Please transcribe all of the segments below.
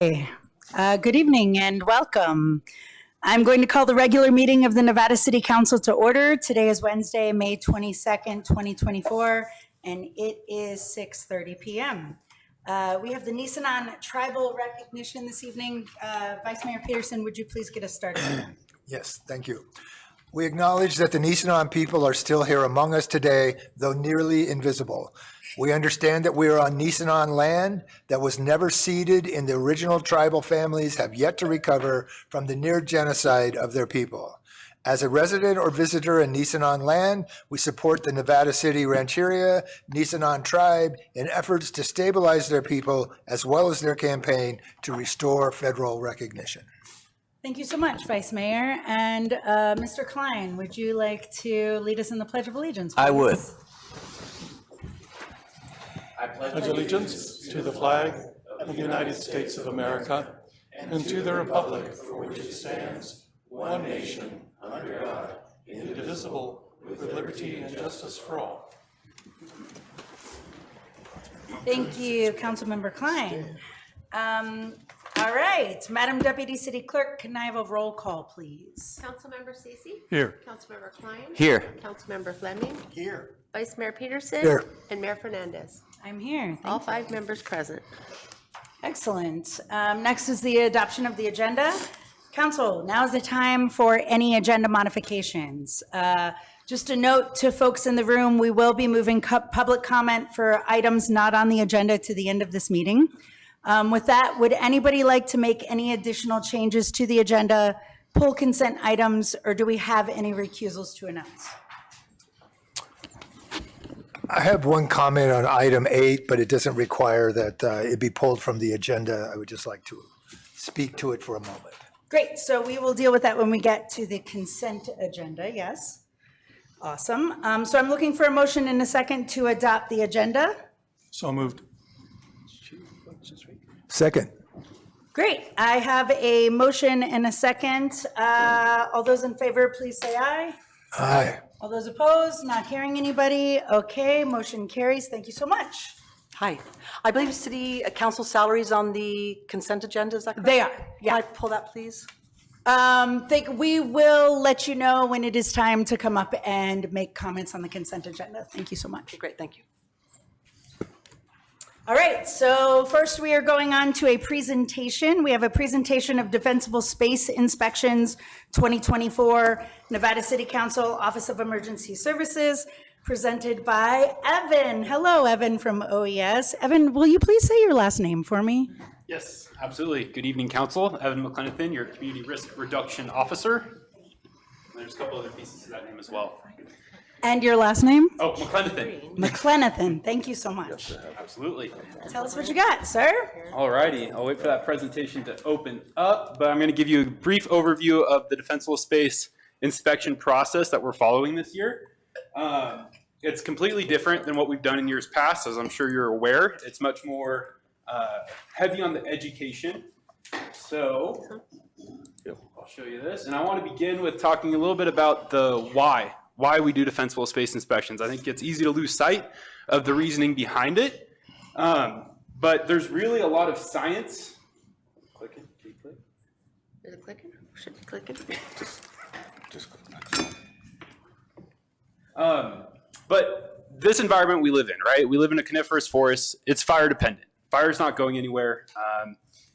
Good evening and welcome. I'm going to call the regular meeting of the Nevada City Council to order. Today is Wednesday, May 22nd, 2024, and it is 6:30 p.m. We have the Nisenan tribal recognition this evening. Vice Mayor Peterson, would you please get us started? Yes, thank you. We acknowledge that the Nisenan people are still here among us today, though nearly invisible. We understand that we are on Nisenan land that was never ceded, and the original tribal families have yet to recover from the near genocide of their people. As a resident or visitor in Nisenan land, we support the Nevada City Rancheria Nisenan tribe in efforts to stabilize their people as well as their campaign to restore federal recognition. Thank you so much, Vice Mayor. And Mr. Klein, would you like to lead us in the Pledge of Allegiance, please? I would. I pledge allegiance to the flag of the United States of America and to the republic for which it stands, one nation, under God, indivisible, with liberty and justice for all. Thank you, Councilmember Klein. All right, Madam Deputy City Clerk, can I have a roll call, please? Councilmember Stacy? Here. Councilmember Klein? Here. Councilmember Fleming? Here. Vice Mayor Peterson? Here. And Mayor Fernandez? I'm here. All 5 members present. Excellent. Next is the adoption of the agenda. Council, now is the time for any agenda modifications. Just a note to folks in the room, we will be moving public comment for items not on the agenda to the end of this meeting. With that, would anybody like to make any additional changes to the agenda, pull consent items, or do we have any recusals to announce? I have one comment on item 8, but it doesn't require that it be pulled from the agenda. I would just like to speak to it for a moment. Great, so we will deal with that when we get to the consent agenda, yes. Awesome. So I'm looking for a motion in a second to adopt the agenda. So moved. Second. Great, I have a motion and a second. All those in favor, please say aye. Aye. All those opposed, not hearing anybody. Okay, motion carries. Thank you so much. Hi. I believe city council salaries on the consent agenda, is that correct? They are, Can yeah. I pull that, please? We will let you know when it is time to come up and make comments on the consent agenda. Thank you so much. Okay, great, thank you. All right, so first we are going on to a presentation. We have a presentation of Defensible Space Inspections 2024, Nevada City Council, Office of Emergency Services, presented by Evan. Hello, Evan from OES. Evan, will you please say your last name for me? Yes, absolutely. Good evening, Council. Evan McLenithan, your Community Risk Reduction Officer. There's a couple other pieces to that name as well. And your last name? Oh, McLenithan. McLenithan. Thank you so much. Absolutely. Tell us what you got, sir. All righty. I'll wait for that presentation to open up, but I'm going to give you a brief overview of the Defensible Space inspection process that we're following this year. It's completely different than what we've done in years past, as I'm sure you're aware. It's much more heavy on the education. So I'll show you this. And I want to begin with talking a little bit about the why we do defensible space inspections. I think it's easy to lose sight of the reasoning behind it. But there's really a lot of science. Clicking, can you click? Is it clicking? Should be clicking. Just click. But this environment we live in, right? We live in a coniferous forest. It's fire dependent. Fire's not going anywhere.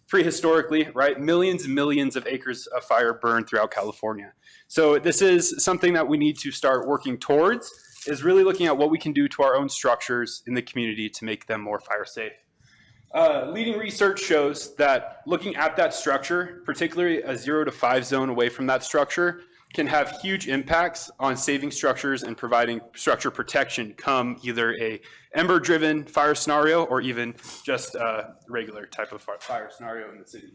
Prehistorically, right? Millions and millions of acres of fire burn throughout California. So this is something that we need to start working towards, is really looking at what we can do to our own structures in the community to make them more fire safe. Leading research shows that looking at that structure, particularly a 0 to 5 zone away from that structure, can have huge impacts on saving structures and providing structure protection come either a ember-driven fire scenario or even just a regular type of fire scenario in the city.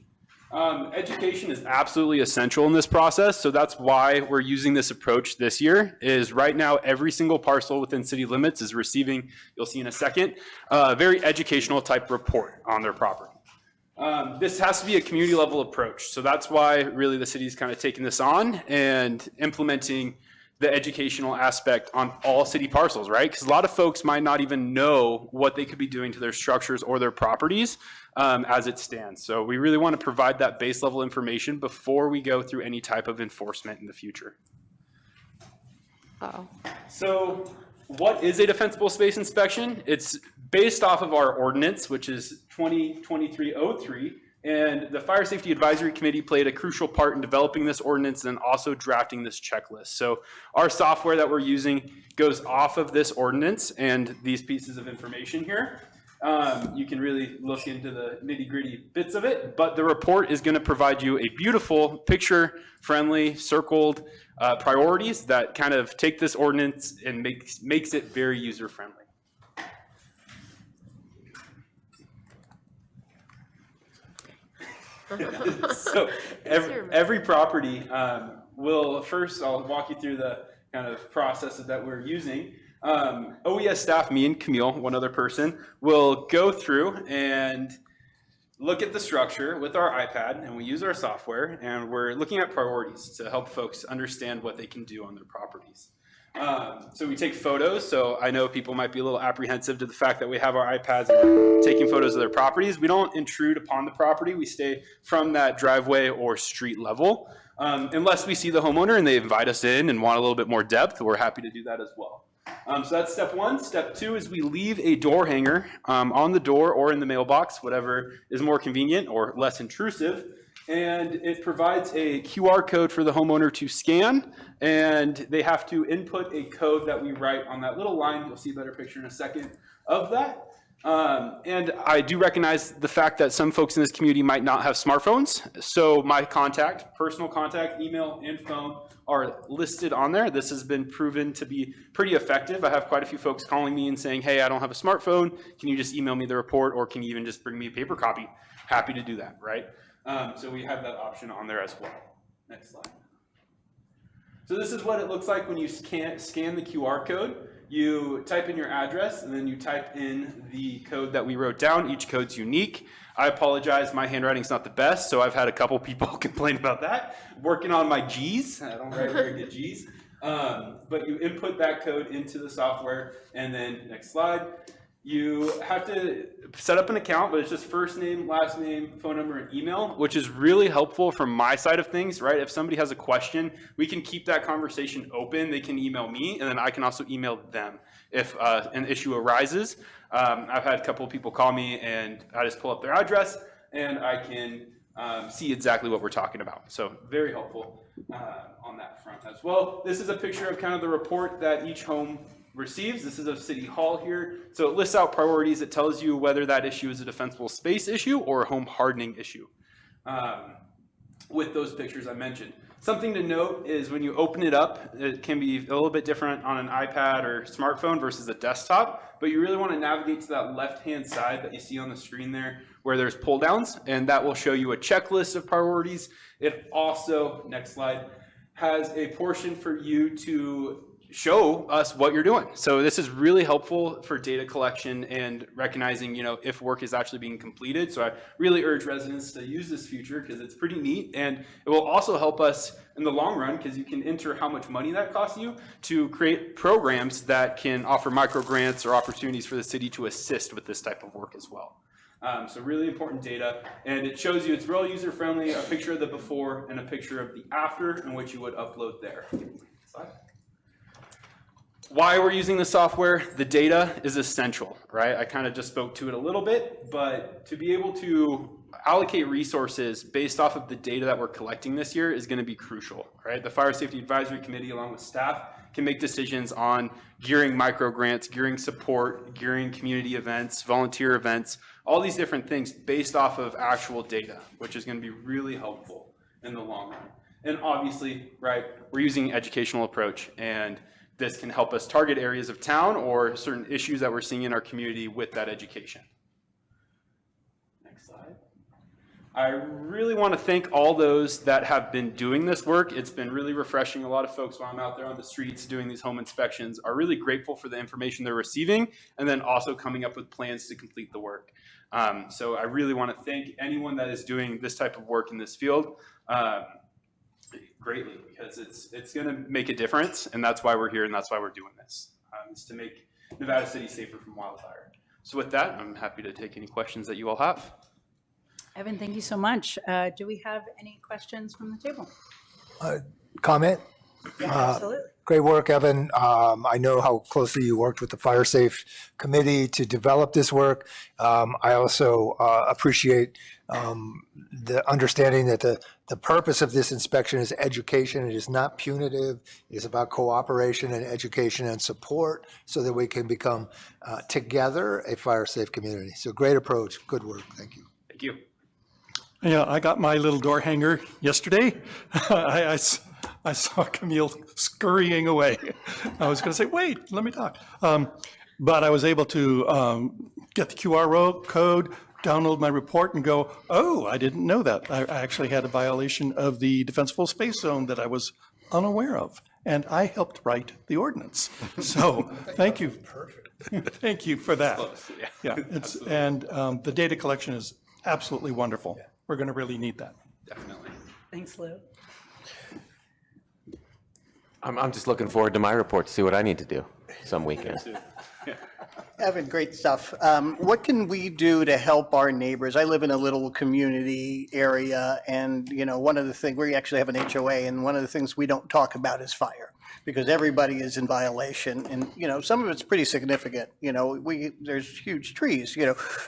Education is absolutely essential in this process, so that's why we're using this approach this year. Is right now every single parcel within city limits is receiving, you'll see in a second, a very educational type report on their property. This has to be a community level approach, so that's why really the city's kind of taking this on and implementing the educational aspect on all city parcels, right? Because a lot of folks might not even know what they could be doing to their structures or their properties as it stands. So we really want to provide that base level information before we go through any type of enforcement in the future. Uh-oh. So what is a defensible space inspection? It's based off of our ordinance, which is 2023-03. And the Fire Safety Advisory Committee played a crucial part in developing this ordinance and also drafting this checklist. So our software that we're using goes off of this ordinance and these pieces of information here. You can really look into the nitty-gritty bits of it, but the report is going to provide you a beautiful picture-friendly, circled priorities that kind of take this ordinance and makes it very user-friendly. So every property will, first I'll walk you through the kind of processes that we're using. OES staff, me and Camille, one other person, will go through and look at the structure with our iPad, and we use our software, and we're looking at priorities to help folks understand what they can do on their properties. So we take photos. So I know people might be a little apprehensive to the fact that we have our iPads and we're taking photos of their properties. We don't intrude upon the property. We stay from that driveway or street level. Unless we see the homeowner and they invite us in and want a little bit more depth, we're happy to do that as well. So that's step one. Step two is we leave a door hanger on the door or in the mailbox, whatever is more convenient or less intrusive. And it provides a QR code for the homeowner to scan, and they have to input a code that we write on that little line. You'll see a better picture in a second of that. And I do recognize the fact that some folks in this community might not have smartphones. So my personal contact, email, and phone are listed on there. This has been proven to be pretty effective. I have quite a few folks calling me and saying, hey, I don't have a smartphone. Can you just email me the report, or can you even just bring me a paper copy? Happy to do that, right? So we have that option on there as well. Next slide. So this is what it looks like when you scan the QR code. You type in your address, and then you type in the code that we wrote down. Each code's unique. I apologize, my handwriting's not the best, so I've had a couple people complain about that. Working on my G's. I don't write very good G's. But you input that code into the software, and then next slide. You have to set up an account, but it's just first name, last name, phone number, and email, which is really helpful from my side of things, right? If somebody has a question, we can keep that conversation open. They can email me, and then I can also email them if an issue arises. I've had a couple of people call me, and I just pull up their address, and I can see exactly what we're talking about. So very helpful on that front as well. This is a picture of kind of the report that each home receives. This is of City Hall here. So it lists out priorities. It tells you whether that issue is a defensible space issue or a home hardening issue with those pictures I mentioned. Something to note is when you open it up, it can be a little bit different on an iPad or smartphone versus a desktop, but you really want to navigate to that left-hand side that you see on the screen there where there's pull downs, and that will show you a checklist of priorities. It also, next slide, has a portion for you to show us what you're doing. So this is really helpful for data collection and recognizing, if work is actually being completed. So I really urge residents to use this feature because it's pretty neat, and it will also help us in the long run because you can enter how much money that costs you to create programs that can offer micro grants or opportunities for the city to assist with this type of work as well. So really important data, and it shows you it's real user friendly, a picture of the before and a picture of the after, in which you would upload there. Slide. Why we're using the software, the data is essential, right? I kind of just spoke to it a little bit, but to be able to allocate resources based off of the data that we're collecting this year is going to be crucial, right? The Fire Safety Advisory Committee, along with staff, can make decisions on gearing micro grants, gearing support, gearing community events, volunteer events, all these different things based off of actual data, which is going to be really helpful in the long run. And obviously, right, we're using an educational approach, and this can help us target areas of town or certain issues that we're seeing in our community with that education. Next slide. I really want to thank all those that have been doing this work. It's been really refreshing. A lot of folks, while I'm out there on the streets doing these home inspections, are really grateful for the information they're receiving, and then also coming up with plans to complete the work. So I really want to thank anyone that is doing this type of work in this field. Greatly, because it's going to make a difference, and that's why we're here, and that's why we're doing this, is to make Nevada City safer from wildfire. So with that, I'm happy to take any questions that you all have. Evan, thank you so much. Do we have any questions from the table? Comment? Absolutely. Great work, Evan. I know how closely you worked with the Fire Safe Committee to develop this work. I also appreciate the understanding that the purpose of this inspection is education. It is not punitive. It is about cooperation and education and support so that we can become together a fire-safe community. So great approach. Good work. Thank you. Thank you. Yeah, I got my little door hanger yesterday. I saw Camille scurrying away. I was going to say, wait, let me talk. But I was able to get the QR code, download my report, and go, oh, I didn't know that. I actually had a violation of the defensible space zone that I was unaware of. And I helped write the ordinance. So thank you. Thank you for that. Yeah, and the data collection is absolutely wonderful. We're going to really need that. Definitely. Thanks, Lou. I'm just looking forward to my report to see what I need to do some weekend. Evan, great stuff. What can we do to help our neighbors? I live in a little community area, and one of the things, we actually have an HOA, and one of the things we don't talk about is fire, because everybody is in violation, and some of it's pretty significant. There's huge trees.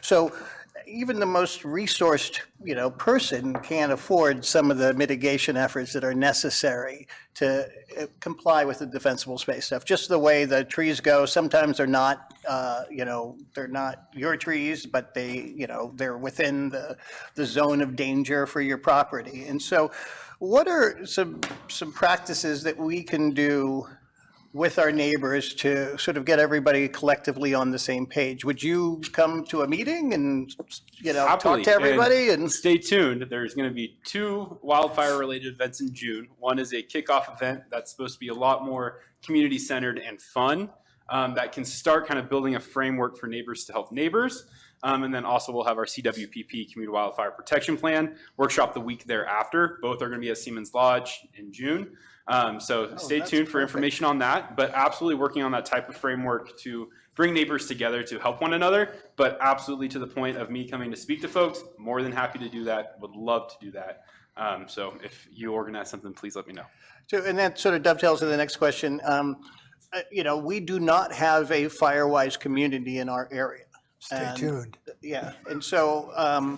So even the most resourced person can't afford some of the mitigation efforts that are necessary to comply with the defensible space stuff. Just the way the trees go, sometimes they're not they're not your trees, but they're within the zone of danger for your property. And so what are some practices that we can do with our neighbors to sort of get everybody collectively on the same page? Would you come to a meeting and, talk Happily. to everybody? And Stay tuned. There's going to be 2 wildfire-related events in June. One is a kickoff event that's supposed to be a lot more community-centered and fun, that can start kind of building a framework for neighbors to help neighbors. And then also we'll have our CWPP, Community Wildfire Protection Plan, workshop the week thereafter. Both are going to be at Siemens Lodge in June. So stay tuned for information on that, but absolutely working on that type of framework to bring neighbors together to help one another, but absolutely to the point of me coming to speak to folks, more than happy to do that, would love to do that. So if you organize something, please let me know. So, and that sort of dovetails to the next question. We do not have a Firewise community in our area. Stay tuned. Yeah, and so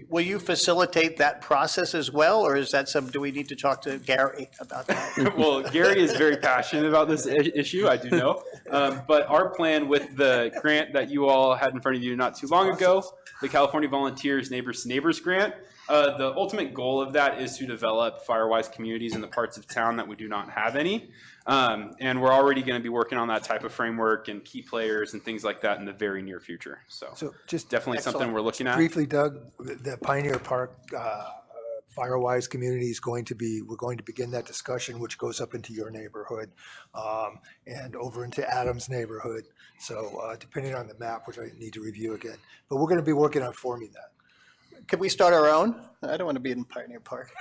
will you facilitate that process as well, or is that do we need to talk to Gary about that? Well, Gary is very passionate about this issue, I do know. But our plan with the grant that you all had in front of you not too long ago, the California Volunteers Neighbors to Neighbors grant, the ultimate goal of that is to develop Firewise communities in the parts of town that we do not have any. And we're already going to be working on that type of framework and key players and things like that in the very near future. So just definitely something we're looking at. briefly, Doug, the Pioneer Park Firewise community is we're going to begin that discussion, which goes up into your neighborhood and over into Adam's neighborhood. So depending on the map, which I need to review again, but we're going to be working on forming that. Could we start our own? I don't want to be in Pioneer Park.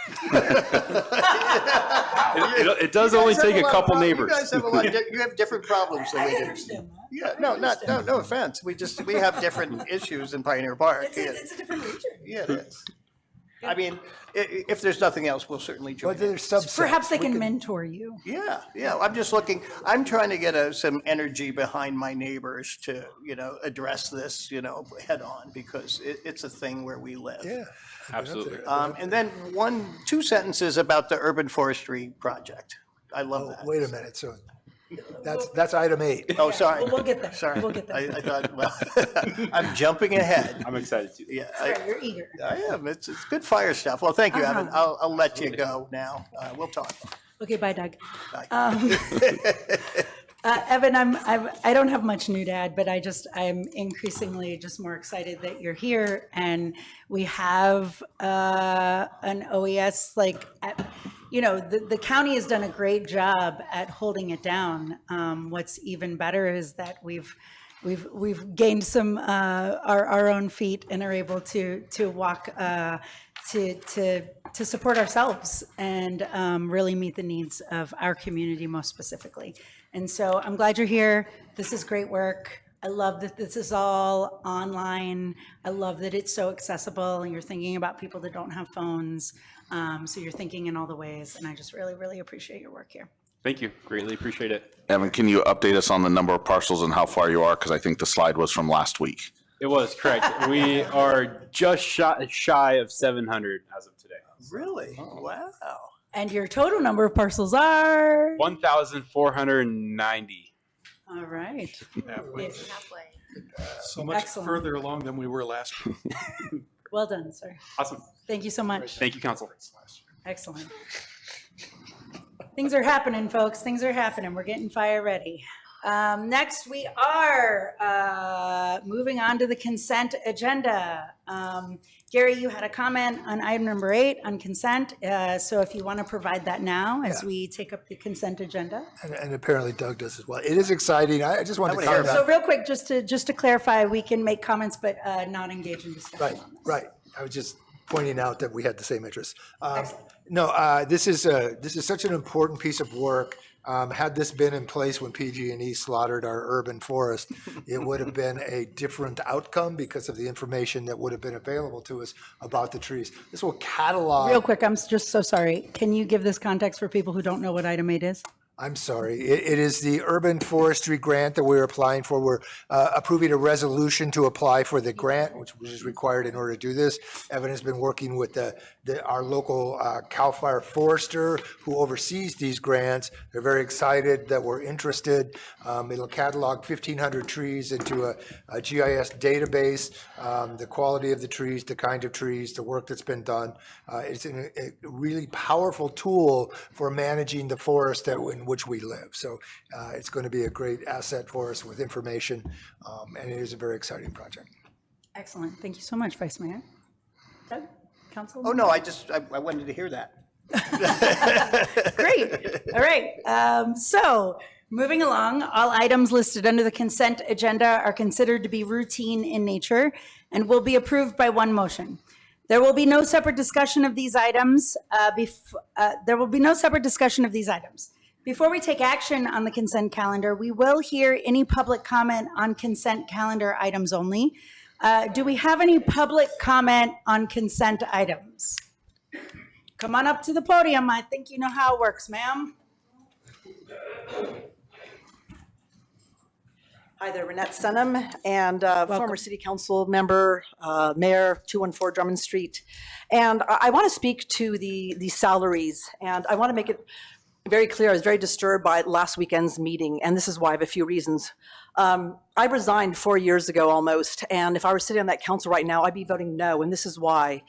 It does only take a couple neighbors. You guys have you have different problems than we do. Yeah, no offense. We have different issues in Pioneer Park. It's a different region. Yeah, it is. I mean, if there's nothing else, we'll certainly join But in. there's subsets. Perhaps they We can mentor you. Yeah. I'm trying to get some energy behind my neighbors to, address this, head on, because it's a thing where we live. Yeah. Absolutely. And then 2 sentences about the urban forestry project. I love that. Wait a minute. So that's item 8. Oh, sorry. We'll get there. Sorry. We'll get there. I thought, well, I'm jumping ahead. I'm excited to. Yeah, Right, you're eager. I am. It's good fire stuff. Well, thank you, Evan. I'll let you go now. We'll talk. Okay, bye, Doug. Bye. Evan, I don't have much new to add, but I'm increasingly just more excited that you're here, and we have an OES the county has done a great job at holding it down. What's even better is that we've gained some our own feet and are able to walk to support ourselves and really meet the needs of our community most specifically. And so I'm glad you're here. This is great work. I love that this is all online. I love that it's so accessible and you're thinking about people that don't have phones. So you're thinking in all the ways, and I just really, really appreciate your work here. Thank you. Greatly appreciate it. Evan, can you update us on the number of parcels and how far you are? Because I think the slide was from last week. It was correct. We are just shy of 700 as of today. Really? Wow. And your total number of parcels are? 1,490. All right. Halfway. So much Excellent. further along than we were last year. Well done, sir. Awesome. Thank you so much. Thank you, Council. Excellent. Things are happening, folks. Things are happening. We're getting fire ready. Next, we are moving on to the consent agenda. Gary, you had a comment on item number 8 on consent. So if you want to provide that now as we take up the consent agenda. And apparently Doug does as well. It is exciting. I just wanted to hear comment. So real quick, just to clarify, we can make comments but not engage in discussion Right, on this. right. I was just pointing out that we had the same interest. No, this is such an important piece of work. Had this been in place when PG&E slaughtered our urban forest, it would have been a different outcome because of the information that would have been available to us about the trees. This will catalog. Real quick, I'm just so sorry. Can you give this context for people who don't know what item 8 is? I'm sorry. It is the urban forestry grant that we're applying for. We're approving a resolution to apply for the grant, which is required in order to do this. Evan has been working with our local CAL FIRE forester who oversees these grants. They're very excited that we're interested. It'll catalog 1,500 trees into a GIS database, the quality of the trees, the kind of trees, the work that's been done. It's a really powerful tool for managing the forest in which we live. So it's going to be a great asset for us with information, and it is a very exciting project. Excellent. Thank you so much, Vice Mayor. Doug, Council? Oh, no, I wanted to hear that. Great. All right. So moving along, all items listed under the consent agenda are considered to be routine in nature and will be approved by one motion. There will be no separate discussion of these items. Before we take action on the consent calendar, we will hear any public comment on consent calendar items only. Do we have any public comment on consent items? Come on up to the podium. I think you know how it works, ma'am. Hi there, Renette Senum, and former city council member, mayor, 214 Drummond Street. And I want to speak to the salaries, and I want to make it very clear. I was very disturbed by last weekend's meeting, and this is why. I have a few reasons. I resigned 4 years ago almost, and if I were sitting on that council right now, I'd be voting no, and this is why.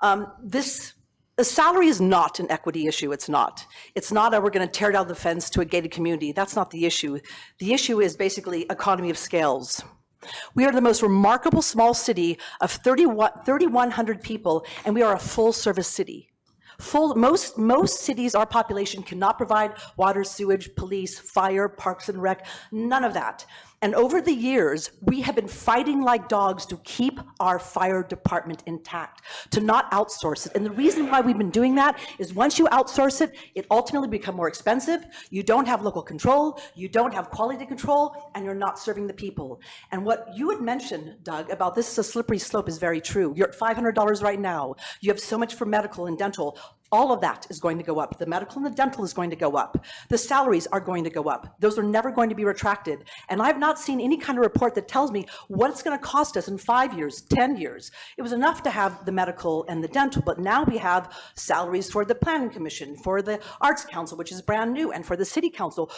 The salary is not an equity issue. It's not. It's not we're going to tear down the fence to a gated community. That's not the issue. The issue is basically economy of scales. We are the most remarkable small city of 3,100 people, and we are a full-service city. Most cities, our population cannot provide water, sewage, police, fire, parks and rec, none of that. And over the years, we have been fighting like dogs to keep our fire department intact, to not outsource it. And the reason why we've been doing that is once you outsource it, it ultimately becomes more expensive. You don't have local control, you don't have quality control, and you're not serving the people. And what you had mentioned, Doug, about this is a slippery slope is very true. You're at $500 right now. You have so much for medical and dental. All of that is going to go up. The medical and the dental is going to go up. The salaries are going to go up. Those are never going to be retracted. And I've not seen any kind of report that tells me what it's going to cost us in 5 years, 10 years. It was enough to have the medical and the dental, but now we have salaries for the Planning Commission, for the Arts Council, which is brand new, and for the City Council.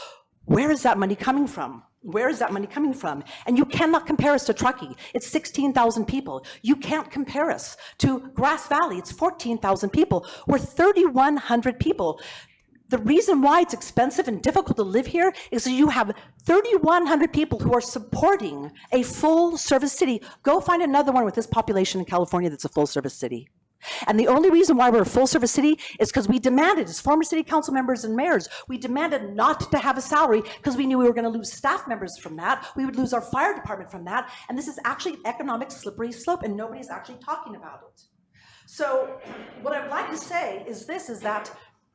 Where is that money coming from? Where is that money coming from? And you cannot compare us to Truckee. It's 16,000 people. You can't compare us to Grass Valley. It's 14,000 people. We're 3,100 people. The reason why it's expensive and difficult to live here is that you have 3,100 people who are supporting a full-service city. Go find another one with this population in California that's a full-service city. And the only reason why we're a full-service city is because we demanded, as former city council members and mayors, we demanded not to have a salary because we knew we were going to lose staff members from that. We would lose our fire department from that. And this is actually an economic slippery slope, and nobody's actually talking about it. So what I'd like to say is this, is that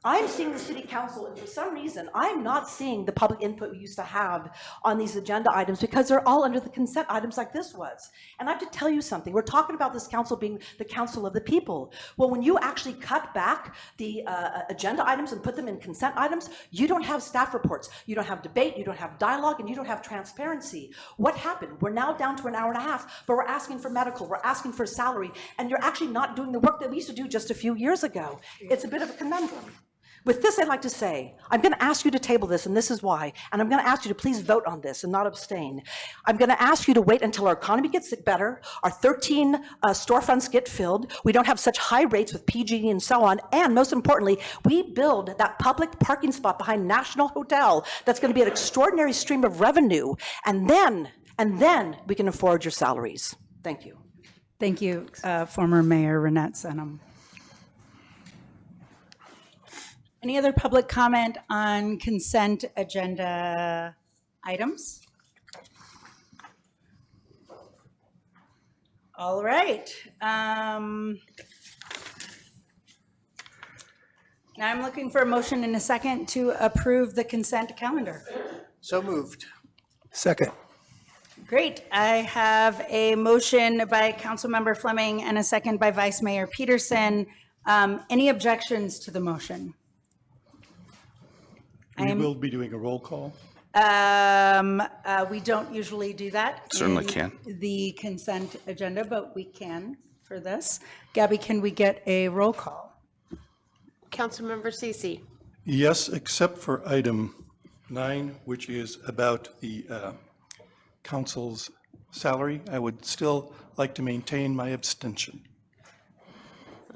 I'm seeing the city council, and for some reason, I'm not seeing the public input we used to have on these agenda items because they're all under the consent items like this was. And I have to tell you something. We're talking about this council being the council of the people. Well, when you actually cut back the agenda items and put them in consent items, you don't have staff reports, you don't have debate, you don't have dialogue, and you don't have transparency. What happened? We're now down to an hour and a half, but we're asking for medical, we're asking for salary, and you're actually not doing the work that we used to do just a few years ago. It's a bit of a conundrum. With this, I'd like to say, I'm going to ask you to table this, and this is why. And I'm going to ask you to please vote on this and not abstain. I'm going to ask you to wait until our economy gets better, our 13 storefronts get filled, we don't have such high rates with PG and so on, and most importantly, we build that public parking spot behind National Hotel that's going to be an extraordinary stream of revenue, and then we can afford your salaries. Thank you. Thank you, former Mayor Renette Senum. Any other public comment on consent agenda items? All right. Now I'm looking for a motion and a second to approve the consent calendar. So moved. Second. Great. I have a motion by Councilmember Fleming and a second by Vice Mayor Peterson. Any objections to the motion? We will be doing a roll call. We don't usually do that. Certainly in can. The consent agenda, but we can for this. Gabby, can we get a roll call? Councilmember Cece. Yes, except for item 9, which is about the council's salary. I would still like to maintain my abstention.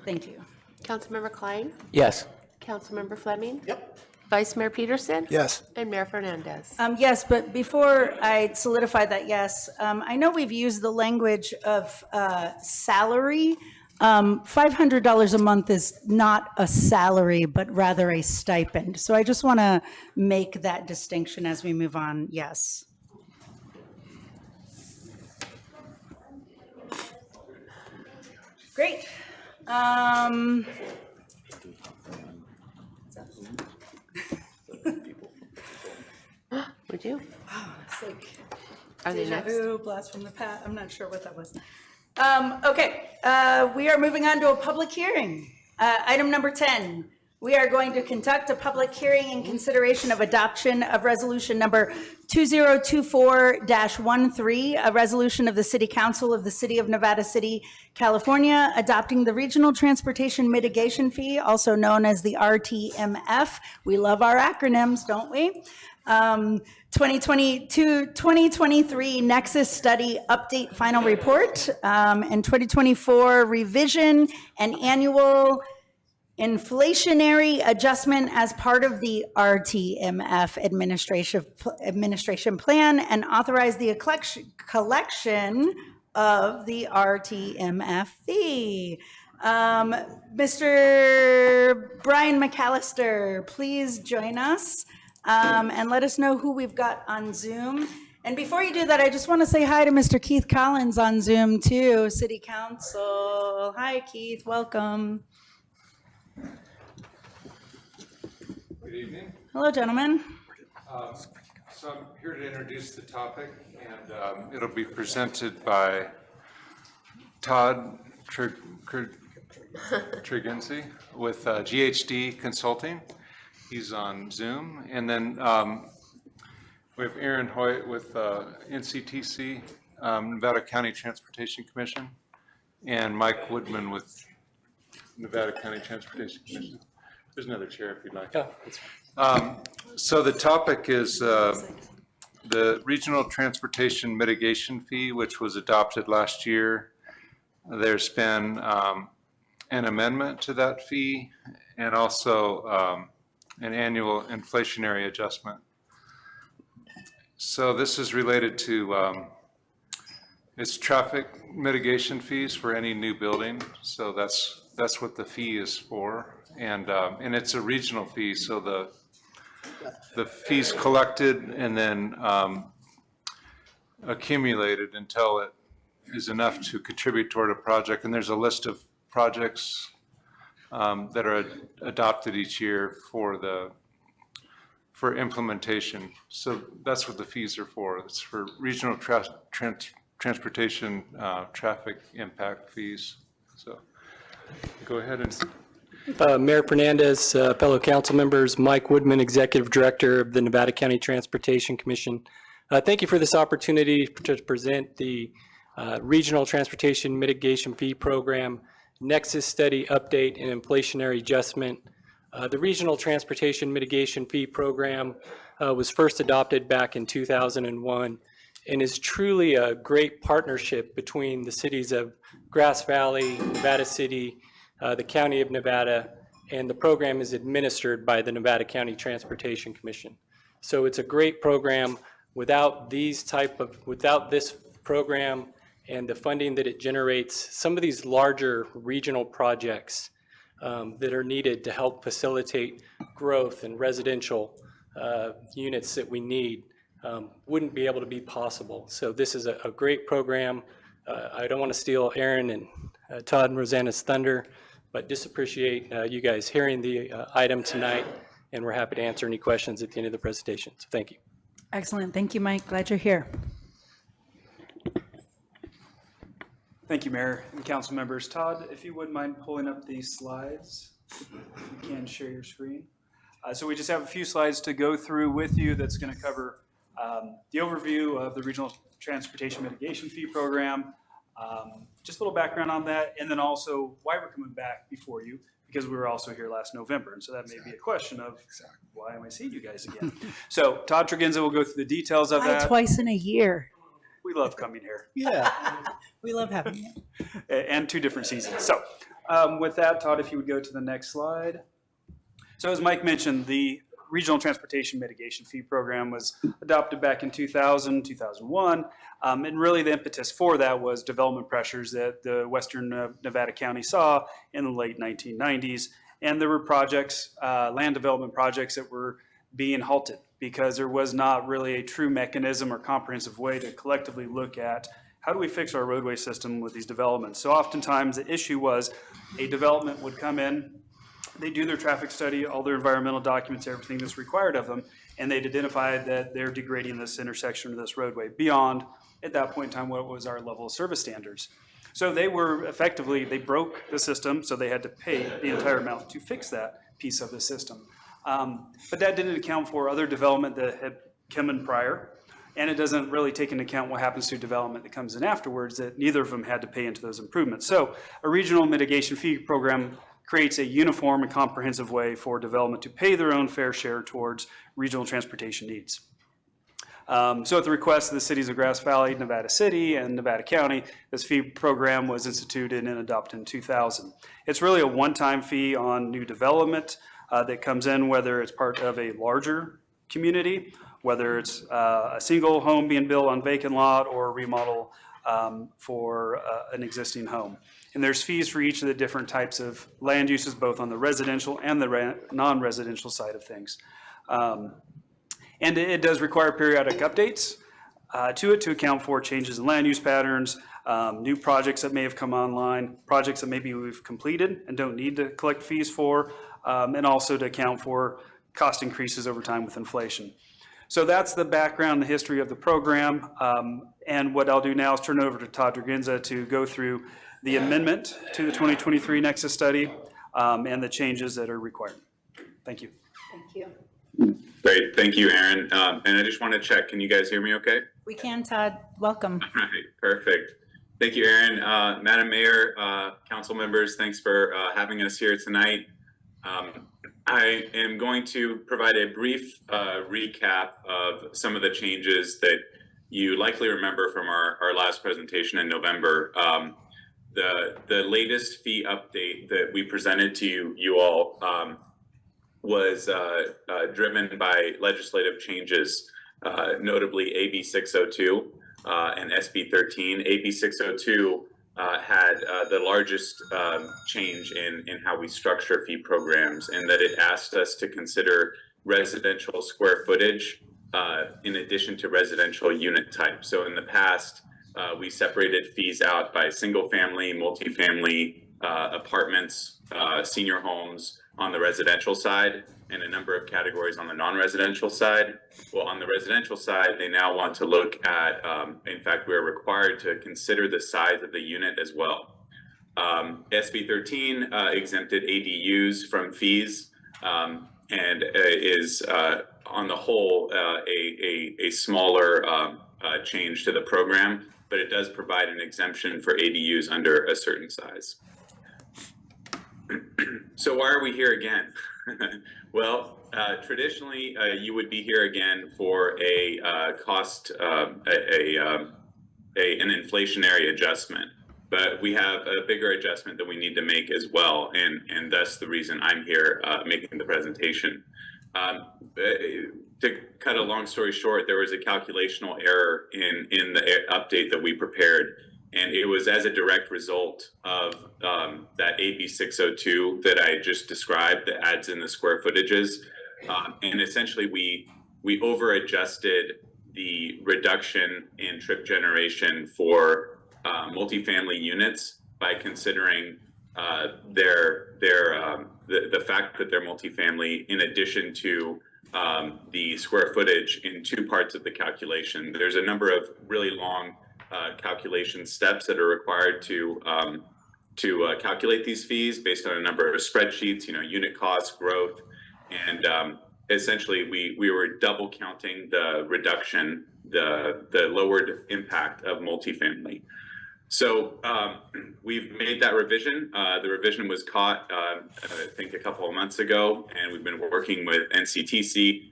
Thank you. Councilmember Klein. Yes. Councilmember Fleming. Yep. Vice Mayor Peterson. Yes. And Mayor Fernandez. Yes, but before I solidify that yes, I know we've used the language of salary. $500 a month is not a salary, but rather a stipend. So I just want to make that distinction as we move on. Yes. Great. Would you? It's like Are they deja next? vu, blast from the past. I'm not sure what that was. Okay, we are moving on to a public hearing. Item number 10. We are going to conduct a public hearing in consideration of adoption of resolution number 2024-13, a resolution of the City Council of the City of Nevada City, California, adopting the Regional Transportation Mitigation Fee, also known as the RTMF. We love our acronyms, don't we? 2023 Nexus Study Update Final Report, and 2024 Revision and Annual Inflationary Adjustment as part of the RTMF administration plan, and authorize the collection of the RTMF fee. Mr. Brian McAllister, please join us and let us know who we've got on Zoom. And before you do that, I just want to say hi to Mr. Keith Collins on Zoom too, City Council. Hi, Keith, welcome. Good evening. Hello, gentlemen. So I'm here to introduce the topic, and it'll be presented by Todd Trigency with GHD Consulting. He's on Zoom. And then we have Aaron Hoyt with NCTC, Nevada County Transportation Commission, and Mike Woodman with Nevada County Transportation Commission. There's another chair if you'd like. So the topic is the Regional Transportation Mitigation Fee, which was adopted last year. There's been an amendment to that fee and also an annual inflationary adjustment. So this is related to it's traffic mitigation fees for any new building. So that's what the fee is for. And it's a regional fee, so the fee's collected and then accumulated until it is enough to contribute toward a project. And there's a list of projects that are adopted each year for implementation. So that's what the fees are for. It's for regional transportation traffic impact fees. So go ahead and. Mayor Fernandez, fellow council members, Mike Woodman, Executive Director of the Nevada County Transportation Commission. Thank you for this opportunity to present the Regional Transportation Mitigation Fee Program, Nexus Study Update and Inflationary Adjustment. The Regional Transportation Mitigation Fee Program was first adopted back in 2001 and is truly a great partnership between the cities of Grass Valley, Nevada City, the County of Nevada, and the program is administered by the Nevada County Transportation Commission. So it's a great program. Without this program and the funding that it generates, some of these larger regional projects that are needed to help facilitate growth and residential units that we need wouldn't be able to be possible. So this is a great program. I don't want to steal Aaron and Todd and Rosanna's thunder, but just appreciate you guys hearing the item tonight, and we're happy to answer any questions at the end of the presentation. So thank you. Excellent. Thank you, Mike. Glad you're here. Thank you, Mayor and council members. Todd, if you wouldn't mind pulling up these slides, if you can share your screen. So we just have a few slides to go through with you that's going to cover the overview of the Regional Transportation Mitigation Fee Program, just a little background on that, and then also why we're coming back before you, because we were also here last November. And so that may be a question of, why am I seeing you guys again? So Todd Tregenza will go through the details of that. Twice in a year. We love coming here. Yeah. We love having you. And 2 different seasons. So with that, Todd, if you would go to the next slide. So as Mike mentioned, the Regional Transportation Mitigation Fee Program was adopted back in 2000, 2001. And really the impetus for that was development pressures that the Western Nevada County saw in the late 1990s. And there were projects, land development projects that were being halted because there was not really a true mechanism or comprehensive way to collectively look at how do we fix our roadway system with these developments. So oftentimes the issue was a development would come in, they do their traffic study, all their environmental documents, everything that's required of them, and they'd identify that they're degrading this intersection or this roadway beyond, at that point in time, what was our level of service standards. So they were effectively, they broke the system, so they had to pay the entire amount to fix that piece of the system. But that didn't account for other development that had come in prior, and it doesn't really take into account what happens to development that comes in afterwards, that neither of them had to pay into those improvements. So a regional mitigation fee program creates a uniform and comprehensive way for development to pay their own fair share towards regional transportation needs. So at the request of the cities of Grass Valley, Nevada City, and Nevada County, this fee program was instituted and adopted in 2000. It's really a one-time fee on new development that comes in, whether it's part of a larger community, whether it's a single home being built on vacant lot or a remodel for an existing home. And there's fees for each of the different types of land uses, both on the residential and the non-residential side of things. And it does require periodic updates to it to account for changes in land use patterns, new projects that may have come online, projects that maybe we've completed and don't need to collect fees for, and also to account for cost increases over time with inflation. So that's the background, the history of the program. And what I'll do now is turn it over to Todd Tregenza to go through the amendment to the 2023 Nexus study and the changes that are required. Thank you. Thank you. Great, thank you, Aaron. And I just want to check, can you guys hear me okay? We can, Todd. Welcome. All right, perfect. Thank you, Aaron. Madam Mayor, council members, thanks for having us here tonight. I am going to provide a brief recap of some of the changes that you likely remember from our last presentation in November. The latest fee update that we presented to you all was driven by legislative changes, notably AB 602 and SB 13. AB 602 had the largest change in how we structure fee programs, in that it asked us to consider residential square footage in addition to residential unit type. So in the past, we separated fees out by single family, multifamily, apartments, senior homes on the residential side, and a number of categories on the non-residential side. Well, on the residential side, they now want to look at, in fact, we're required to consider the size of the unit as well. SB 13 exempted ADUs from fees and is on the whole a smaller change to the program, but it does provide an exemption for ADUs under a certain size. So why are we here again? Well, traditionally, you would be here again for a an inflationary adjustment, but we have a bigger adjustment that we need to make as well, and that's the reason I'm here making the presentation. To cut a long story short, there was a calculational error in the update that we prepared, and it was as a direct result of that AB 602 that I just described that adds in the square footages. And essentially we over adjusted the reduction in trip generation for multifamily units by considering the fact that they're multifamily in addition to the square footage in two parts of the calculation. There's a number of really long calculation steps that are required to calculate these fees based on a number of spreadsheets, unit costs, growth, and essentially we were double counting the reduction, the lowered impact of multifamily. So we've made that revision. The revision was caught, I think, a couple of months ago, and we've been working with NCTC,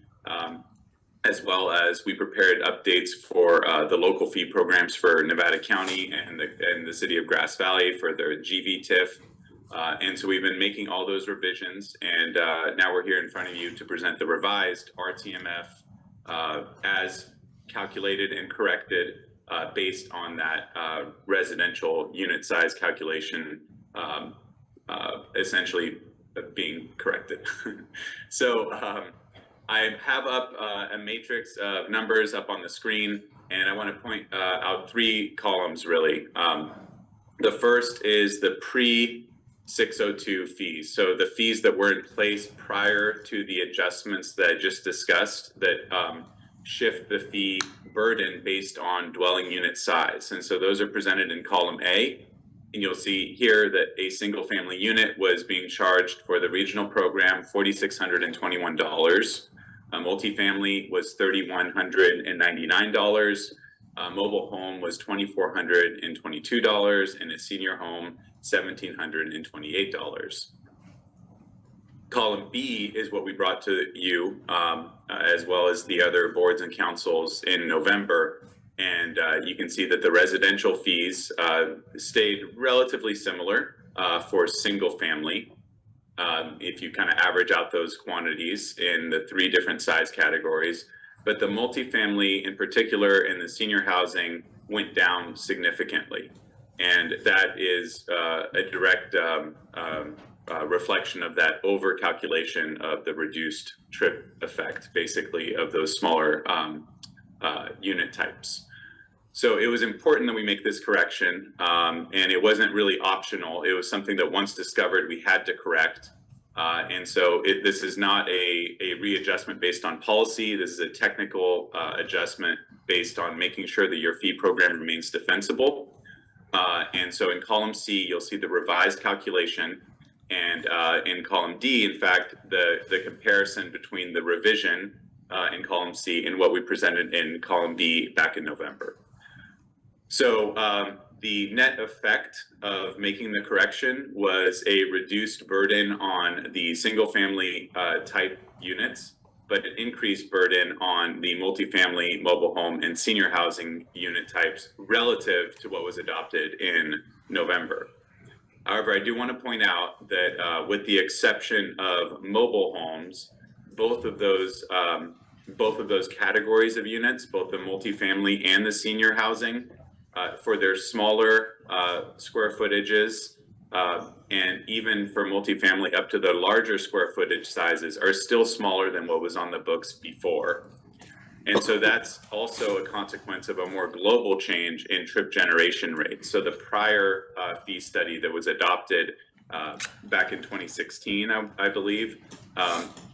as well as we prepared updates for the local fee programs for Nevada County and the city of Grass Valley for their GVTIF. And so we've been making all those revisions, and now we're here in front of you to present the revised RTMF as calculated and corrected based on that residential unit size calculation essentially being corrected. So I have up a matrix of numbers up on the screen, and I want to point out three columns really. The first is the pre-602 fees. So the fees that were in place prior to the adjustments that I just discussed that shift the fee burden based on dwelling unit size. And so those are presented in column A. And you'll see here that a single family unit was being charged for the regional program $4,621. Multifamily was $3,199. Mobile home was $2,422, and a senior home $1,728. Column B is what we brought to you, as well as the other boards and councils in November. And you can see that the residential fees stayed relatively similar for single family. If you kind of average out those quantities in the three different size categories, but the multifamily in particular and the senior housing went down significantly. And that is a direct reflection of that over calculation of the reduced trip effect, basically, of those smaller unit types. So it was important that we make this correction, and it wasn't really optional. It was something that once discovered, we had to correct. And so this is not a readjustment based on policy. This is a technical adjustment based on making sure that your fee program remains defensible. And so in column C, you'll see the revised calculation. And in column D, in fact, the comparison between the revision in column C and what we presented in column B back in November. So the net effect of making the correction was a reduced burden on the single family type units, but an increased burden on the multifamily, mobile home, and senior housing unit types relative to what was adopted in November. However, I do want to point out that with the exception of mobile homes, both of those categories of units, both the multifamily and the senior housing, for their smaller square footages, and even for multifamily up to the larger square footage sizes, are still smaller than what was on the books before. And so that's also a consequence of a more global change in trip generation rates. So the prior fee study that was adopted back in 2016, I believe,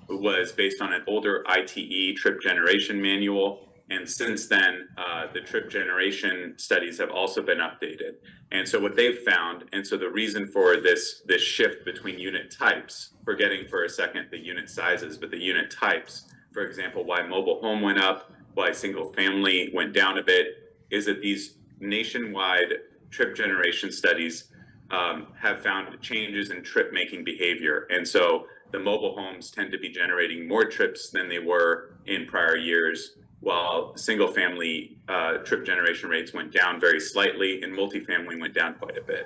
was based on an older ITE trip generation manual. And since then, the trip generation studies have also been updated. And so what they've found, and so the reason for this shift between unit types, forgetting for a second the unit sizes, but the unit types, for example, why mobile home went up, why single family went down a bit, is that these nationwide trip generation studies have found changes in trip making behavior. And so the mobile homes tend to be generating more trips than they were in prior years, while single family trip generation rates went down very slightly and multifamily went down quite a bit.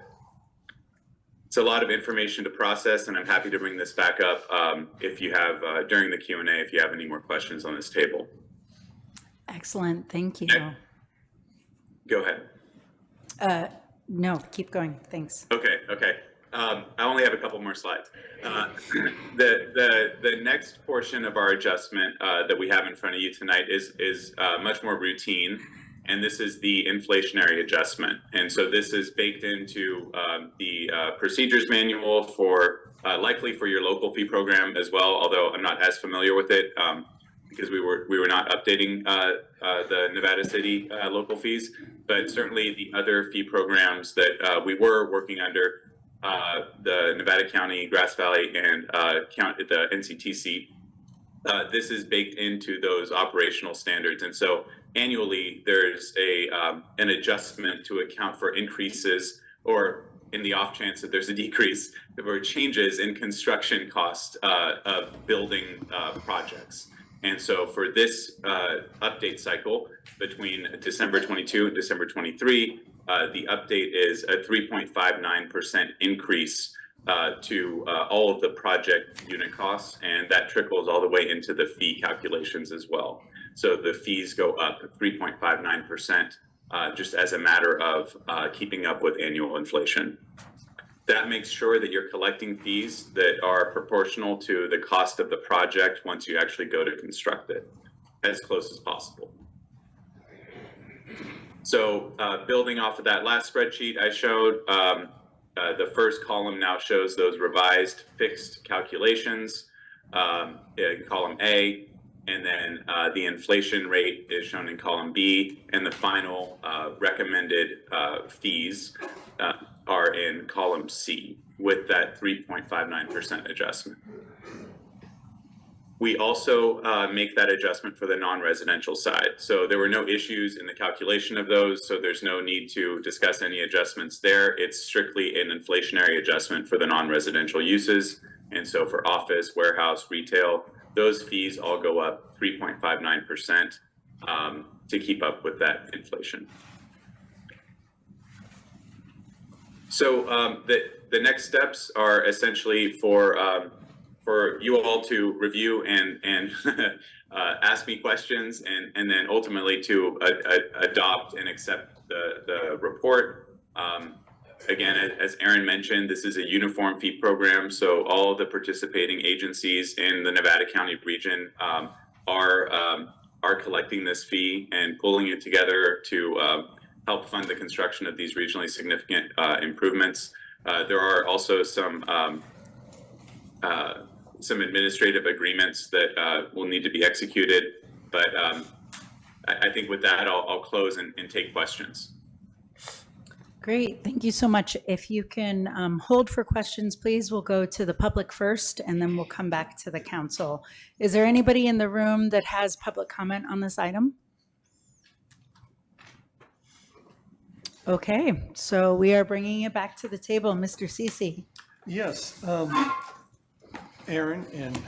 It's a lot of information to process, and I'm happy to bring this back up if you have, during the Q&A, if you have any more questions on this table. Excellent, thank you. Go ahead. No, keep going, thanks. Okay. I only have a couple more slides. The next portion of our adjustment that we have in front of you tonight is much more routine, and this is the inflationary adjustment. And so this is baked into the procedures manual for likely for your local fee program as well, although I'm not as familiar with it because we were not updating the Nevada City local fees, but certainly the other fee programs that we were working under, the Nevada County, Grass Valley, and the NCTC, this is baked into those operational standards. And so annually, there's an adjustment to account for increases, or in the off chance that there's a decrease, or changes in construction cost of building projects. And so for this update cycle between December 22 and December 23, the update is a 3.59% increase to all of the project unit costs, and that trickles all the way into the fee calculations as well. So the fees go up 3.59% just as a matter of keeping up with annual inflation. That makes sure that you're collecting fees that are proportional to the cost of the project once you actually go to construct it, as close as possible. So building off of that last spreadsheet I showed, the first column now shows those revised fixed calculations in column A, and then the inflation rate is shown in column B, and the final recommended fees are in column C with that 3.59% adjustment. We also make that adjustment for the non-residential side. So there were no issues in the calculation of those, so there's no need to discuss any adjustments there. It's strictly an inflationary adjustment for the non-residential uses. And so for office, warehouse, retail, those fees all go up 3.59% to keep up with that inflation. So the next steps are essentially for you all to review and ask me questions, and then ultimately to adopt and accept the report. Again, as Aaron mentioned, this is a uniform fee program, so all of the participating agencies in the Nevada County region are collecting this fee and pulling it together to help fund the construction of these regionally significant improvements. There are also some administrative agreements that will need to be executed, but I think with that, I'll close and take questions. Great, thank you so much. If you can hold for questions, please, we'll go to the public first, and then we'll come back to the council. Is there anybody in the room that has public comment on this item? Okay, so we are bringing it back to the table. Mr. Ceci. Yes, Aaron and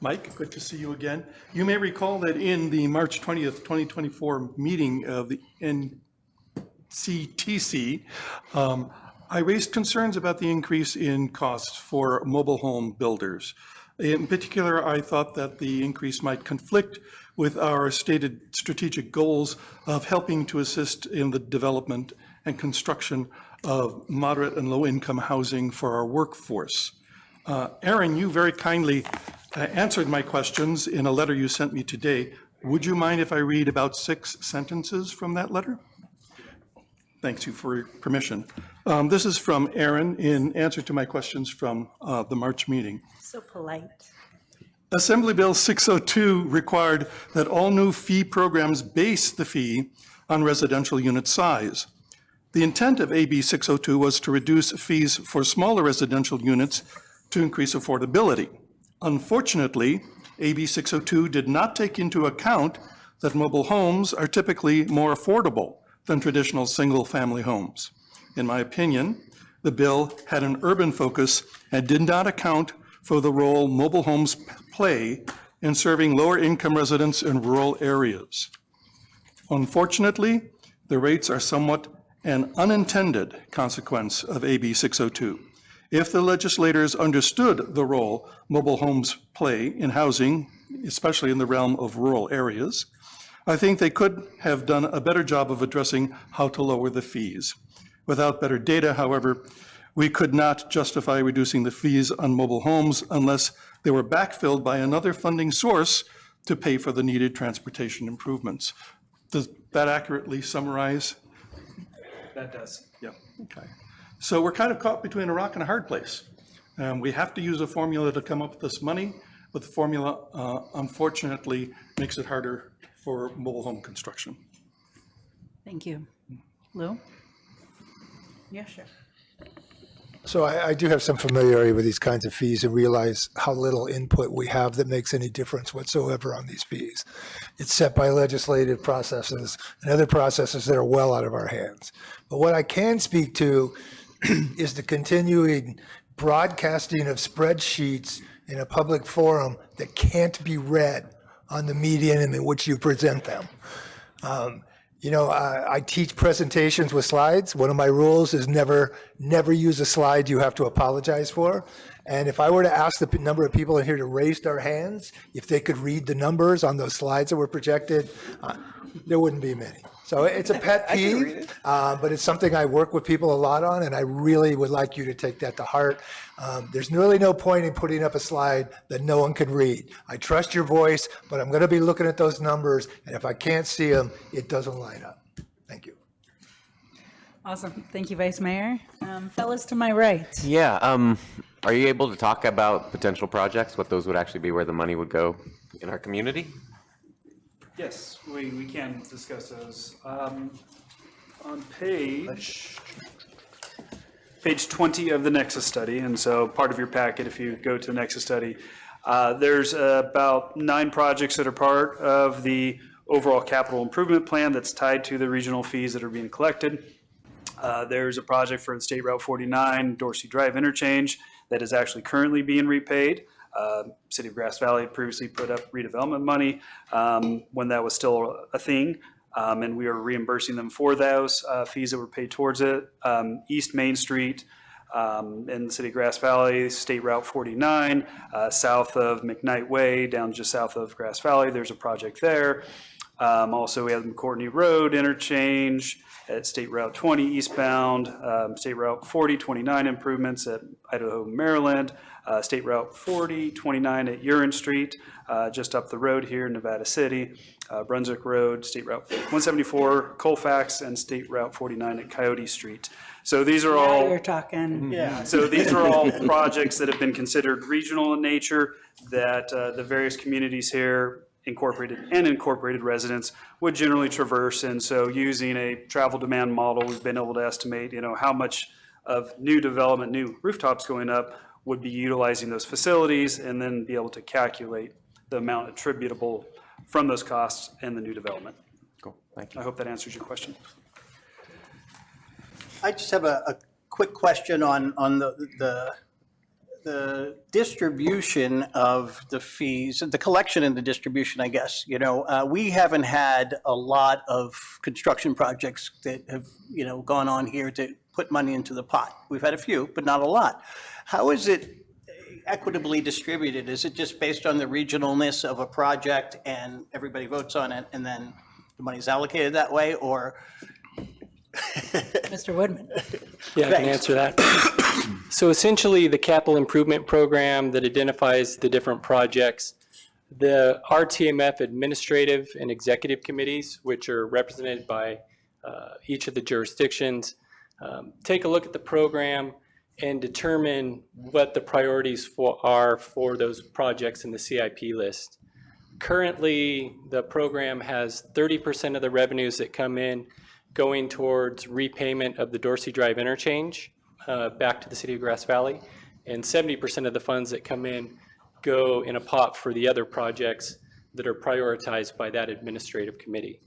Mike, good to see you again. You may recall that in the March 20th, 2024 meeting of the NCTC, I raised concerns about the increase in costs for mobile home builders. In particular, I thought that the increase might conflict with our stated strategic goals of helping to assist in the development and construction of moderate and low-income housing for our workforce. Aaron, you very kindly answered my questions in a letter you sent me today Would you mind if I read about 6 sentences from that letter? Thanks you for your permission. This is from Aaron in answer to my questions from the March meeting. So polite. Assembly Bill 602 required that all new fee programs base the fee on residential unit size. The intent of AB 602 was to reduce fees for smaller residential units to increase affordability. Unfortunately, AB 602 did not take into account that mobile homes are typically more affordable than traditional single-family homes. In my opinion, the bill had an urban focus and did not account for the role mobile homes play in serving lower-income residents in rural areas. Unfortunately, the rates are somewhat an unintended consequence of AB 602. If the legislators understood the role mobile homes play in housing, especially in the realm of rural areas, I think they could have done a better job of addressing how to lower the fees. Without better data, however, we could not justify reducing the fees on mobile homes unless they were backfilled by another funding source to pay for the needed transportation improvements. Does that accurately summarize? That does. Yeah, okay. So we're kind of caught between a rock and a hard place. We have to use a formula to come up with this money, but the formula unfortunately makes it harder for mobile home construction. Thank you. Lou? Yeah, sure. So I do have some familiarity with these kinds of fees and realize how little input we have that makes any difference whatsoever on these fees. It's set by legislative processes and other processes that are well out of our hands. But what I can speak to is the continuing broadcasting of spreadsheets in a public forum that can't be read on the medium in which you present them. I teach presentations with slides. One of my rules is never use a slide you have to apologize for. And if I were to ask the number of people in here to raise their hands, if they could read the numbers on those slides that were projected, there wouldn't be many. So it's a pet peeve, but it's something I work with people a lot on, and I really would like you to take that to heart. There's really no point in putting up a slide that no one can read. I trust your voice, but I'm going to be looking at those numbers, and if I can't see them, it doesn't line up. Thank you. Awesome. Thank you, Vice Mayor. Fellas to my right. Yeah, are you able to talk about potential projects, what those would actually be, where the money would go in our community? Yes, we can discuss those. On page 20 of the Nexus study, and so part of your packet, if you go to the Nexus study, there's about 9 projects that are part of the overall capital improvement plan that's tied to the regional fees that are being collected. There's a project for the State Route 49 Dorsey Drive interchange that is actually currently being repaid. City of Grass Valley previously put up redevelopment money when that was still a thing, and we are reimbursing them for those fees that were paid towards it. East Main Street in the City of Grass Valley, State Route 49, south of McKnight Way, down just south of Grass Valley, there's a project there. Also, we have the McCourtney Road interchange at State Route 20 eastbound, State Route 4029 improvements at Idaho, Maryland, State Route 4029 at Urin Street, just up the road here in Nevada City, Brunswick Road, State Route 174 Colfax, and State Route 49 at Coyote Street. So these are all. Now you're talking. Yeah. So these are all projects that have been considered regional in nature that the various communities here, incorporated residents, would generally traverse. And so using a travel demand model, we've been able to estimate, how much of new development, new rooftops going up would be utilizing those facilities, and then be able to calculate the amount attributable from those costs and the new development. Cool, thank you. I hope that answers your question. I just have a quick question on the distribution of the fees, the collection and the distribution, I guess. We haven't had a lot of construction projects that have, gone on here to put money into the pot. We've had a few, but not a lot. How is it equitably distributed? Is it just based on the regionalness of a project and everybody votes on it and then the money's allocated that way, or? Mr. Woodman. Yeah, I can answer that. So essentially, the capital improvement program that identifies the different projects The RTMF administrative and executive committees, which are represented by each of the jurisdictions, take a look at the program and determine what the priorities are for those projects in the CIP list. Currently, the program has 30% of the revenues that come in going towards repayment of the Dorsey Drive interchange back to the city of Grass Valley, and 70% of the funds that come in go in a pot for the other projects that are prioritized by that administrative committee.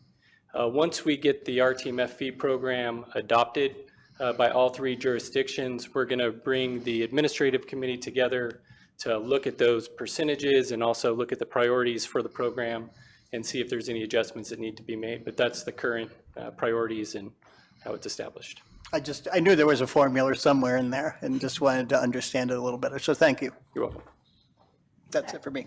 Once we get the RTMF fee program adopted by all three jurisdictions, we're going to bring the administrative committee together to look at those percentages and also look at the priorities for the program and see if there's any adjustments that need to be made. But that's the current priorities and how it's established. I knew there was a formula somewhere in there and just wanted to understand it a little better. So thank you. You're welcome. That's it for me.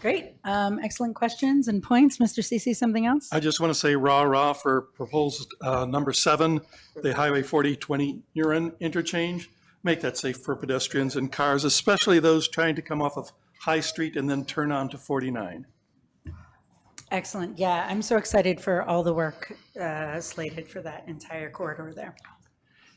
Great. Excellent questions and points. Mr. Ceci, something else? I just want to say rah for proposed number 7, the Highway 4020 Huron interchange. Make that safe for pedestrians and cars, especially those trying to come off of High Street and then turn on to 49. Excellent. Yeah, I'm so excited for all the work slated for that entire corridor there.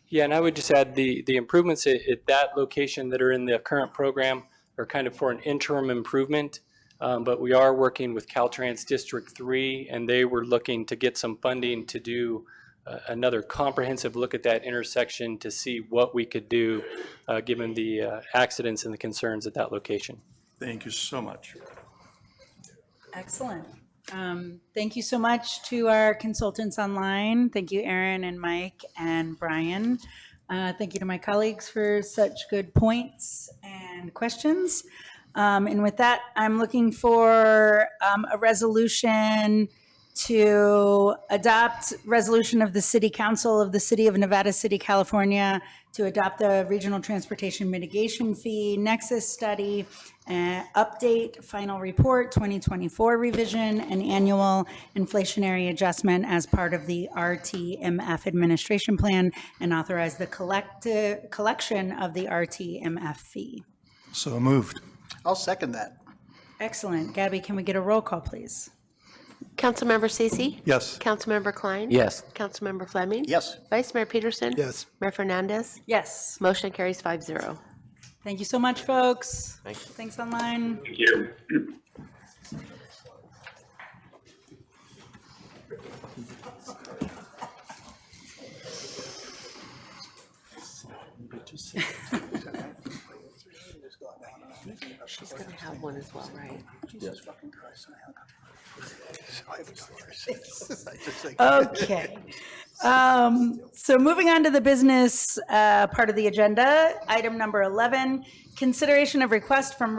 Yeah, and I would just add the improvements at that location that are in the current program are kind of for an interim improvement. But we are working with Caltrans District 3, and they were looking to get some funding to do another comprehensive look at that intersection to see what we could do given the accidents and the concerns at that location. Thank you so much. Excellent. Thank you so much to our consultants online. Thank you, Aaron and Mike and Brian. Thank you to my colleagues for such good points and questions. And with that, I'm looking for a resolution to adopt resolution of the City Council of the City of Nevada City, California, to adopt the Regional Transportation Mitigation Fee Nexus Study, update, final report, 2024 revision, and annual inflationary adjustment as part of the RTMF administration plan, and authorize the collection of the RTMF fee. So moved. I'll second that. Excellent. Gabby, can we get a roll call, please? Councilmember Ceci? Yes. Councilmember Klein? Yes. Councilmember Fleming? Yes. Vice Mayor Peterson? Yes. Mayor Fernandez? Yes. Motion carries 5-0. Thank you so much, folks. Thank you. Thanks online. Thank you. She's going to have one as well, right? Okay. So moving on to the business part of the agenda, item number 11, consideration of request from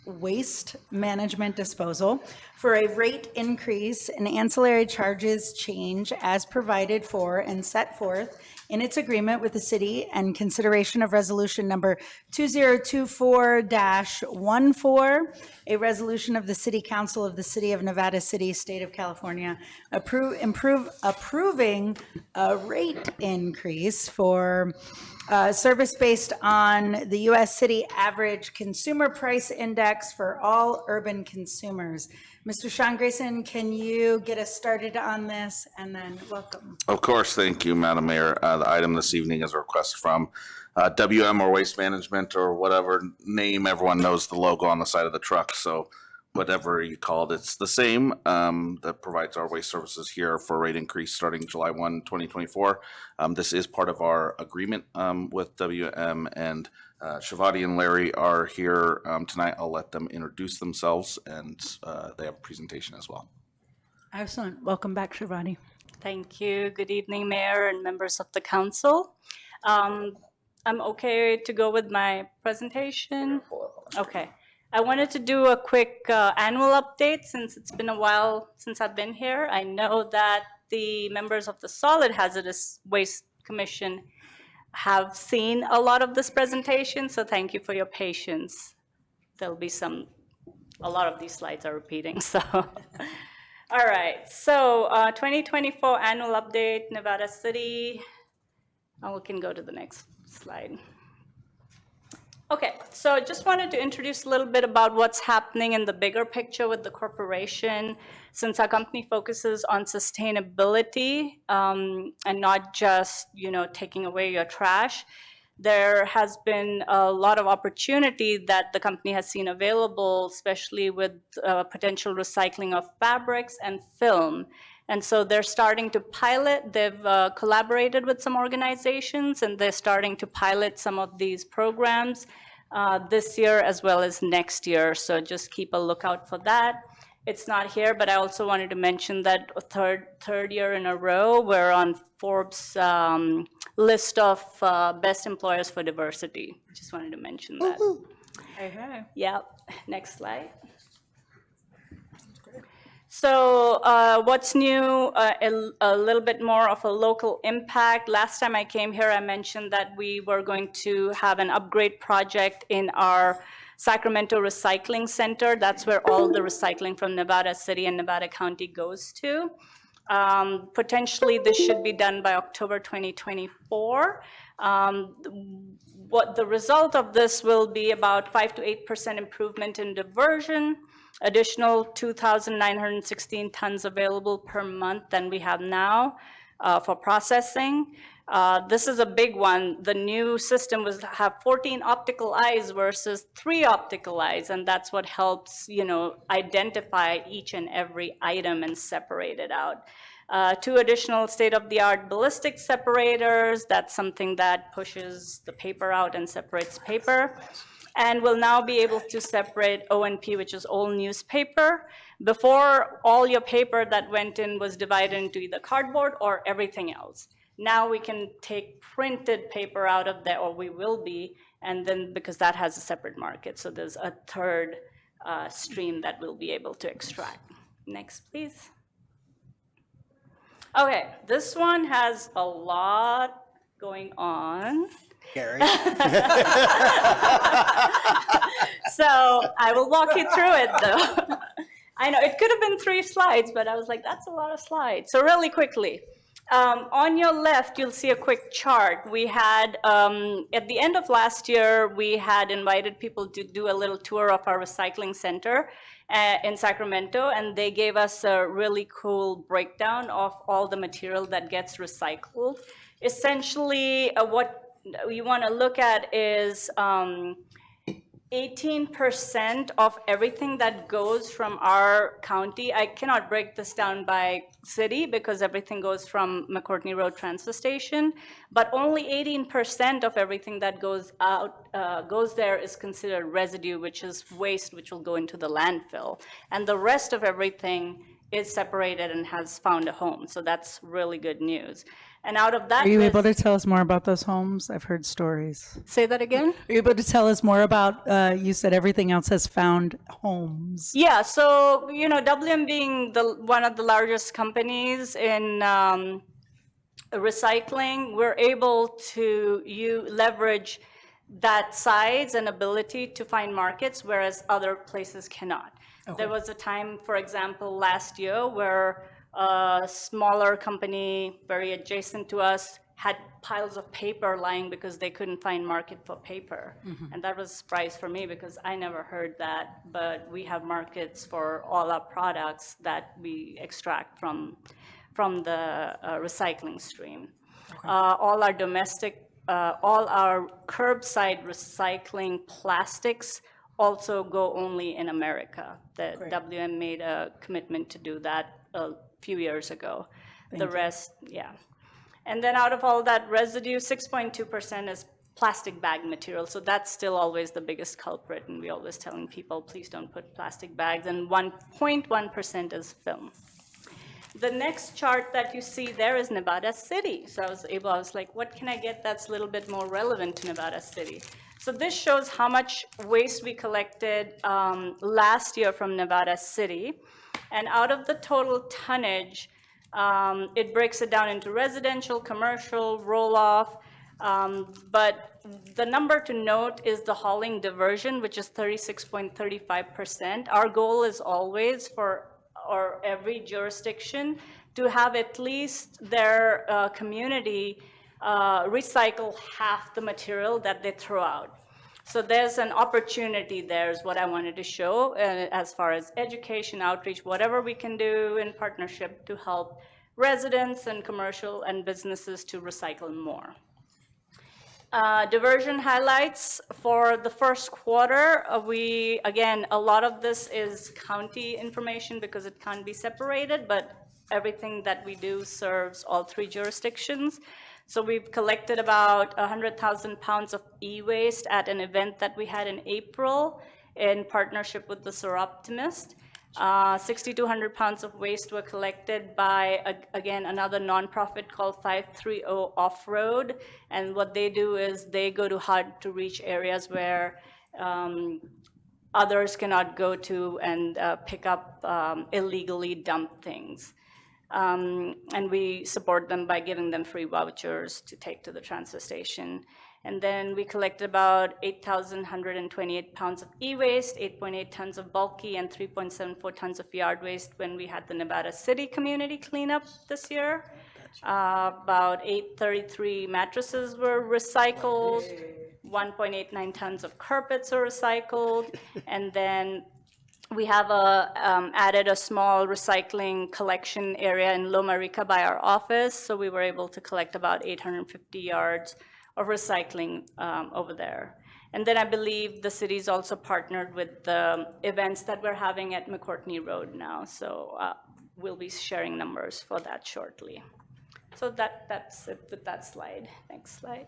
Waste Management Disposal for a rate increase in ancillary charges change as provided for and set forth in its agreement with the city, and consideration of resolution number 2024-14, a resolution of the City Council of the City of Nevada City, State of California, approving a rate increase for service based on the U.S. City Average Consumer Price Index for all urban consumers. Mr. Sean Grayson, can you get us started on this, and then welcome. Of course, thank you, Madam Mayor. The item this evening is a request from WM or Waste Management or whatever name everyone knows the logo on the side of the truck. So whatever you call it, it's the same that provides our waste services here for a rate increase starting July 1, 2024. This is part of our agreement with WM, and Shavati and Larry are here tonight. I'll let them introduce themselves, and they have a presentation as well. Excellent. Welcome back, Shavati. Thank you. Good evening, Mayor and members of the council. I'm okay to go with my presentation. Okay. I wanted to do a quick annual update since it's been a while since I've been here. I know that the members of the Solid Hazardous Waste Commission have seen a lot of this presentation, so thank you for your patience. There'll be a lot of these slides are repeating, so. All right, so 2024 annual update, Nevada City. We can go to the next slide. Okay, so I just wanted to introduce a little bit about what's happening in the bigger picture with the corporation, since our company focuses on sustainability and not just, taking away your trash. There has been a lot of opportunity that the company has seen available, especially with potential recycling of fabrics and film. And so they're starting to pilot, they've collaborated with some organizations, and they're starting to pilot some of these programs this year as well as next year. So just keep a lookout for that. It's not here, but I also wanted to mention that third year in a row, we're on Forbes list of best employers for diversity. Just wanted to mention that. Okay. Yeah, next slide. So what's new, a little bit more of a local impact. Last time I came here, I mentioned that we were going to have an upgrade project in our Sacramento Recycling Center. That's where all the recycling from Nevada City and Nevada County goes to. Potentially, this should be done by October 2024. What the result of this will be about 5 to 8% improvement in diversion, additional 2,916 tons available per month than we have now for processing. This is a big one. The new system was have 14 optical eyes versus 3 optical eyes, and that's what helps, identify each and every item and separate it out. 2 additional state-of-the-art ballistic separators. That's something that pushes the paper out and separates paper. And we'll now be able to separate ONP, which is old newspaper. Before, all your paper that went in was divided into either cardboard or everything else. Now we can take printed paper out of there, or we will be, and then because that has a separate market. So there's a third stream that we'll be able to extract. Next, please. Okay, this one has a lot going on. Gary. So I will walk you through it, though. I know it could have been 3 slides, but I was like, that's a lot of slides. So really quickly, on your left, you'll see a quick chart. We had, at the end of last year, we had invited people to do a little tour of our recycling center in Sacramento, and they gave us a really cool breakdown of all the material that gets recycled. Essentially, what you want to look at is 18% of everything that goes from our county. I cannot break this down by city because everything goes from McCourtney Road Transfer Station, but only 18% of everything that goes out, goes there is considered residue, which is waste, which will go into the landfill. And the rest of everything is separated and has found a home. So that's really good news. And out of that, Are you able to tell us more about those homes? I've heard stories. Say that again? Are you able to tell us more about, you said everything else has found homes. Yeah, so, WM being one of the largest companies in recycling, we're able to leverage that size and ability to find markets, whereas other places cannot. Okay. There was a time, for example, last year where a smaller company very adjacent to us had piles of paper lying because they couldn't find market for paper. Mm-hmm. And that was a surprise for me because I never heard that, but we have markets for all our products that we extract from the recycling stream. Okay. All our domestic, all our curbside recycling plastics also go only in America. The Great. WM made a commitment to do that a few years ago. The rest, yeah. And then out of all that residue, 6.2% is plastic bag material. So that's still always the biggest culprit. And we're always telling people, please don't put plastic bags. And 1.1% is film. The next chart that you see there is Nevada City. So I was like, what can I get that's a little bit more relevant to Nevada City? So this shows how much waste we collected last year from Nevada City. And out of the total tonnage, it breaks it down into residential, commercial, roll-off. But the number to note is the hauling diversion, which is 36.35%. Our goal is always for every jurisdiction to have at least their community recycle half the material that they throw out. So there's an opportunity there is what I wanted to show as far as education, outreach, whatever we can do in partnership to help residents and commercial and businesses to recycle more. Diversion highlights for the first quarter. Again, a lot of this is county information because it can't be separated, but everything that we do serves all 3 jurisdictions. So we've collected about 100,000 pounds of e-waste at an event that we had in April in partnership with the Soroptimist. 6,200 pounds of waste were collected by, again, another nonprofit called 530 Off-Road. And what they do is they go to hard-to-reach areas where others cannot go to and pick up illegally dumped things. And we support them by giving them free vouchers to take to the transfer station. And then we collected about 8,128 pounds of e-waste, 8.8 tons of bulky, and 3.74 tons of yard waste when we had the Nevada City community cleanup this year. About 833 mattresses were recycled, 1.89 tons of carpets were recycled, and then we have added a small recycling collection area in Loma Rica by our office, so we were able to collect about 850 yards of recycling over there. And then I believe the city's also partnered with the events that we're having at McCourtney Road now, so we'll be sharing numbers for that shortly. So that's it with that slide. Next slide.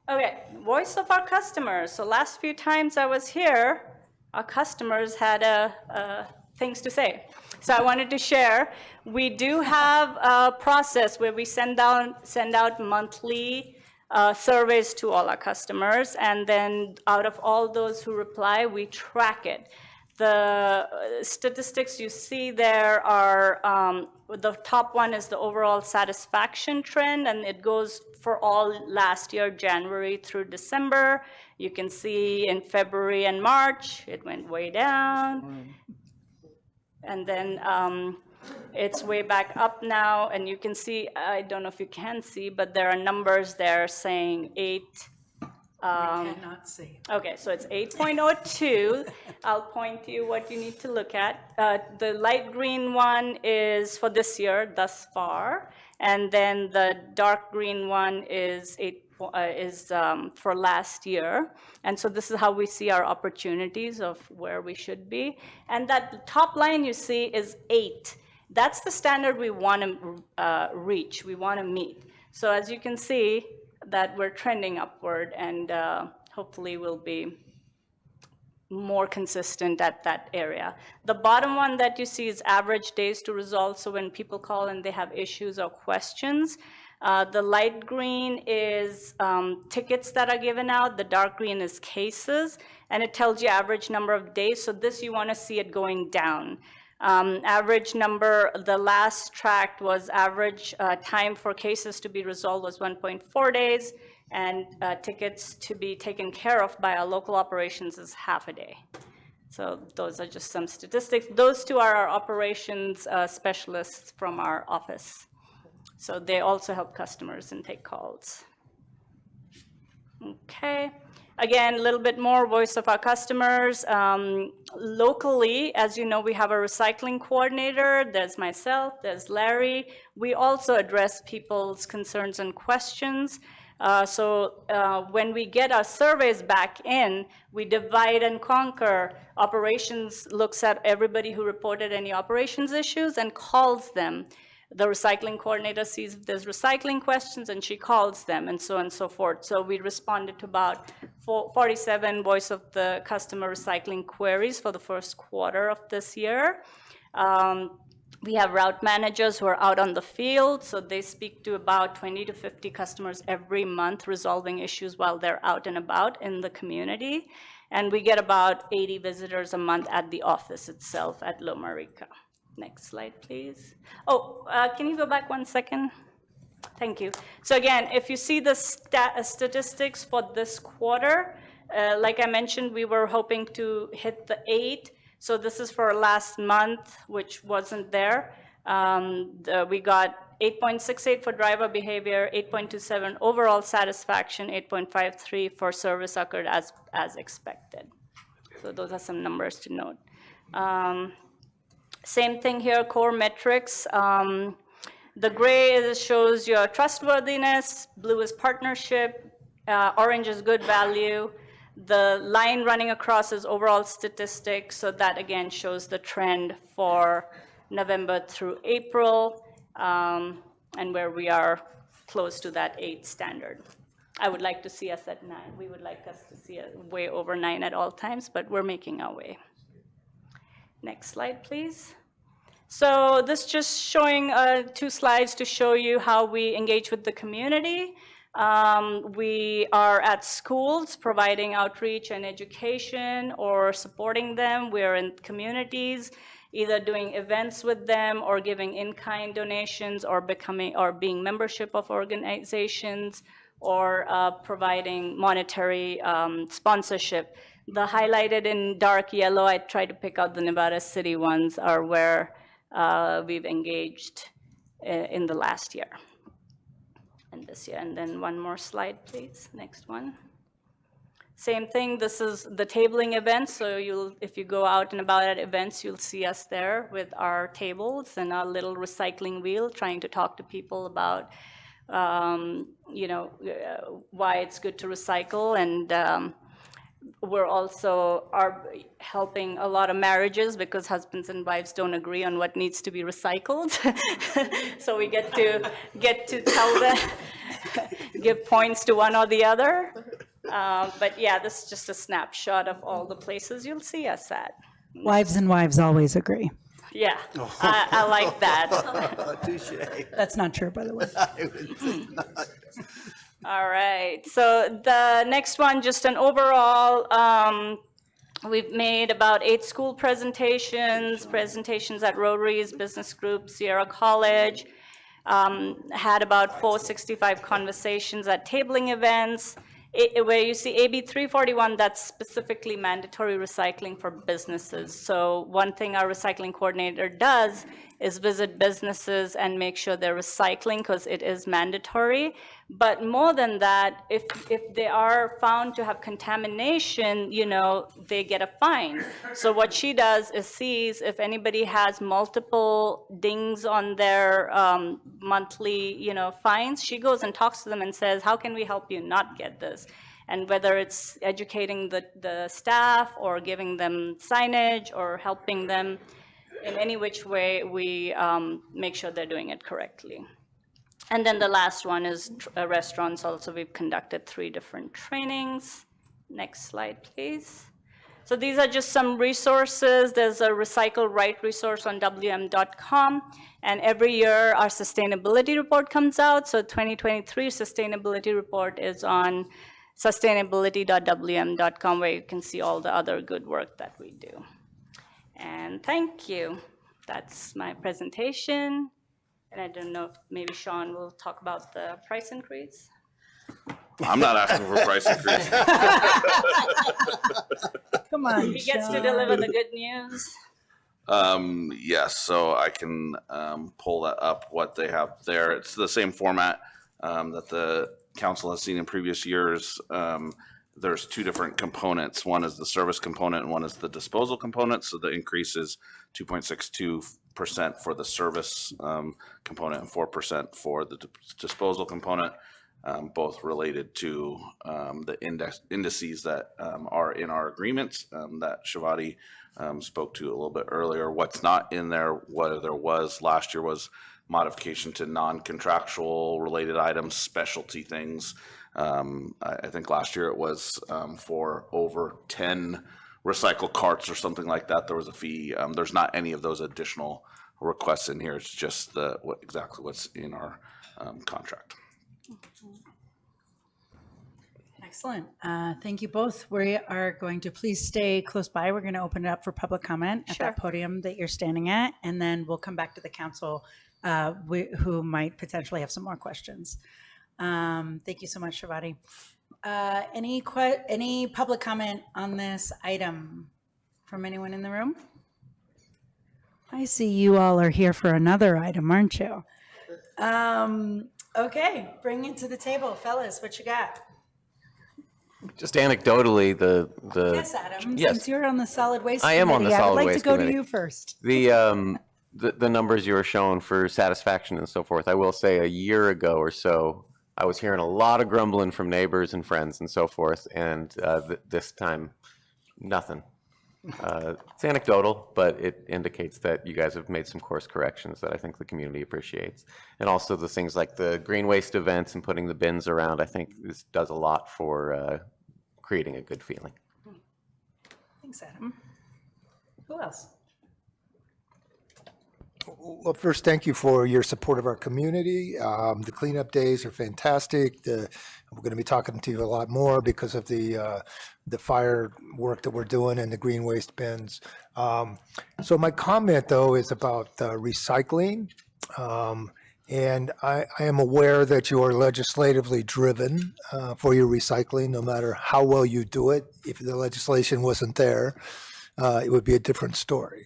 Okay, voice of our customers. So last few times I was here, our customers had things to say. So I wanted to share. We do have a process where we send out monthly surveys to all our customers, and then out of all those who reply, we track it. The statistics you see there are, the top one is the overall satisfaction trend, and it goes for all last year, January through December. You can see in February and March, it went way down. And then it's way back up now, and you can see, I don't know if you can see, but there are numbers there saying 8. Cannot see. Okay, so it's 8.02. I'll point you what you need to look at. The light green one is for this year thus far, and then the dark green one is for last year. And so this is how we see our opportunities of where we should be. And that top line you see is 8. That's the standard we want to reach, we want to meet. So as you can see, that we're trending upward, and hopefully we'll be more consistent at that area. The bottom one that you see is average days to resolve. So when people call and they have issues or questions, the light green is tickets that are given out. The dark green is cases, and it tells you average number of days. So this, you want to see it going down. Average number, the last tracked was average time for cases to be resolved was 1.4 days, and tickets to be taken care of by our local operations is half a day. So those are just some statistics. Those two are our operations specialists from our office. So they also help customers and take calls. Okay. Again, a little bit more voice of our customers. Locally, as you know, we have a recycling coordinator. There's myself, there's Larry. We also address people's concerns and questions. When we get our surveys back in, we divide and conquer. Operations looks at everybody who reported any operations issues and calls them. The recycling coordinator sees if there's recycling questions, and she calls them, and so on and so forth. So we responded to about 47 voice of the customer recycling queries for the first quarter of this year. We have route managers who are out on the field, so they speak to about 20 to 50 customers every month, resolving issues while they're out and about in the community. And we get about 80 visitors a month at the office itself at Loma Rica. Next slide, please. Oh, can you go back 1 second? Thank you. So again, if you see the statistics for this quarter, like I mentioned, we were hoping to hit the 8. So this is for last month, which wasn't there. We got 8.68 for driver behavior, 8.27 overall satisfaction, 8.53 for service occurred as expected. So those are some numbers to note. Same thing here, core metrics. The gray shows your trustworthiness, blue is partnership, orange is good value. The line running across is overall statistics, so that again shows the trend for November through April, and where we are close to that 8 standard. I would like to see us at 9. We would like us to see it way over 9 at all times, but we're making our way. Next slide, please. So this just showing 2 slides to show you how we engage with the community. We are at schools providing outreach and education or supporting them. We're in communities, either doing events with them or giving in-kind donations or being membership of organizations or providing monetary sponsorship. The highlighted in dark yellow, I tried to pick out the Nevada City ones, are where we've engaged in the last year and this year. And then one more slide, please. Next one. Same thing, this is the tabling events. So if you go out and about at events, you'll see us there with our tables and our little recycling wheel trying to talk to people about why it's good to recycle. And we're also helping a lot of marriages because husbands and wives don't agree on what needs to be recycled. So we get to tell them, give points to one or the other. But yeah, this is just a snapshot of all the places you'll see us at. Wives and wives always agree. Yeah, I like that. Touché. That's not true, by the way. All right, so the next one, just an overall, we've made about 8 school presentations at Rotaries, business groups, Sierra College, had about 465 conversations at tabling events, where you see AB 341, that's specifically mandatory recycling for businesses. So one thing our recycling coordinator does is visit businesses and make sure they're recycling because it is mandatory. But more than that, if they are found to have contamination, they get a fine. So what she does is sees if anybody has multiple dings on their monthly, fines, she goes and talks to them and says, how can we help you not get this? And whether it's educating the staff or giving them signage or helping them in any which way, we make sure they're doing it correctly. And then the last one is restaurants. Also, we've conducted 3 different trainings. Next slide, please. So these are just some resources. There's a Recycle Right resource on WM.com. And every year, our sustainability report comes out. So 2023 sustainability report is on sustainability.wm.com, where you can see all the other good work that we do. And thank you. That's my presentation. And I don't know if maybe Sean will talk about the price increase. I'm not asking for a price increase. Come on, He gets to deliver the good news. Yes, so I can pull that up, what they have there. It's the same format that the council has seen in previous years. There's 2 different components. One is the service component and one is the disposal component. So the increase is 2.62% for the service component and 4% for the disposal component, both related to the indices that are in our agreements that Shivati spoke to a little bit earlier. What's not in there, what there was last year, was modification to non-contractual related items, specialty things. I think last year it was for over 10 recycle carts or something like that, there was a fee. There's not any of those additional requests in here. It's just exactly what's in our contract. Excellent. Thank you both. We are going to please stay close by. We're going to open it up for public comment at that podium that you're standing at, and then we'll come back to the council who might potentially have some more questions. Thank you so much, Shivati. Any public comment on this item from anyone in the room? I see you all are here for another item, aren't you? Okay, bring it to the table. Fellas, what you got? Just anecdotally, Yes, Adam, yes. since you're on the solid waste I am on the committee, I would solid like to waste go to committee. you first. The numbers you were showing for satisfaction and so forth, I will say a year ago or so, I was hearing a lot of grumbling from neighbors and friends and so forth, and this time, nothing. It's anecdotal, but it indicates that you guys have made some course corrections that I think the community appreciates. And also the things like the green waste events and putting the bins around, I think this does a lot for creating a good feeling. Thanks, Adam. Who else? Well, first, thank you for your support of our community. The cleanup days are fantastic. We're going to be talking to you a lot more because of the fire work that we're doing and the green waste bins. So my comment, though, is about recycling. And I am aware that you are legislatively driven for your recycling, no matter how well you do it. If the legislation wasn't there, it would be a different story.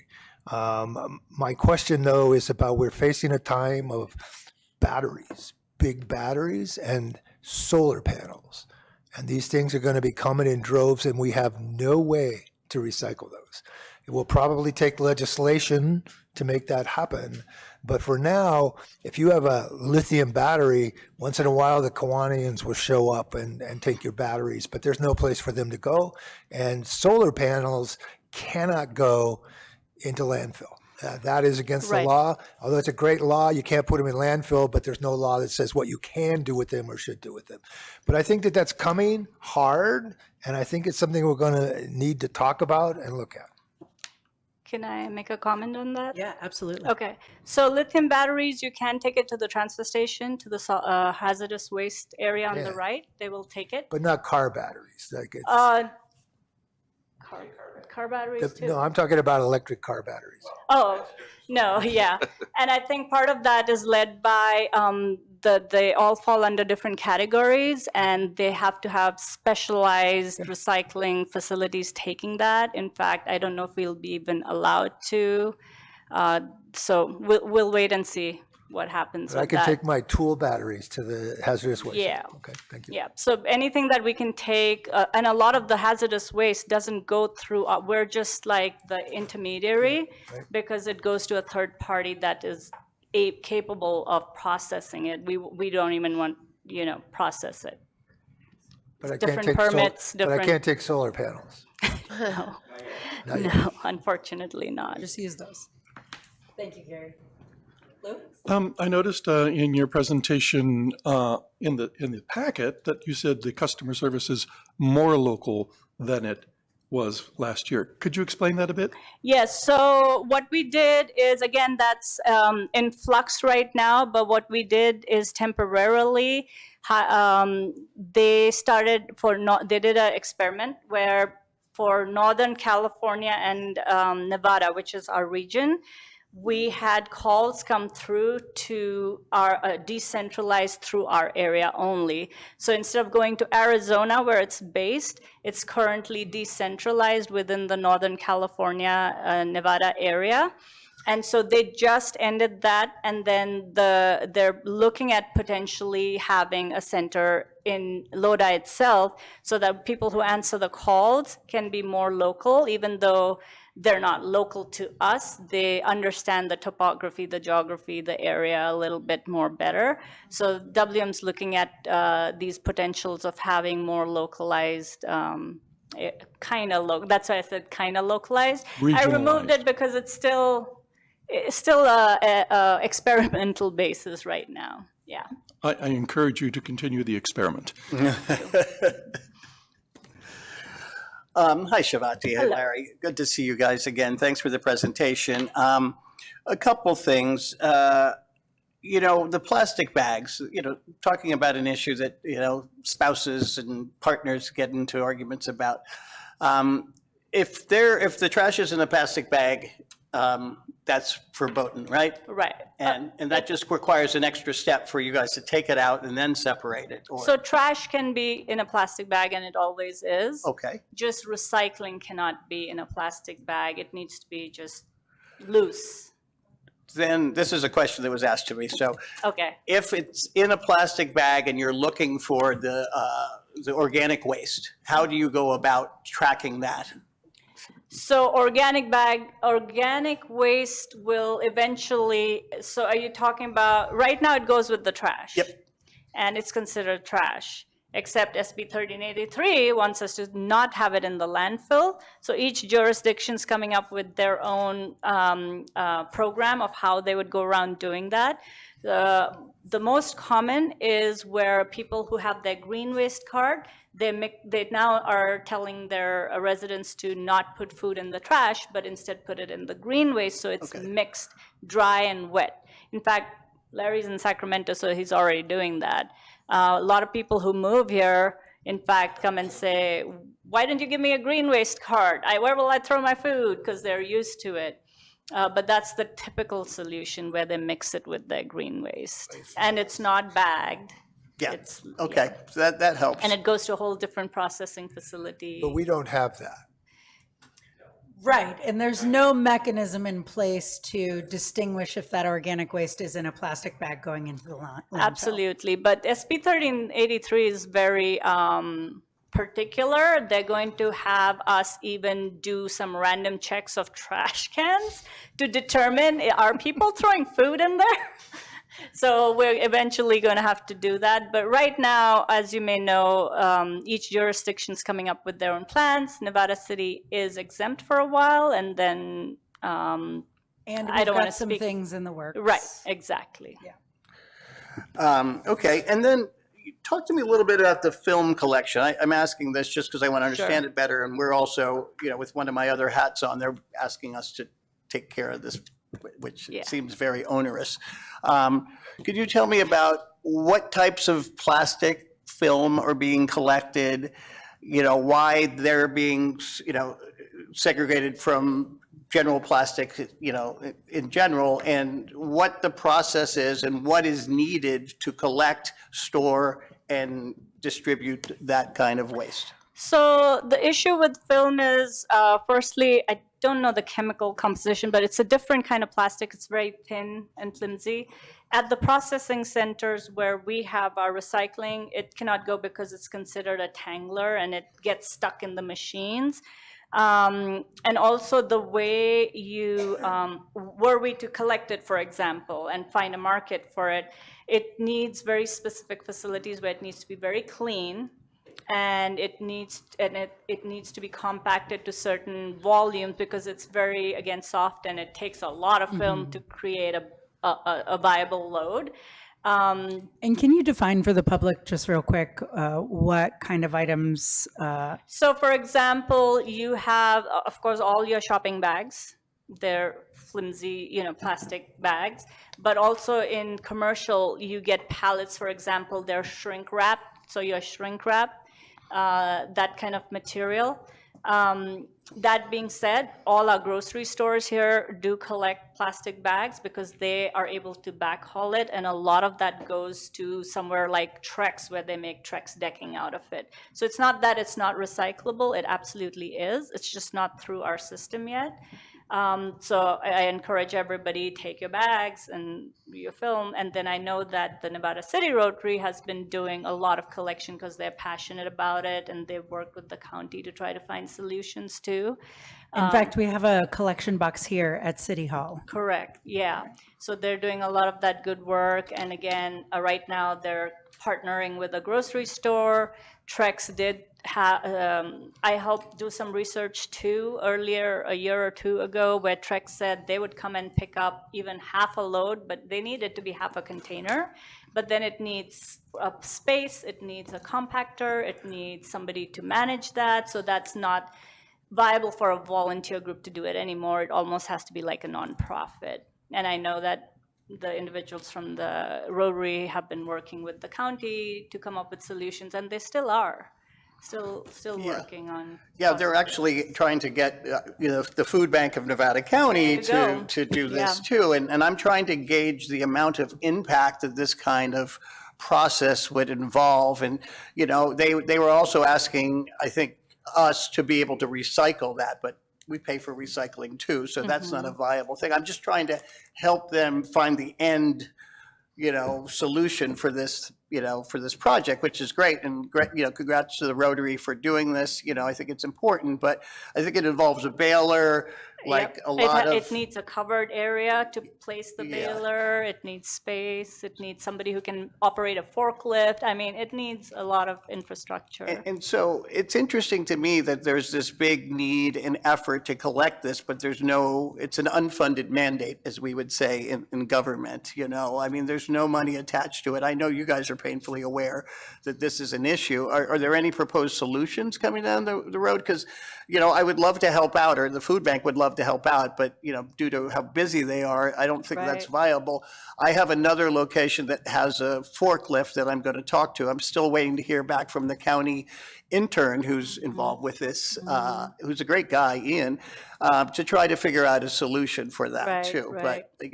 My question, though, is about we're facing a time of batteries, big batteries, and solar panels. And these things are going to be coming in droves, and we have no way to recycle those. It will probably take legislation to make that happen. But for now, if you have a lithium battery, once in a while the Kiwanians will show up and take your batteries, but there's no place for them to go. And solar panels cannot go into landfill. That is against the law. Although it's a great law, you can't put them in landfill, but there's no law that says what you can do with them or should do with them. But I think that that's coming hard, and I think it's something we're going to need to talk about and look at. Can I make a comment on that? Yeah, absolutely. Okay, so lithium batteries, you can take it to the transfer station, to the hazardous waste area on the right. They will take it. But not car batteries. Like it's, Car batteries too. no, I'm talking about electric car batteries. Oh, no, yeah. And I think part of that is led by they all fall under different categories, and they have to have specialized recycling facilities taking that. In fact, I don't know if we'll be even allowed to. So we'll wait and see what happens But I with can that. take my tool batteries to the hazardous waste. Yeah. Okay, thank you. Yeah, so anything that we can take, and a lot of the hazardous waste doesn't go through, we're just like the intermediary, because it goes to a third party that is capable of processing it. We don't even want, process it. But I can't Different take permits, but I different- can't take solar panels. No, Not yet. no, unfortunately not. Just use those. Thank you, Gary. Lou? I noticed in your presentation in the packet that you said the customer service is more local than it was last year. Could you explain that a bit? Yes, so what we did is, again, that's in flux right now, but what we did is temporarily, they did an experiment where for Northern California and Nevada, which is our region, we had calls come through to our decentralized through our area only. So instead of going to Arizona where it's based, it's currently decentralized within the Northern California, Nevada area. And so they just ended that, and then they're looking at potentially having a center in Lodi itself so that people who answer the calls can be more local, even though they're not local to us. They understand the topography, the geography, the area a little bit more better. So WM's looking at these potentials of having more localized, that's why I said kind of localized. I removed it because it's still a experimental basis right now. Yeah. I encourage you to continue the experiment. Hi, Shivati. Hi, Hello. Larry. Good to see you guys again. Thanks for the presentation. A couple things. The plastic bags, talking about an issue that, spouses and partners get into arguments about. If the trash is in a plastic bag, that's verboten, right? Right. And that just requires an extra step for you guys to take it out and then separate it. Or, So trash can be in a plastic bag, and it always is. okay. Just recycling cannot be in a plastic bag. It needs to be just loose. then this is a question that was asked to me. So Okay. if it's in a plastic bag and you're looking for the organic waste, how do you go about tracking that? So organic waste will eventually, so are you talking about, right now it goes with the trash? Yep. And it's considered trash, except SB 1383 wants us to not have it in the landfill. So each jurisdiction's coming up with their own program of how they would go around doing that. The most common is where people who have their green waste card, they now are telling their residents to not put food in the trash, but instead put it in the green waste, so it's mixed, dry and wet. In fact, Larry's in Sacramento, so he's already doing that. A lot of people who move here, in fact, come and say, why didn't you give me a green waste card? Where will I throw my food? Because they're used to it. But that's the typical solution where they mix it with their green waste. And it's not bagged. Yeah, okay, so that helps. And it goes to a whole different processing facility. But we don't have that. Right, and there's no mechanism in place to distinguish if that organic waste is in a plastic bag going into the landfill. Absolutely, but SB 1383 is very particular. They're going to have us even do some random checks of trash cans to determine, are people throwing food in there? So we're eventually going to have to do that. But right now, as you may know, each jurisdiction's coming up with their own plans. Nevada City is exempt for a while, and then And I we've don't want got to some speak. things in the works. Right, exactly. Yeah. Okay, and then talk to me a little bit about the film collection. I'm asking this just because I want to understand it better, and we're also, with one of my other hats on, they're asking us to take care of this, which seems very onerous. Could you tell me about what types of plastic film are being collected, why they're being, segregated from general plastic, in general, and what the process is and what is needed to collect, store, and distribute that kind of waste? So the issue with film is, firstly, I don't know the chemical composition, but it's a different kind of plastic. It's very thin and flimsy. At the processing centers where we have our recycling, it cannot go because it's considered a tangler and it gets stuck in the machines. And also the way you, were we to collect it, for example, and find a market for it, it needs very specific facilities where it needs to be very clean. And it needs to be compacted to certain volumes because it's very, again, soft, and it takes a lot of film to create a viable load. And can you define for the public, just real quick, what kind of items? So for example, you have, of course, all your shopping bags. They're flimsy, plastic bags. But also in commercial, you get pallets, for example, they're shrink wrapped. So your shrink wrap, that kind of material. That being said, all our grocery stores here do collect plastic bags because they are able to backhaul it, and a lot of that goes to somewhere like Trex, where they make Trex decking out of it. So it's not that it's not recyclable, it absolutely is. It's just not through our system yet. So I encourage everybody, take your bags and your film. And then I know that the Nevada City Rotary has been doing a lot of collection because they're passionate about it, and they've worked with the county to try to find solutions too. In fact, we have a collection box here at City Hall. Correct, yeah. So they're doing a lot of that good work. And again, right now they're partnering with a grocery store. Trex did I helped do some research too earlier, a year or two ago, where Trex said they would come and pick up even half a load, but they needed to be half a container. But then it needs a space, it needs a compactor, it needs somebody to manage that. So that's not viable for a volunteer group to do it anymore. It almost has to be like a nonprofit. And I know that the individuals from the Rotary have been working with the county to come up with solutions, and they still are. Still working on. Yeah, they're actually trying to get, the Food Bank of Nevada County to do this too. And I'm trying to gauge the amount of impact that this kind of process would involve. And, they were also asking, I think, us to be able to recycle that, but we pay for recycling too, so that's not a viable thing. I'm just trying to help them find the end, solution for this, for this project, which is great. And great, congrats to the Rotary for doing this. I think it's important, but I think it involves a baler, like a lot It of. needs a covered area to place the Yeah. baler. It needs space. It needs somebody who can operate a forklift. I mean, it needs a lot of infrastructure. And so it's interesting to me that there's this big need and effort to collect this, but it's an unfunded mandate, as we would say in government, I mean, there's no money attached to it. I know you guys are painfully aware that this is an issue. Are there any proposed solutions coming down the road? Because, I would love to help out, or the food bank would love to help out, but, due to how busy they are, I don't think that's Right. viable. I have another location that has a forklift that I'm going to talk to. I'm still waiting to hear back from the county intern who's involved with this, who's a great guy, Ian, to try to figure out a solution for that Right, too. right. But,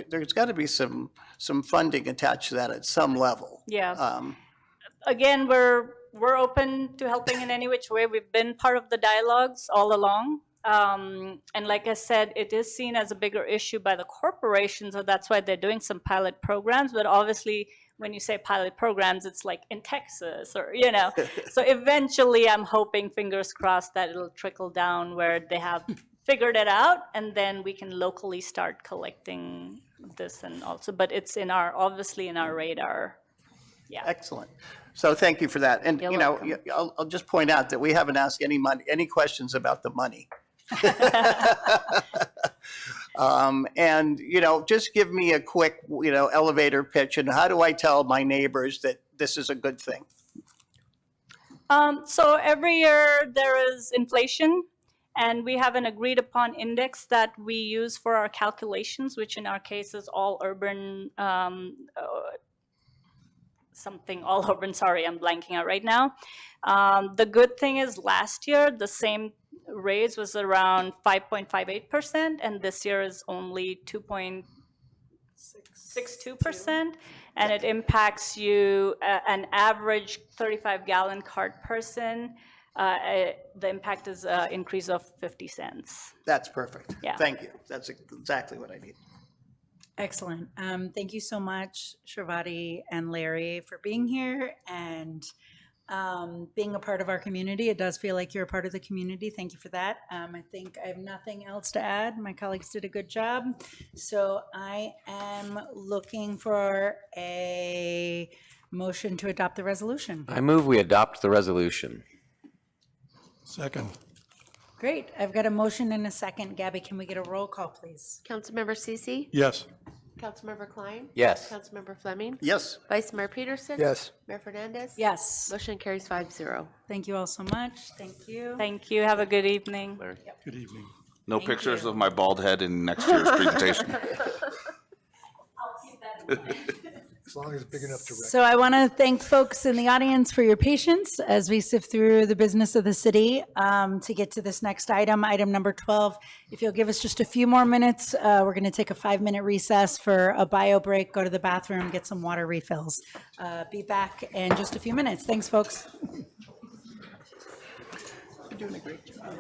there's got to be some funding attached to that at some level. Yeah. Again, we're open to helping in any which way. We've been part of the dialogues all along. And like I said, it is seen as a bigger issue by the corporations, so that's why they're doing some pilot programs. But obviously, when you say pilot programs, it's like in Texas or, So eventually, I'm hoping, fingers crossed, that it'll trickle down where they have figured it out, and then we can locally start collecting this and also, but it's obviously in our radar. Yeah. Excellent. So thank you for that. And, You're welcome. I'll just point out that we haven't asked any questions about the money. And, just give me a quick, elevator pitch, and how do I tell my neighbors that this is a good thing? So every year there is inflation, and we have an agreed upon index that we use for our calculations, which in our case is all urban, all urban, sorry, I'm blanking out right now. The good thing is last year, the same raise was around 5.58%, and this year is only 2.62%, and it impacts you, an average 35-gallon cart person, the impact is an increase of 50 cents. That's perfect. Yeah. Thank you. That's exactly what I need. Excellent. Thank you so much, Shravati and Larry, for being here and being a part of our community. It does feel like you're a part of the community. Thank you for that. I think I have nothing else to add. My colleagues did a good job. So I am looking for a motion to adopt the resolution. I move we adopt the resolution. Second. Great. I've got a motion and a second. Gabby, can we get a roll call, please? Councilmember Cece? Yes. Councilmember Klein? Yes. Councilmember Fleming? Yes. Vice Mayor Peterson? Yes. Mayor Fernandez? Yes. Motion carries 5-0. Thank you all so much. Thank you. Thank you. Have a good evening. Good evening. No Thank pictures you. of my bald head in next year's presentation. As long as it's big enough to read. So I want to thank folks in the audience for your patience as we sift through the business of the city to get to this next item, item number 12. If you'll give us just a few more minutes, we're going to take a 5-minute recess for a bio break, go to the bathroom, get some water refills. Be back in just a few minutes. Thanks, folks. You're doing a great job.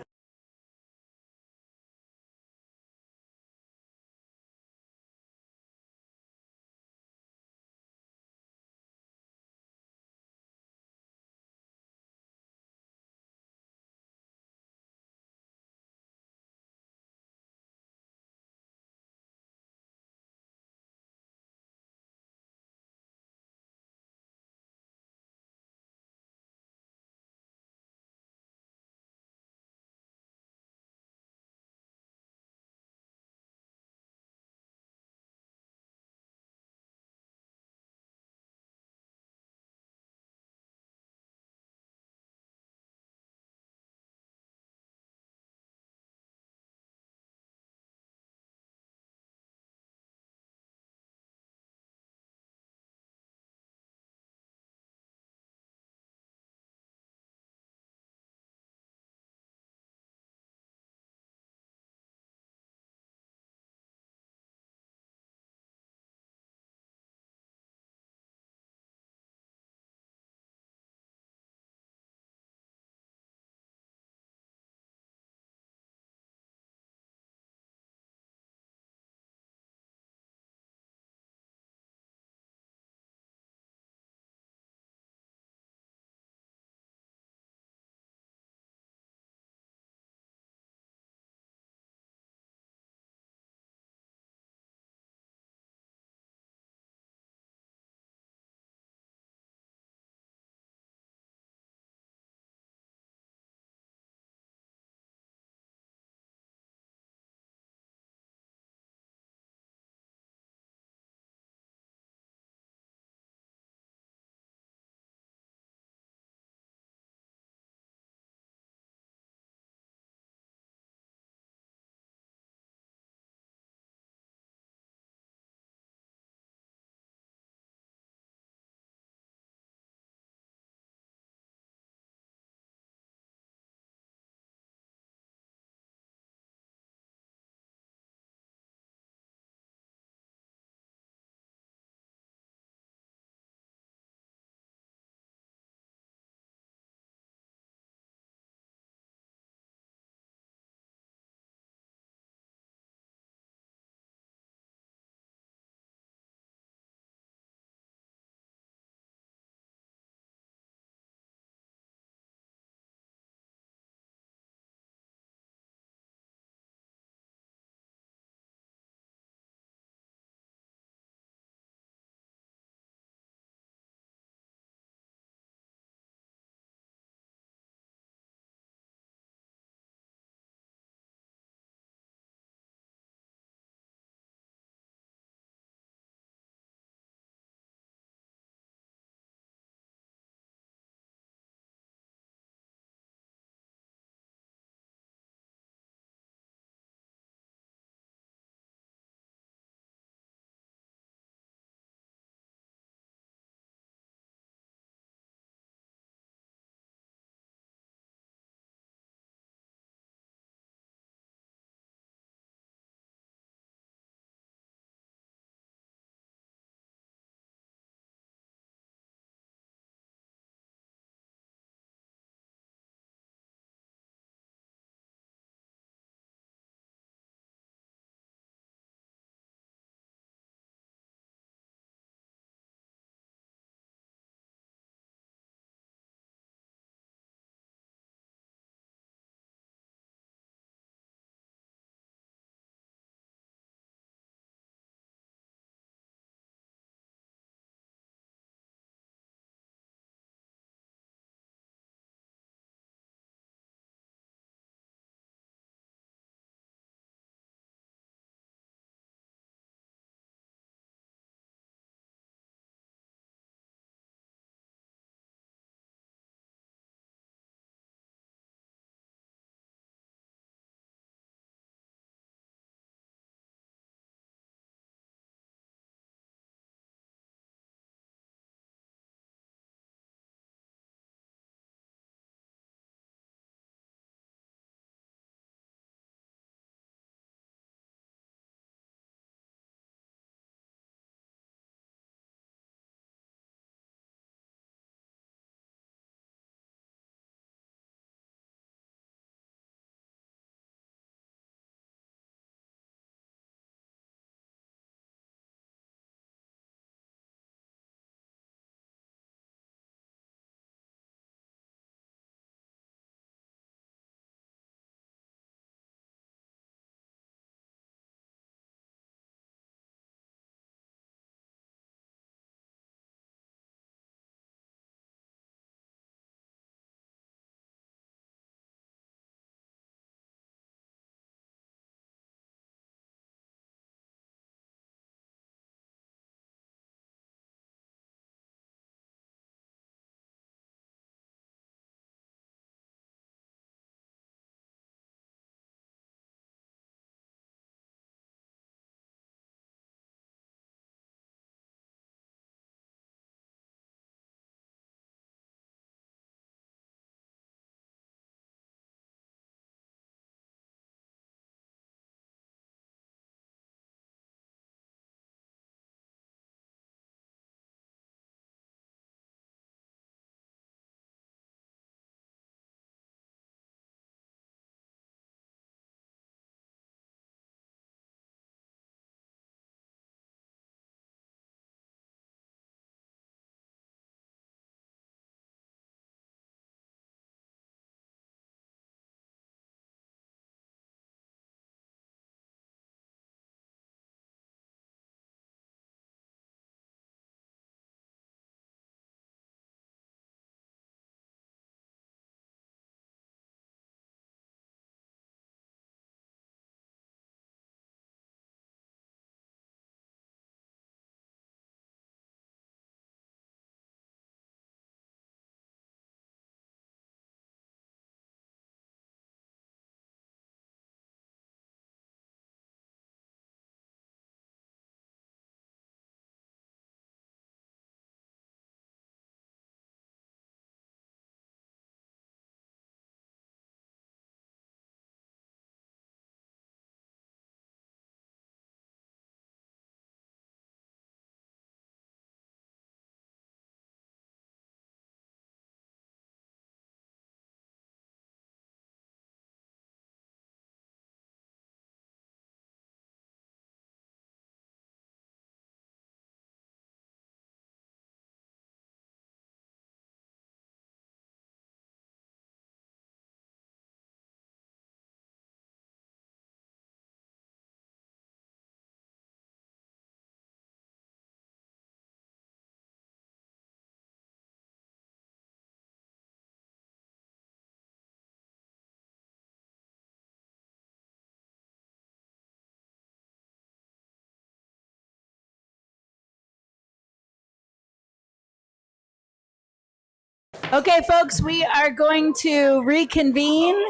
Okay, folks, we are going to reconvene.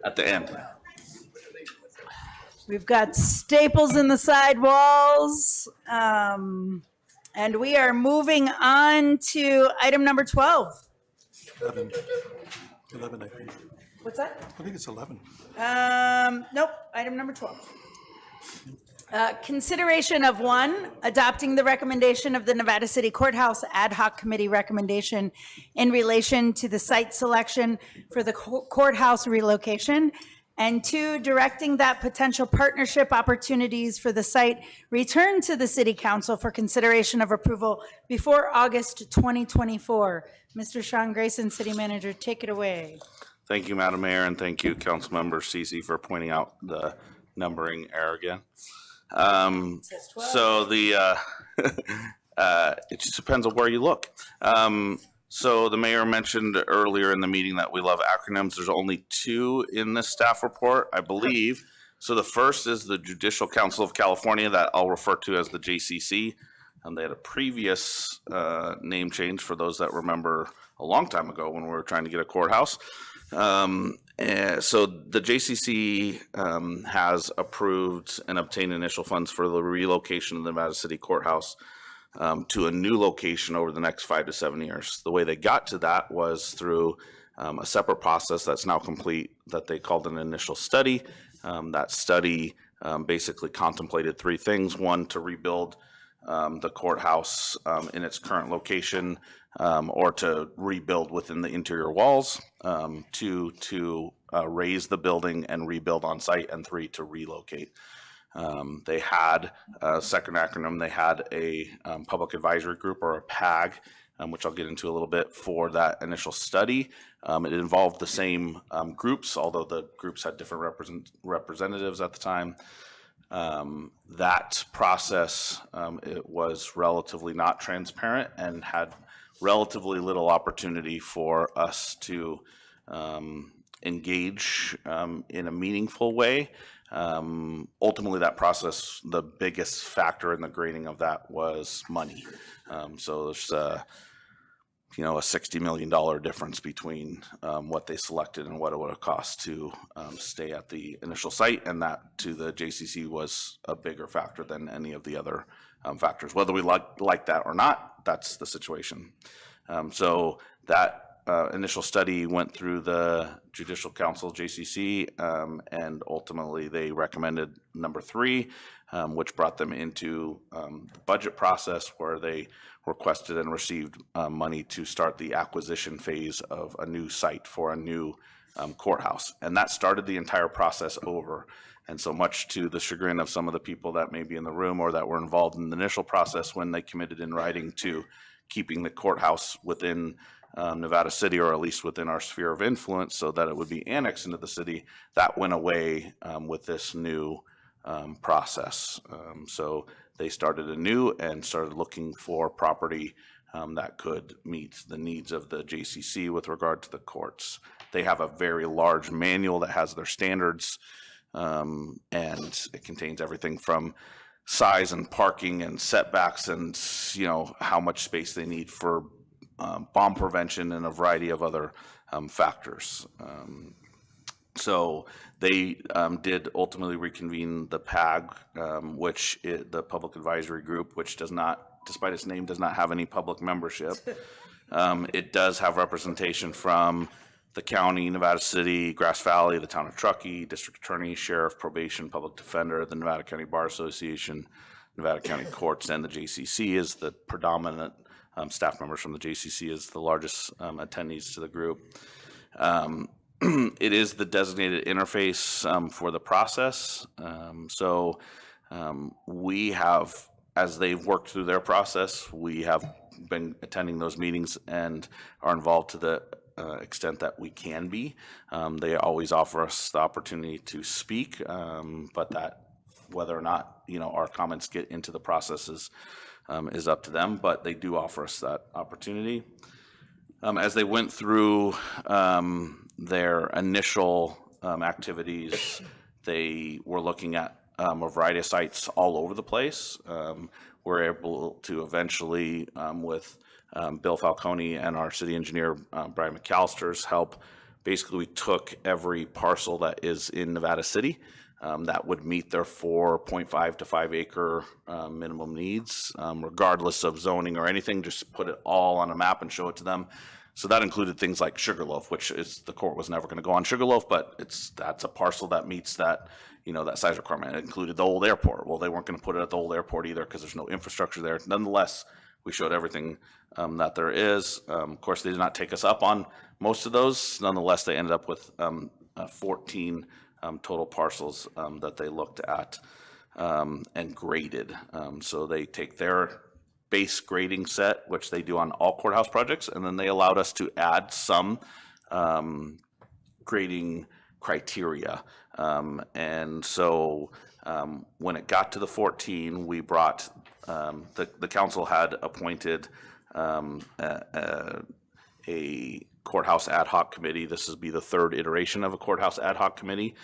At the end. We've got staples in the side walls. And we are moving on to item number 12. 11, I think. What's that? I think it's 11. Nope, item number 12. Consideration of one, adopting the recommendation of the Nevada City Courthouse Ad Hoc Committee recommendation in relation to the site selection for the courthouse relocation. And two, directing that potential partnership opportunities for the site return to the City Council for consideration of approval before August 2024. Mr. Sean Grayson, City Manager, take it away. Thank you, Madam Mayor, and thank you, Councilmember Cece, for pointing out the numbering error again. So the it just depends on where you look. So the mayor mentioned earlier in the meeting that we love acronyms. There's only two in this staff report, I believe. So the first is the Judicial Council of California, that I'll refer to as the JCC. They had a previous name change for those that remember a long time ago when we were trying to get a courthouse. And so the JCC has approved and obtained initial funds for the relocation of the Nevada City Courthouse to a new location over the next 5 to 7 years. The way they got to that was through a separate process that's now complete that they called an initial study. That study basically contemplated three things. One, to rebuild the courthouse in its current location, or to rebuild within the interior walls. Two, to raise the building and rebuild on site, and three, to relocate. They had a second acronym. They had a public advisory group, or a PAG, which I'll get into a little bit, for that initial study. It involved the same groups, although the groups had different representatives at the time. That process, it was relatively not transparent and had relatively little opportunity for us to engage in a meaningful way. Ultimately, that process, the biggest factor in the grading of that was money. So there's a $60 million difference between what they selected and what it would have cost to stay at the initial site, and that to the JCC was a bigger factor than any of the other factors. Whether we like that or not, that's the situation. So that initial study went through the Judicial Council, JCC, and ultimately they recommended number 3, which brought them into the budget process, where they requested and received money to start the acquisition phase of a new site for a new courthouse. And that started the entire process over. And so, much to the chagrin of some of the people that may be in the room or that were involved in the initial process, when they committed in writing to keeping the courthouse within Nevada City, or at least within our sphere of influence, so that it would be annexed into the city, that went away with this new process. So they started anew and started looking for property that could meet the needs of the JCC with regard to the courts. They have a very large manual that has their standards, and it contains everything from size and parking and setbacks, and how much space they need for bomb prevention and a variety of other factors. So they did ultimately reconvene the PAG, which the Public Advisory Group, which does not, despite its name, does not have any public membership. It does have representation from the county, Nevada City, Grass Valley, the town of Truckee, district attorney, sheriff, probation, public defender, the Nevada County Bar Association, Nevada County Courts, and the JCC is the predominant staff members from the JCC is the largest attendees to the group. It is the designated interface for the process. So we have, as they've worked through their process, we have been attending those meetings and are involved to the extent that we can be. They always offer us the opportunity to speak, but that whether or not our comments get into the processes is up to them, but they do offer us that opportunity. As they went through their initial activities, they were looking at a variety of sites all over the place. We're able to eventually, with Bill Falcone and our city engineer, Brian McAllister's help. Basically, we took every parcel that is in Nevada City that would meet their 4.5 to 5 acre minimum needs, regardless of zoning or anything, just put it all on a map and show it to them. So that included things like Sugarloaf, which is, the court was never going to go on Sugarloaf, but that's a parcel that meets that, that size requirement. It included the old airport. Well, they weren't going to put it at the old airport either because there's no infrastructure there. Nonetheless, we showed everything that there is. Of course, they did not take us up on most of those. Nonetheless, they ended up with 14 total parcels that they looked at and graded. So they take their base grading set, which they do on all courthouse projects, and then they allowed us to add some grading criteria. And so when it got to the 14, we brought, the council had appointed a courthouse ad hoc committee. This would be the third iteration of a courthouse ad hoc committee,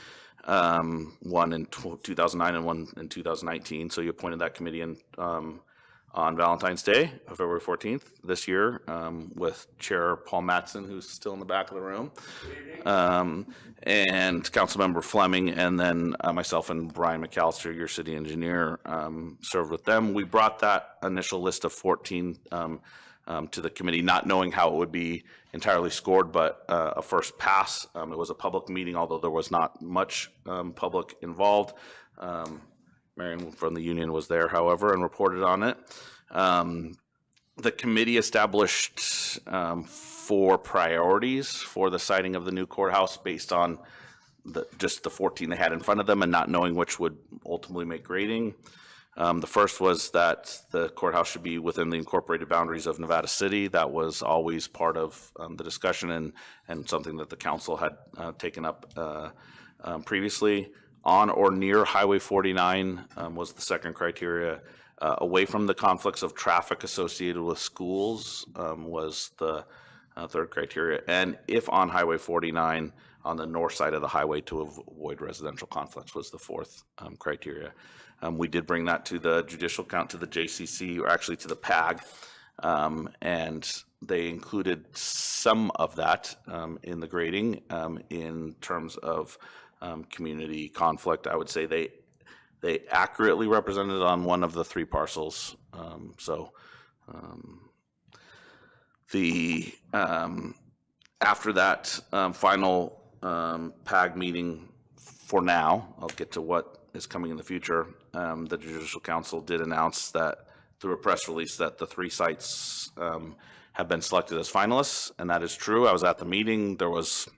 one in 2009 and one in 2019. So you appointed that committee in on Valentine's Day, February 14th this year, with Chair Paul Mattson, who's still in the back of the room, and Councilmember Fleming, and then myself and Brian McAllister, your city engineer, served with them. We brought that initial list of 14 to the committee, not knowing how it would be entirely scored, but a first pass. It was a public meeting, although there was not much public involved. Marion from the union was there, however, and reported on it. The committee established 4 priorities for the siting of the new courthouse based on just the 14 they had in front of them and not knowing which would ultimately make grading. The first was that the courthouse should be within the incorporated boundaries of Nevada City. That was always part of the discussion and something that the council had taken up previously. On or near Highway 49 was the second criteria. Away from the conflicts of traffic associated with schools was the third criteria. And if on Highway 49, on the north side of the highway to avoid residential conflicts was the fourth criteria. We did bring that to the judicial count, to the JCC, or actually to the PAG, and they included some of that in the grading in terms of community conflict. I would say they accurately represented on one of the 3 parcels. After that final PAG meeting, for now, I'll get to what is coming in the future. The Judicial Council did announce that through a press release that the 3 sites have been selected as finalists, and that is true. I was at the meeting. There was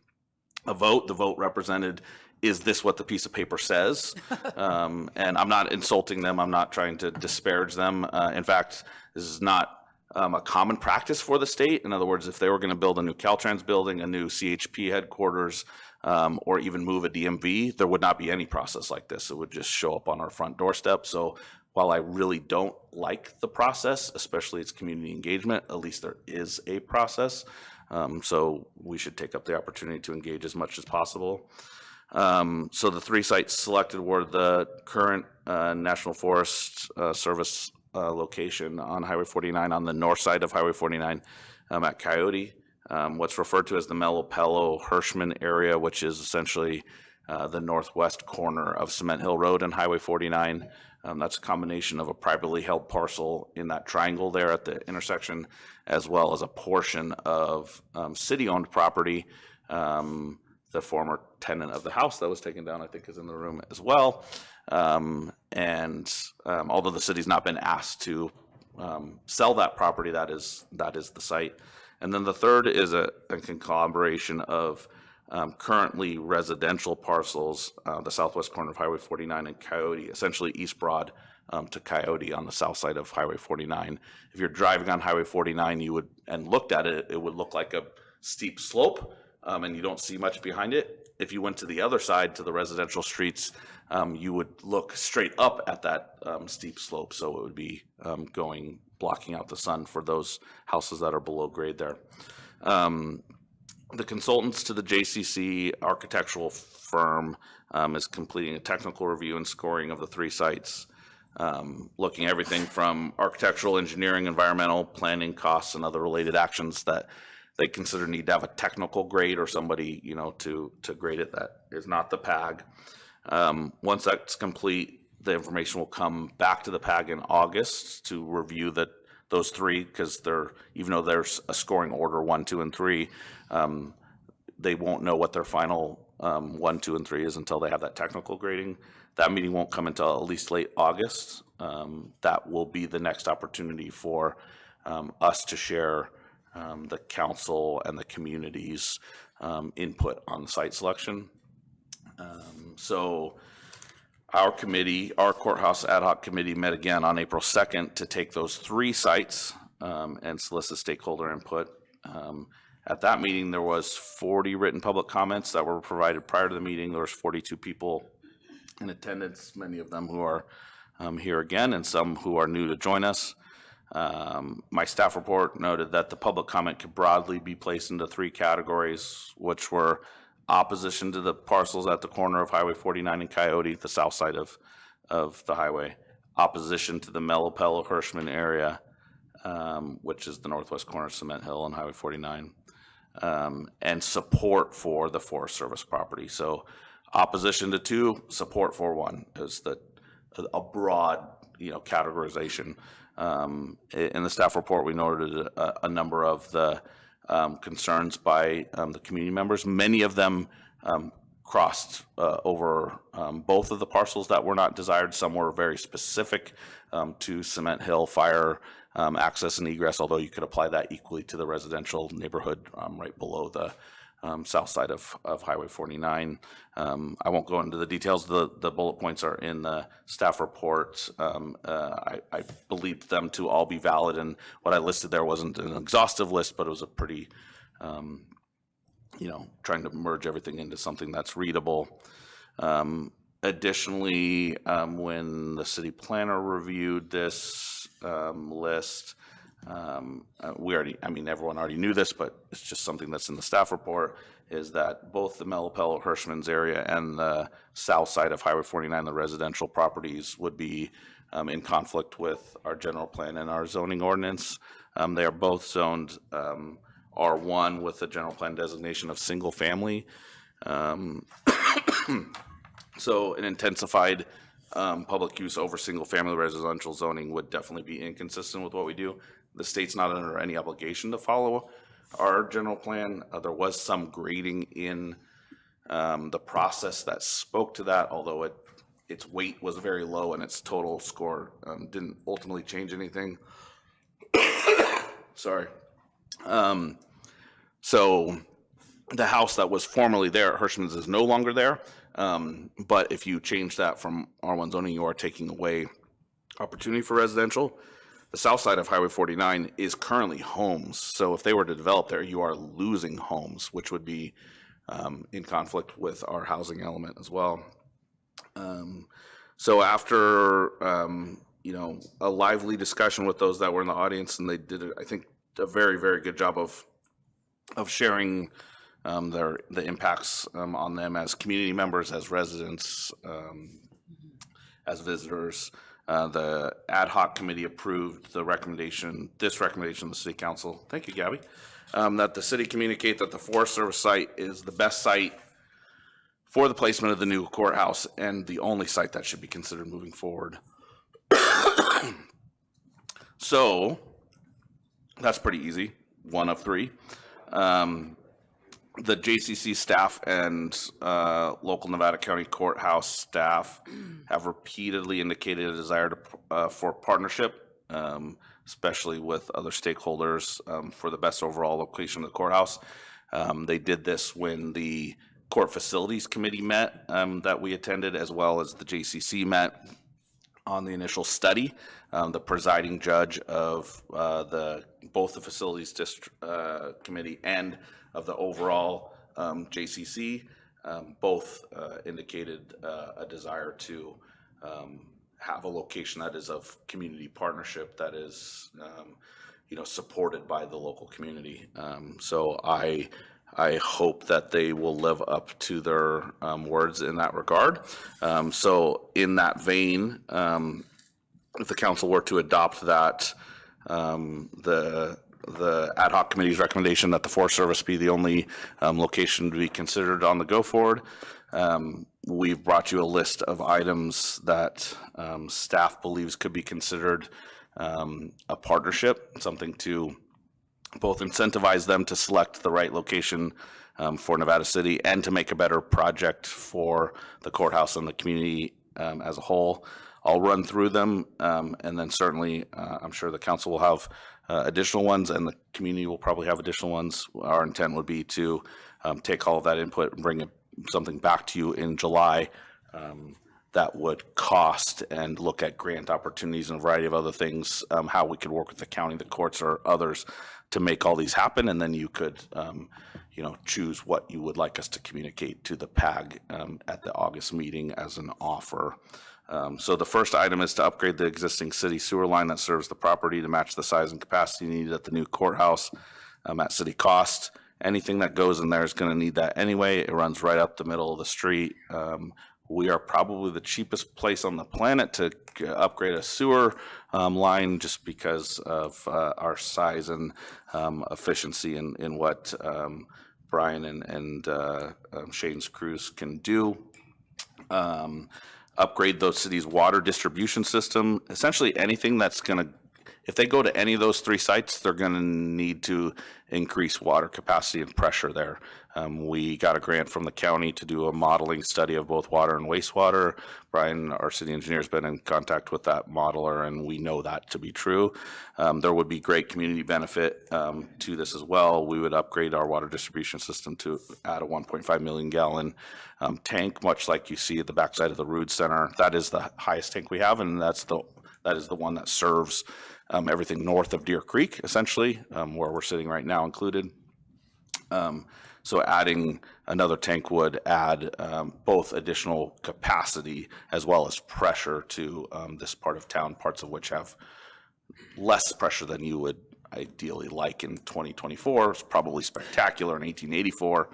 a vote. The vote represented, is this what the piece of paper says? And I'm not insulting them. I'm not trying to disparage them. In fact, this is not a common practice for the state. In other words, if they were going to build a new Caltrans building, a new CHP headquarters, or even move a DMV, there would not be any process like this. It would just show up on our front doorstep. So while I really don't like the process, especially its community engagement, at least there is a process. So we should take up the opportunity to engage as much as possible. So the 3 sites selected were the current National Forest Service location on Highway 49 on the north side of Highway 49 at Coyote, what's referred to as the Melopello Hirschman area, which is essentially the northwest corner of Cement Hill Road and Highway 49. That's a combination of a privately held parcel in that triangle there at the intersection, as well as a portion of city-owned property. The former tenant of the house that was taken down, I think, is in the room as well. Although the city's not been asked to sell that property, that is the site. And then the third is a conglomeration of currently residential parcels, the southwest corner of Highway 49 and Coyote, essentially East Broad to Coyote on the south side of Highway 49. If you're driving on Highway 49, and looked at it, it would look like a steep slope, and you don't see much behind it. If you went to the other side, to the residential streets, you would look straight up at that steep slope. So it would be blocking out the sun for those houses that are below grade there. The consultants to the JCC architectural firm is completing a technical review and scoring of the 3 sites. looking at everything from architectural, engineering, environmental, planning, costs, and other related actions that they consider need to have a technical grade or somebody, you know, to grade it that is not the PAG. Once that's complete, the information will come back to the PAG in August to review those three, because even though there's a scoring order 1, 2, and 3, they won't know what their final 1, 2, and 3 is until they have that technical grading. That meeting won't come until at least late August. That will be the next opportunity for us to share the council and the community's input on site selection. So our committee, our courthouse ad hoc committee, met again on April 2nd to take those 3 sites and solicit stakeholder input. At that meeting, there was 40 written public comments that were provided prior to the meeting. There was 42 people in attendance, many of them who are here again and some who are new to join us. My staff report noted that the public comment could broadly be placed into 3 categories, which were opposition to the parcels at the corner of Highway 49 and Coyote, the south side of the highway, opposition to the Mellapello-Hirschman area, which is the northwest corner of Cement Hill and Highway 49, and support for the Forest Service property. So opposition to 2, support for 1 is a broad, you know, categorization. In the staff report, we noted a number of the concerns by the community members. Many of them crossed over both of the parcels that were not desired. Some were very specific to Cement Hill fire access and egress, although you could apply that equally to the residential neighborhood right below the south side of Highway 49. I won't go into the details. The bullet points are in the staff report. I believed them to all be valid, and what I listed there wasn't an exhaustive list, but it was a pretty, you know, trying to merge everything into something that's readable. Additionally, when the city planner reviewed this list, everyone already knew this, but it's just something that's in the staff report, is that both the Mellapello-Hirschman's area and the south side of Highway 49, the residential properties, would be in conflict with our general plan and our zoning ordinance. They are both zoned R1 with the general plan designation of single family. So an intensified public use over single family residential zoning would definitely be inconsistent with what we do. The state's not under any obligation to follow our general plan. There was some grading in the process that spoke to that, although its weight was very low and its total score didn't ultimately change anything. Sorry. So the house that was formerly there at Hirschman's is no longer there. But if you change that from R1 zoning, you are taking away opportunity for residential. The south side of Highway 49 is currently homes. So if they were to develop there, you are losing homes, which would be in conflict with our housing element as well. So after, you know, a lively discussion with those that were in the audience, and they did, I think, a very, very good job of sharing the impacts on them as community members, as residents, as visitors. The ad hoc committee approved this recommendation of the city council. Thank you, Gabby. That the city communicate that the Forest Service site is the best site for the placement of the new courthouse and the only site that should be considered moving forward. So that's pretty easy, 1 of 3. The JCC staff and local Nevada County Courthouse staff have repeatedly indicated a desire for partnership, especially with other stakeholders for the best overall location of the courthouse. They did this when the Court Facilities Committee met that we attended, as well as the JCC met on the initial study. The presiding judge of both the Facilities Committee and of the overall JCC, both indicated a desire to have a location that is of community partnership, that is, you know, supported by the local community. So I hope that they will live up to their words in that regard. So in that vein, if the council were to adopt that, the ad hoc committee's recommendation that the Forest Service be the only location to be considered on the go forward. We've brought you a list of items that staff believes could be considered a partnership, something to both incentivize them to select the right location for Nevada City and to make a better project for the courthouse and the community as a whole. I'll run through them, and then certainly I'm sure the council will have additional ones, and the community will probably have additional ones. Our intent would be to take all of that input and bring something back to you in July that would cost and look at grant opportunities and a variety of other things, how we could work with the county, the courts, or others to make all these happen, and then you could choose what you would like us to communicate to the PAG at the August meeting as an offer. So the first item is to upgrade the existing city sewer line that serves the property to match the size and capacity needed at the new courthouse at city cost. Anything that goes in there is going to need that anyway. It runs right up the middle of the street. We are probably the cheapest place on the planet to upgrade a sewer line just because of our size and efficiency in what Brian and Shane's crews can do. Upgrade those cities' water distribution system. Essentially anything that's going to, if they go to any of those three sites, they're going to need to increase water capacity and pressure there. We got a grant from the county to do a modeling study of both water and wastewater. Brian, our city engineer, has been in contact with that modeler, and we know that to be true. There would be great community benefit to this as well. We would upgrade our water distribution system to add a 1.5 million gallon tank, much like you see at the backside of the Rood Center. That is the highest tank we have, and that is the one that serves everything north of Deer Creek, essentially, where we're sitting right now included. So adding another tank would add both additional capacity as well as pressure to this part of town, parts of which have less pressure than you would ideally like in 2024. It's probably spectacular in 1884.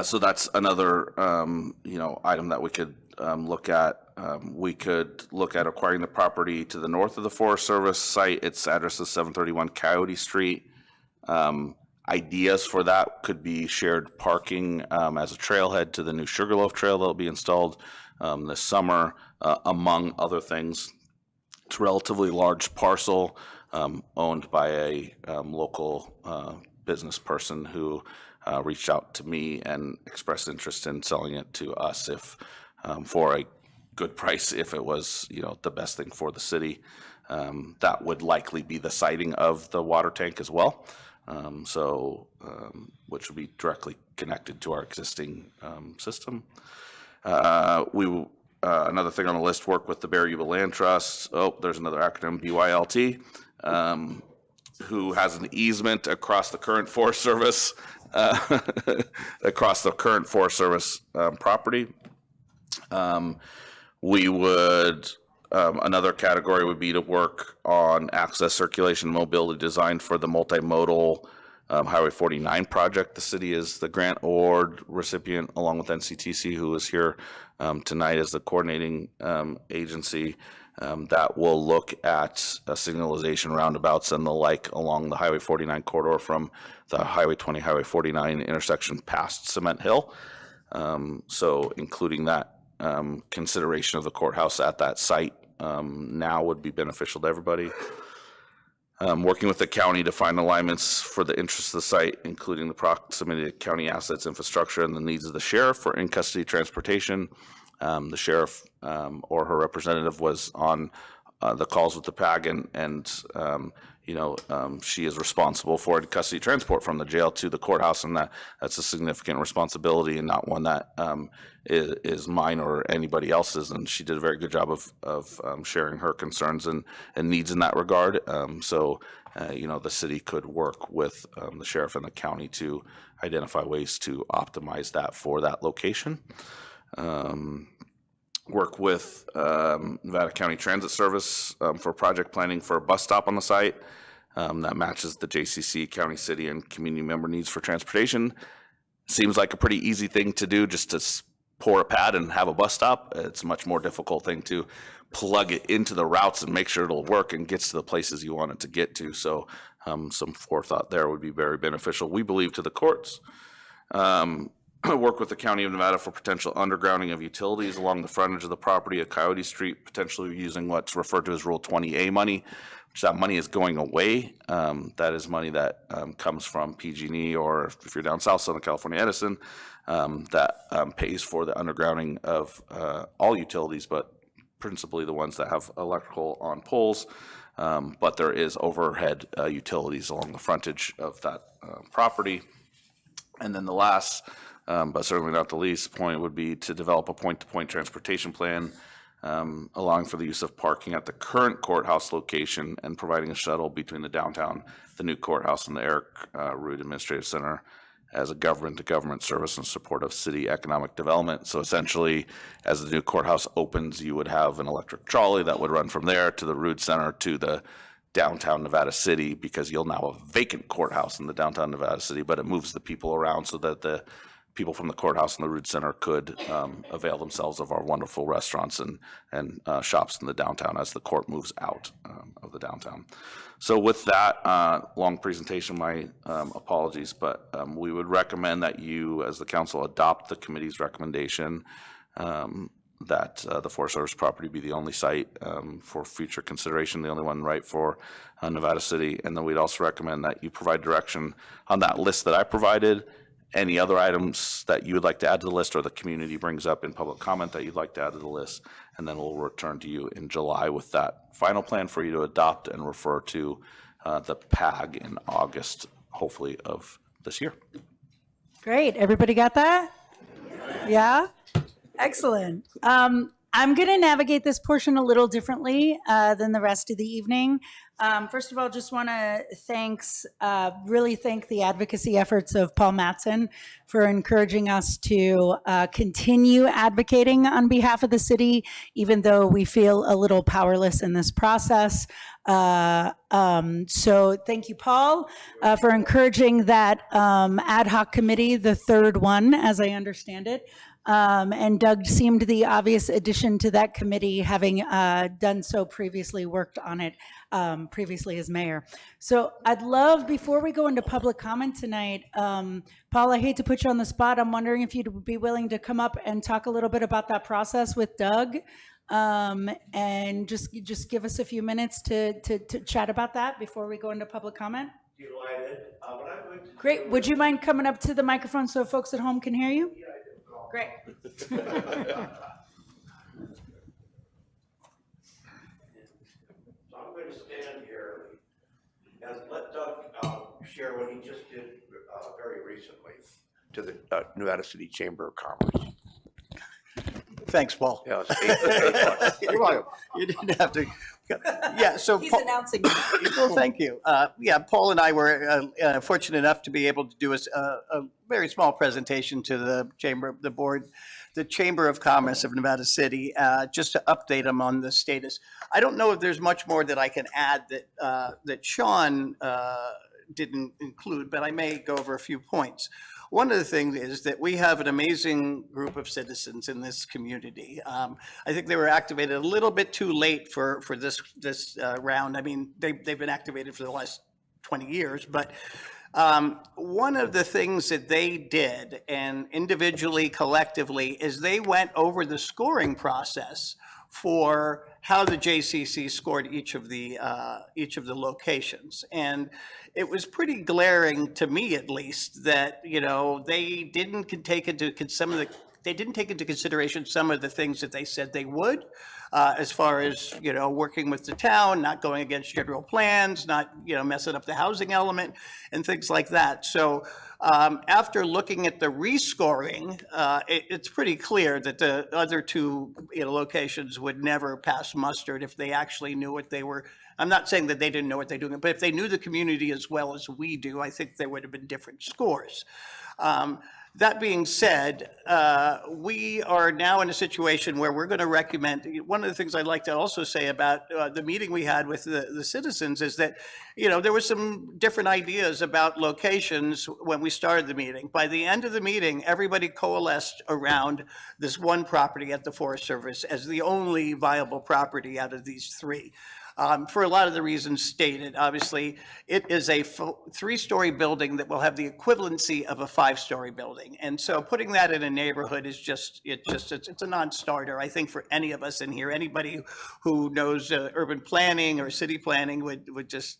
So that's another item that we could look at. We could look at acquiring the property to the north of the Forest Service site. Its address is 731 Coyote Street. Ideas for that could be shared parking as a trailhead to the new Sugarloaf Trail that will be installed this summer, among other things. It's a relatively large parcel owned by a local business person who reached out to me and expressed interest in selling it to us for a good price if it was the best thing for the city. That would likely be the siting of the water tank as well, which would be directly connected to our existing system. Another thing on the list, work with the Bear Yuba Land Trust. There's another acronym, BYLT, who has an easement across the current Forest Service property. We would, another category would be to work on access, circulation, mobility design for the multimodal Highway 49 project. The city is the grant award recipient along with NCTC, who is here tonight as the coordinating agency. That will look at signalization roundabouts and the like along the Highway 49 corridor from the Highway 20, Highway 49 intersection past Cement Hill. So including that consideration of the courthouse at that site now would be beneficial to everybody. Working with the county to find alignments for the interests of the site, including the proximity to county assets, infrastructure, and the needs of the sheriff for in-custody transportation. The sheriff or her representative was on the calls with the PAG, and she is responsible for in-custody transport from the jail to the courthouse, and that's a significant responsibility and not one that is mine or anybody else's. And she did a very good job of sharing her concerns and needs in that regard. The city could work with the sheriff and the county to identify ways to optimize that for that location. Work with Nevada County Transit Service for project planning for a bus stop on the site that matches the JCC, county, city, and community member needs for transportation. Seems like a pretty easy thing to do, just to pour a pad and have a bus stop. It's a much more difficult thing to plug it into the routes and make sure it'll work and gets to the places you want it to get to. So some forethought there would be very beneficial, we believe, to the courts. Work with the County of Nevada for potential undergrounding of utilities along the frontage of the property at Coyote Street, potentially using what's referred to as Rule 20A money, which that money is going away. That is money that comes from PG&E, or if you're down south, Southern California Edison, that pays for the undergrounding of all utilities, but principally the ones that have electrical on poles. But there is overhead utilities along the frontage of that property. And then the last, but certainly not the least, point would be to develop a point-to-point transportation plan, allowing for the use of parking at the current courthouse location and providing a shuttle between the downtown, the new courthouse, and the Eric Rood Administrative Center as a government-to-government service in support of city economic development. So essentially, as the new courthouse opens, you would have an electric trolley that would run from there to the Rood Center to the downtown Nevada City, because you'll now have a vacant courthouse in the downtown Nevada City, but it moves the people around so that the people from the courthouse and the Rood Center could avail themselves of our wonderful restaurants and shops in the downtown as the court moves out of the downtown. So with that long presentation, my apologies, but we would recommend that you, as the council, adopt the committee's recommendation that the Forest Service property be the only site for future consideration, the only one right for Nevada City. And then we'd also recommend that you provide direction on that list that I provided, any other items that you would like to add to the list or the community brings up in public comment that you'd like to add to the list, and then we'll return to you in July with that final plan for you to adopt and refer to the PAG in August, hopefully, of this year. Great. Everybody got that? Yeah? Excellent. I'm going to navigate this portion a little differently than the rest of the evening. First of all, just want to really thank the advocacy efforts of Paul Mattson for encouraging us to continue advocating on behalf of the city, even though we feel a little powerless in this process. So thank you, Paul, for encouraging that ad hoc committee, the third one, as I understand it. And Doug seemed the obvious addition to that committee, having done so previously, worked on it previously as mayor. So I'd love, before we go into public comment tonight, Paul, I hate to put you on the spot. I'm wondering if you'd be willing to come up and talk a little bit about that process with Doug, and just give us a few minutes to chat about that before we go into public comment. Great. Would you mind coming up to the microphone so folks at home can hear you? Great. So I'm going to stand here and let Doug share what he just did very recently to the Nevada City Chamber of Commerce. Thanks, Paul. Yeah, it's You're welcome. You didn't have to. Yeah, so He's Paul, announcing. well, thank you. Yeah, Paul and I were fortunate enough to be able to do a very small presentation to the Chamber, the board, the Chamber of Commerce of Nevada City, just to update them on the status. I don't know if there's much more that I can add that Sean didn't include, but I may go over a few points. One of the things is that we have an amazing group of citizens in this community. I think they were activated a little bit too late for this round. I mean, they've been activated for the last 20 years, but one of the things that they did, and individually, collectively, is they went over the scoring process for how the JCC scored each of the locations. And it was pretty glaring to me, at least, that, you know, they didn't take into consideration some of the things that they said they would, as far as, you know, working with the town, not going against general plans, not, you know, messing up the housing element and things like that. So after looking at the rescoring, it's pretty clear that the other two, you know, locations would never pass muster if they actually knew what they were. I'm not saying that they didn't know what they're doing, but if they knew the community as well as we do, I think there would have been different scores. That being said, we are now in a situation where we're going to recommend, one of the things I'd like to also say about the meeting we had with the citizens is that, there were some different ideas about locations when we started the meeting. By the end of the meeting, everybody coalesced around this one property at the Forest Service as the only viable property out of these three. For a lot of the reasons stated. Obviously, it is a 3-story building that will have the equivalency of a 5-story building. And so putting that in a neighborhood is it's a non-starter, I think, for any of us in here. Anybody who knows urban planning or city planning would just,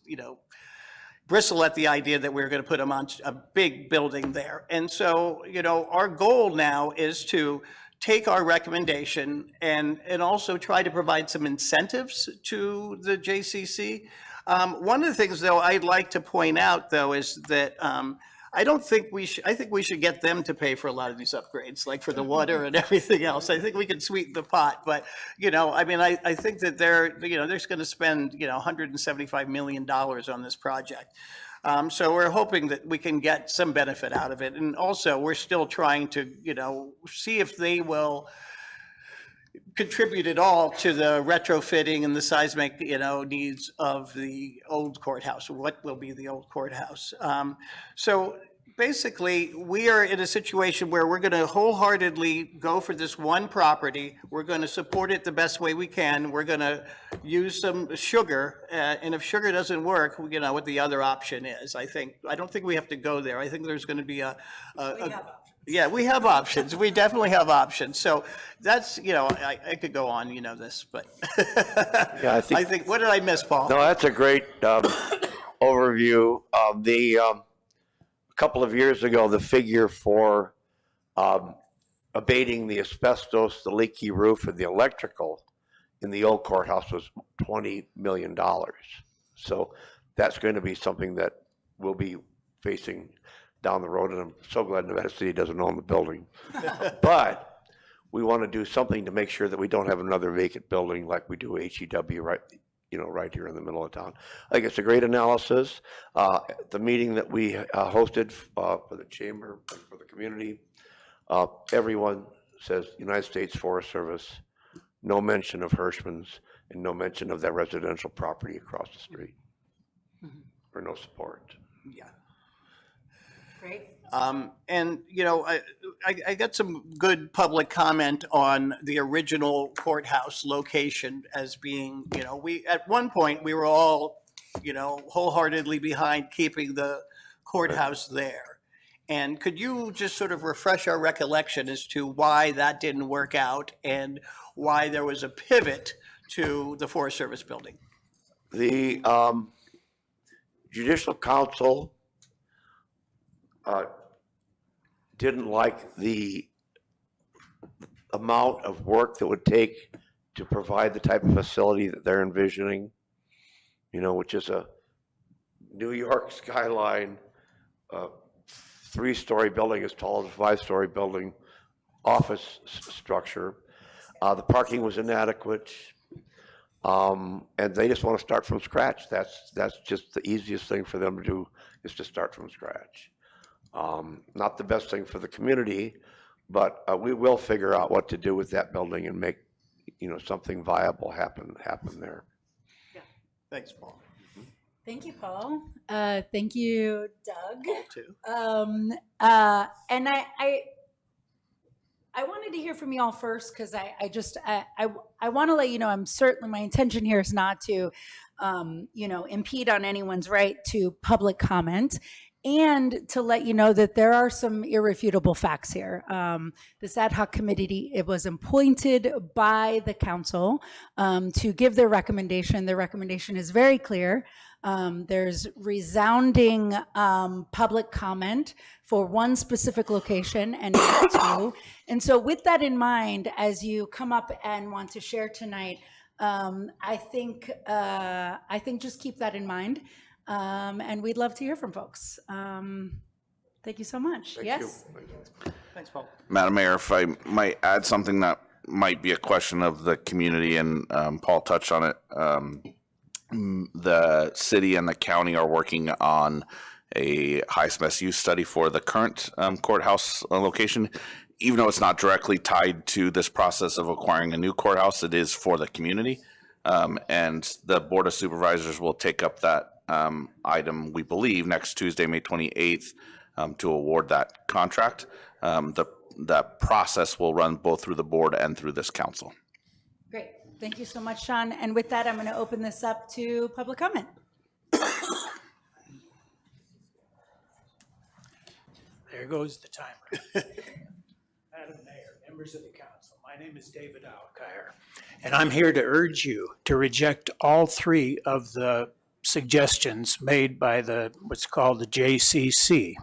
bristle at the idea that we're going to put a big building there. And so, our goal now is to take our recommendation and also try to provide some incentives to the JCC. One of the things, though, I'd like to point out, though, is that I think we should get them to pay for a lot of these upgrades, like for the water and everything else. I think we can sweeten the pot, but, I think that they're going to spend, $175 million on this project. So we're hoping that we can get some benefit out of it. And also, we're still trying to, see if they will contribute at all to the retrofitting and the seismic, needs of the old courthouse, or what will be the old courthouse. So basically, we are in a situation where we're going to wholeheartedly go for this one property. We're going to support it the best way we can. We're going to use some sugar, and if sugar doesn't work, what the other option is. I don't think we have to go there. I think there's going to be yeah, we have options. We definitely have options. So that's, I could go on, this, but Yeah, I think, what did I miss, Paul? No, that's a great overview. A couple of years ago, the figure for abating the asbestos, the leaky roof, and the electrical in the old courthouse was $20 million. So that's going to be something that we'll be facing down the road, and I'm so glad Nevada City doesn't own the building. But we want to do something to make sure that we don't have another vacant building like we do HEW right here in the middle of town. I think it's a great analysis. The meeting that we hosted for the chamber, for the community, everyone says United States Forest Service, no mention of Hirschman's, and no mention of that residential property across the street, or no support. Yeah. Great. And, I got some good public comment on the original courthouse location as being, at one point, we were all, wholeheartedly behind keeping the courthouse there. And could you just sort of refresh our recollection as to why that didn't work out and why there was a pivot to the Forest Service building? The Judicial Council didn't like the amount of work that would take to provide the type of facility that they're envisioning, which is a New York skyline, 3-story building as tall as a 5-story building, office structure. The parking was inadequate, and they just want to start from scratch. That's just the easiest thing for them to do, is to start from scratch. Not the best thing for the community, but we will figure out what to do with that building and make, something viable happen there. Yeah. Thanks, Paul. Thank you, Paul. Thank you, Doug. Paul, too. And I wanted to hear from you all first, because I want to let you know, my intention here is not to, impede on anyone's right to public comment, and to let you know that there are some irrefutable facts here. This ad hoc committee, it was appointed by the council to give their recommendation. Their recommendation is very clear. There's resounding public comment for one specific location and not two. And so with that in mind, as you come up and want to share tonight, I think just keep that in mind. And we'd love to hear from folks. Thank you so much. Yes? Thanks, Paul. Madam Mayor, if I might add something that might be a question of the community, and Paul touched on it. The city and the county are working on a highest best use study for the current courthouse location. Even though it's not directly tied to this process of acquiring a new courthouse, it is for the community. And the Board of Supervisors will take up that item, we believe, next Tuesday, May 28th, to award that contract. The process will run both through the board and through this council. Great. Thank you so much, Sean. And with that, I'm going to open this up to public comment. There goes the timer. Madam Mayor, members of the council, my name is David Alkire, and I'm here to urge you to reject all three of the suggestions made by what's called the JCC.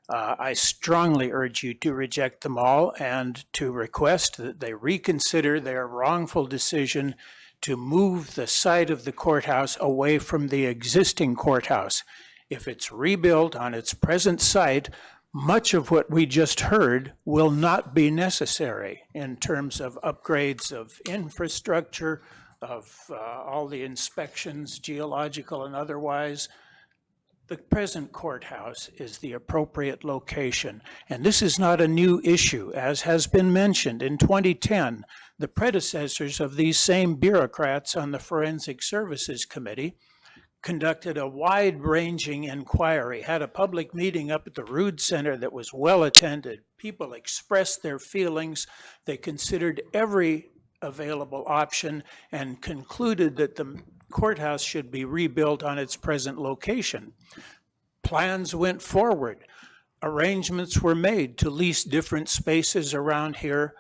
I strongly urge you to reject them all and to request that they reconsider their wrongful decision to move the site of the courthouse away from the existing courthouse. If it's rebuilt on its present site, much of what we just heard will not be necessary in terms of upgrades of infrastructure, of all the inspections, geological and otherwise. The present courthouse is the appropriate location. And this is not a new issue. As has been mentioned, in 2010, the predecessors of these same bureaucrats on the Forensic Services Committee conducted a wide-ranging inquiry, had a public meeting up at the Rood Center that was well attended. People expressed their feelings. They considered every available option and concluded that the courthouse should be rebuilt on its present location. Plans went forward. Arrangements were made to lease different spaces around here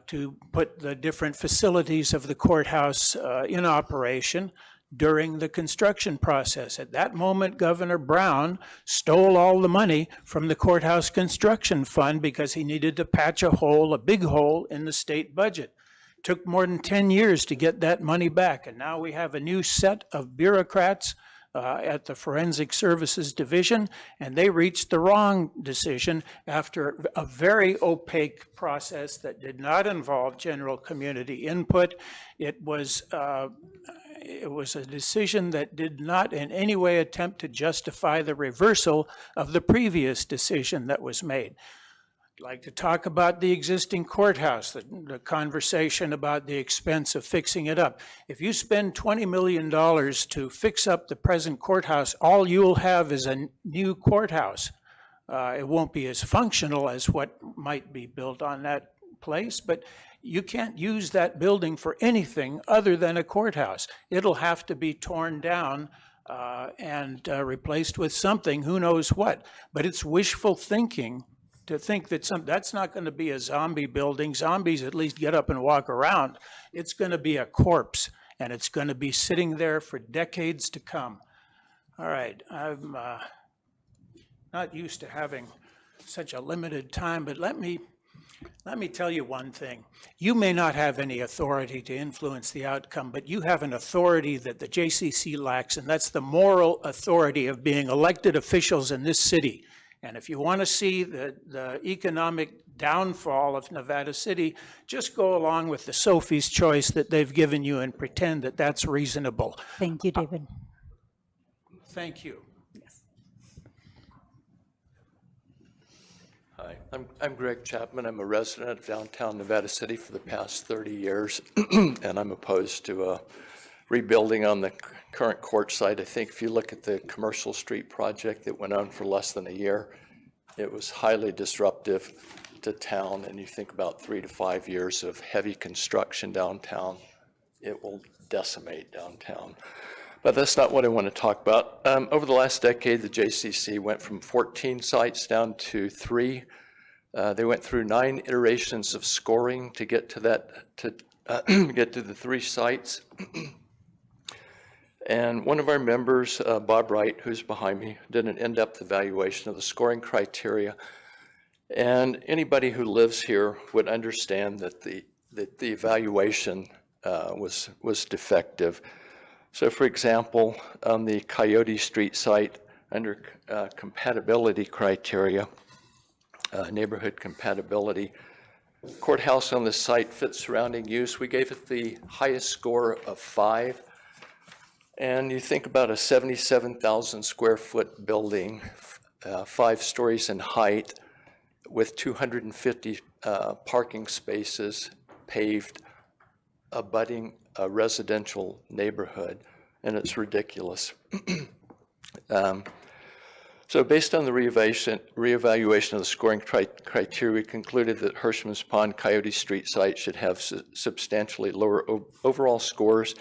to put the different facilities of the courthouse in operation during the construction process. At that moment, Governor Brown stole all the money from the courthouse construction fund because he needed to patch a hole, a big hole in the state budget. Took more than 10 years to get that money back, and now we have a new set of bureaucrats at the Forensic Services Division, and they reached the wrong decision after a very opaque process that did not involve general community input. It was a decision that did not in any way attempt to justify the reversal of the previous decision that was made. I'd like to talk about the existing courthouse, the conversation about the expense of fixing it up. If you spend $20 million to fix up the present courthouse, all you'll have is a new courthouse. It won't be as functional as what might be built on that place, but you can't use that building for anything other than a courthouse. It'll have to be torn down and replaced with something, who knows what. But it's wishful thinking to think that that's not going to be a zombie building. Zombies at least get up and walk around. It's going to be a corpse, and it's going to be sitting there for decades to come. All right, I'm not used to having such a limited time, but let me tell you one thing. You may not have any authority to influence the outcome, but you have an authority that the JCC lacks, and that's the moral authority of being elected officials in this city. And if you want to see the economic downfall of Nevada City, just go along with the Sophie's choice that they've given you and pretend that that's reasonable. Thank you, David. Thank you. Hi, I'm Greg Chapman. I'm a resident of downtown Nevada City for the past 30 years, and I'm opposed to rebuilding on the current court site. I think if you look at the Commercial Street project that went on for less than a year, it was highly disruptive to town, and you think about 3 to 5 years of heavy construction downtown, it will decimate downtown. But that's not what I want to talk about. Over the last decade, the JCC went from 14 sites down to 3. They went through 9 iterations of scoring to get to get to the 3 sites. And one of our members, Bob Wright, who's behind me, did an in-depth evaluation of the scoring criteria. And anybody who lives here would understand that the evaluation was defective. So for example, on the Coyote Street site, under compatibility criteria, neighborhood compatibility, courthouse on the site fits surrounding use. We gave it the highest score of 5. And you think about a 77,000 square foot building, 5 stories in height, with 250 parking spaces paved, abutting a residential neighborhood, and it's ridiculous. So based on the reevaluation of the scoring criteria, we concluded that Hirschman's Pond Coyote Street site should have substantially lower overall scores,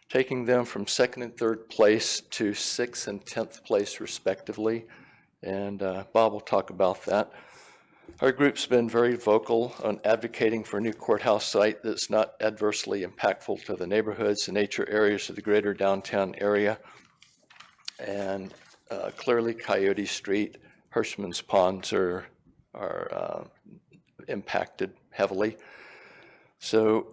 taking them from 2nd and 3rd place to 6th and 10th place respectively. And Bob will talk about that. Our group's been very vocal on advocating for a new courthouse site that's not adversely impactful to the neighborhoods and nature areas of the greater downtown area. And clearly Coyote Street, Hirschman's Ponds are impacted heavily. So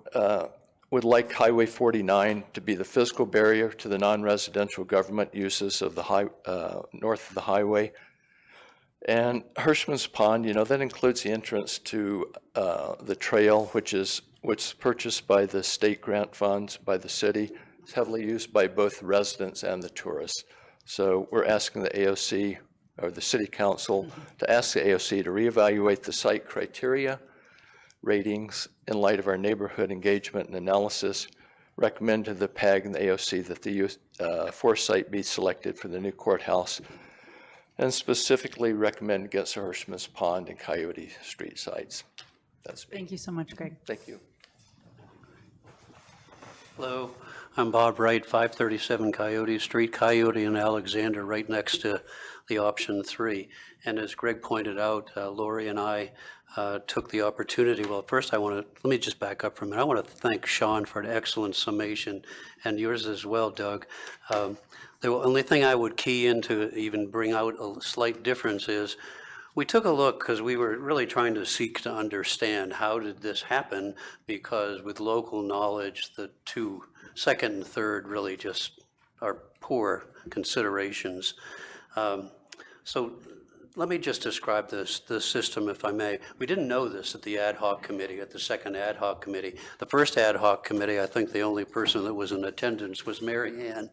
would like Highway 49 to be the physical barrier to the non-residential government uses of the north of the highway. And Hirschman's Pond, you know, that includes the entrance to the trail, which is purchased by the state grant funds by the city. It's heavily used by both residents and the tourists. So we're asking the AOC or the City Council to ask the AOC to reevaluate the site criteria, ratings in light of our neighborhood engagement and analysis, recommend to the PAG and the AOC that the forest site be selected for the new courthouse, and specifically recommend against the Hirschman's Pond and Coyote Street sites. That's me. Thank you so much, Greg. Thank you. Hello, I'm Bob Wright, 537 Coyote Street, Coyote and Alexander, right next to the option 3. And as Greg pointed out, Lori and I took the opportunity. Well, first let me just back up for a minute. I want to thank Sean for an excellent summation, and yours as well, Doug. The only thing I would key in to even bring out a slight difference is we took a look because we were really trying to seek to understand how did this happen, because with local knowledge, the 2nd and 3rd really just are poor considerations. So let me just describe this system, if I may. We didn't know this at the ad hoc committee, at the 2nd ad hoc committee. The 1st ad hoc committee, I think the only person that was in attendance was Mary Ann.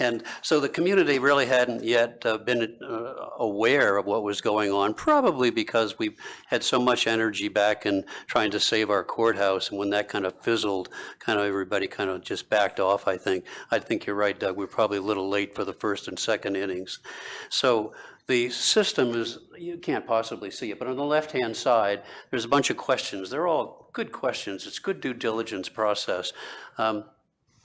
And so the community really hadn't yet been aware of what was going on, probably because we had so much energy back in trying to save our courthouse, and when that kind of fizzled, everybody kind of just backed off, I think. I think you're right, Doug. We're probably a little late for the 1st and 2nd innings. So the system is, you can't possibly see it, but on the left-hand side, there's a bunch of questions. They're all good questions. It's good due diligence process.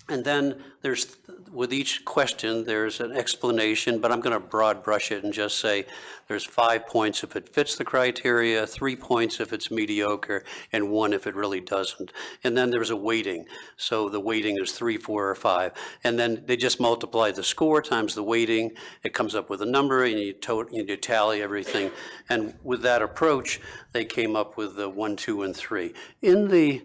And then there's, with each question, there's an explanation, but I'm going to broad brush it and just say there's 5 points if it fits the criteria, 3 points if it's mediocre, and 1 if it really doesn't. And then there's a weighting. So the weighting is 3, 4, or 5. And then they just multiply the score times the weighting. It comes up with a number, and you tally everything. And with that approach, they came up with the 1, 2, and 3. In the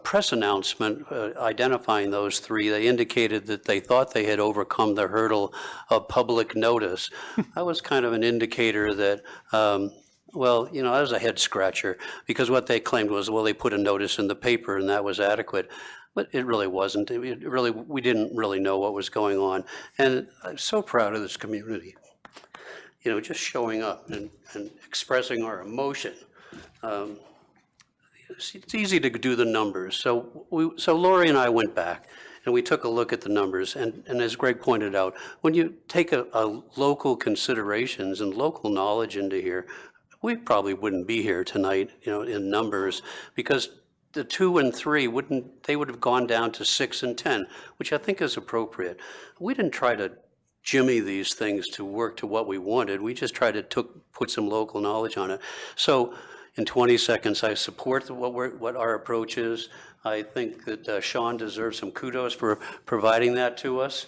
press announcement identifying those 3, they indicated that they thought they had overcome the hurdle of public notice. That was kind of an indicator that, well, you know, that was a head scratcher, because what they claimed was, well, they put a notice in the paper and that was adequate. But it really wasn't. We didn't really know what was going on. And I'm so proud of this community, you know, just showing up and expressing our emotion. It's easy to do the numbers. So Lori and I went back and we took a look at the numbers. And as Greg pointed out, when you take a local considerations and local knowledge into here, we probably wouldn't be here tonight, you know, in numbers, because the 2 and 3 they would have gone down to 6 and 10, which I think is appropriate. We didn't try to jimmy these things to work to what we wanted. We just tried to put some local knowledge on it. So in 20 seconds, I support what our approach is. I think that Sean deserves some kudos for providing that to us.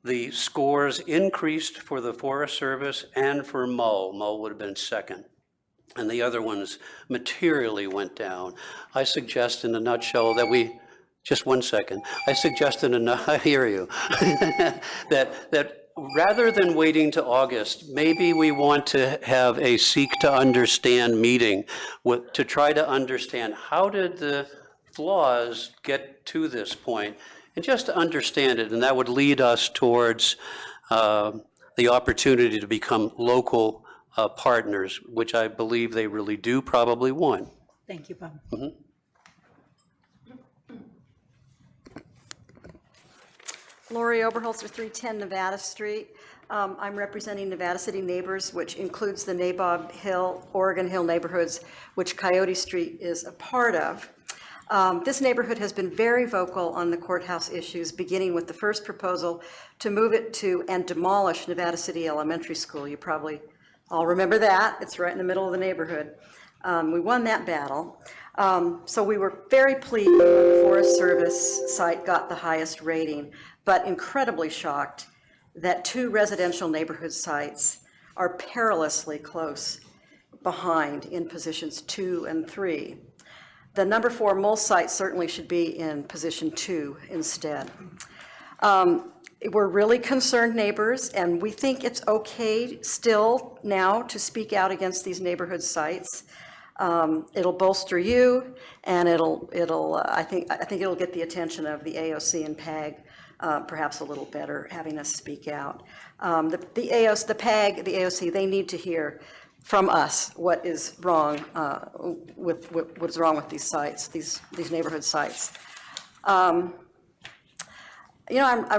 The scores increased for the Forest Service and for Mull. Mull would have been 2nd. And the other ones materially went down. I suggest in a nutshell that we, just 1 second, I suggest I hear you, that rather than waiting to August, maybe we want to have a seek to understand meeting to try to understand how did the flaws get to this point, and just to understand it, and that would lead us towards the opportunity to become local partners, which I believe they really do probably want. Thank you, Bob. Lori Oberholzer, 310 Nevada Street. I'm representing Nevada City Neighbors, which includes the Nabob Hill, Oregon Hill neighborhoods, which Coyote Street is a part of. This neighborhood has been very vocal on the courthouse issues, beginning with the first proposal to move it to and demolish Nevada City Elementary School. You probably all remember that. It's right in the middle of the neighborhood. We won that battle. So we were very pleased when the Forest Service site got the highest rating, but incredibly shocked that 2 residential neighborhood sites are perilously close behind in positions 2 and 3. The number 4 Mole site certainly should be in position 2 instead. We're really concerned neighbors, and we think it's okay still now to speak out against these neighborhood sites. It'll bolster you, and I think it'll get the attention of the AOC and PAG perhaps a little better, having us speak out. The PAG, the AOC, they need to hear from us what is wrong with these sites, these neighborhood sites. I'm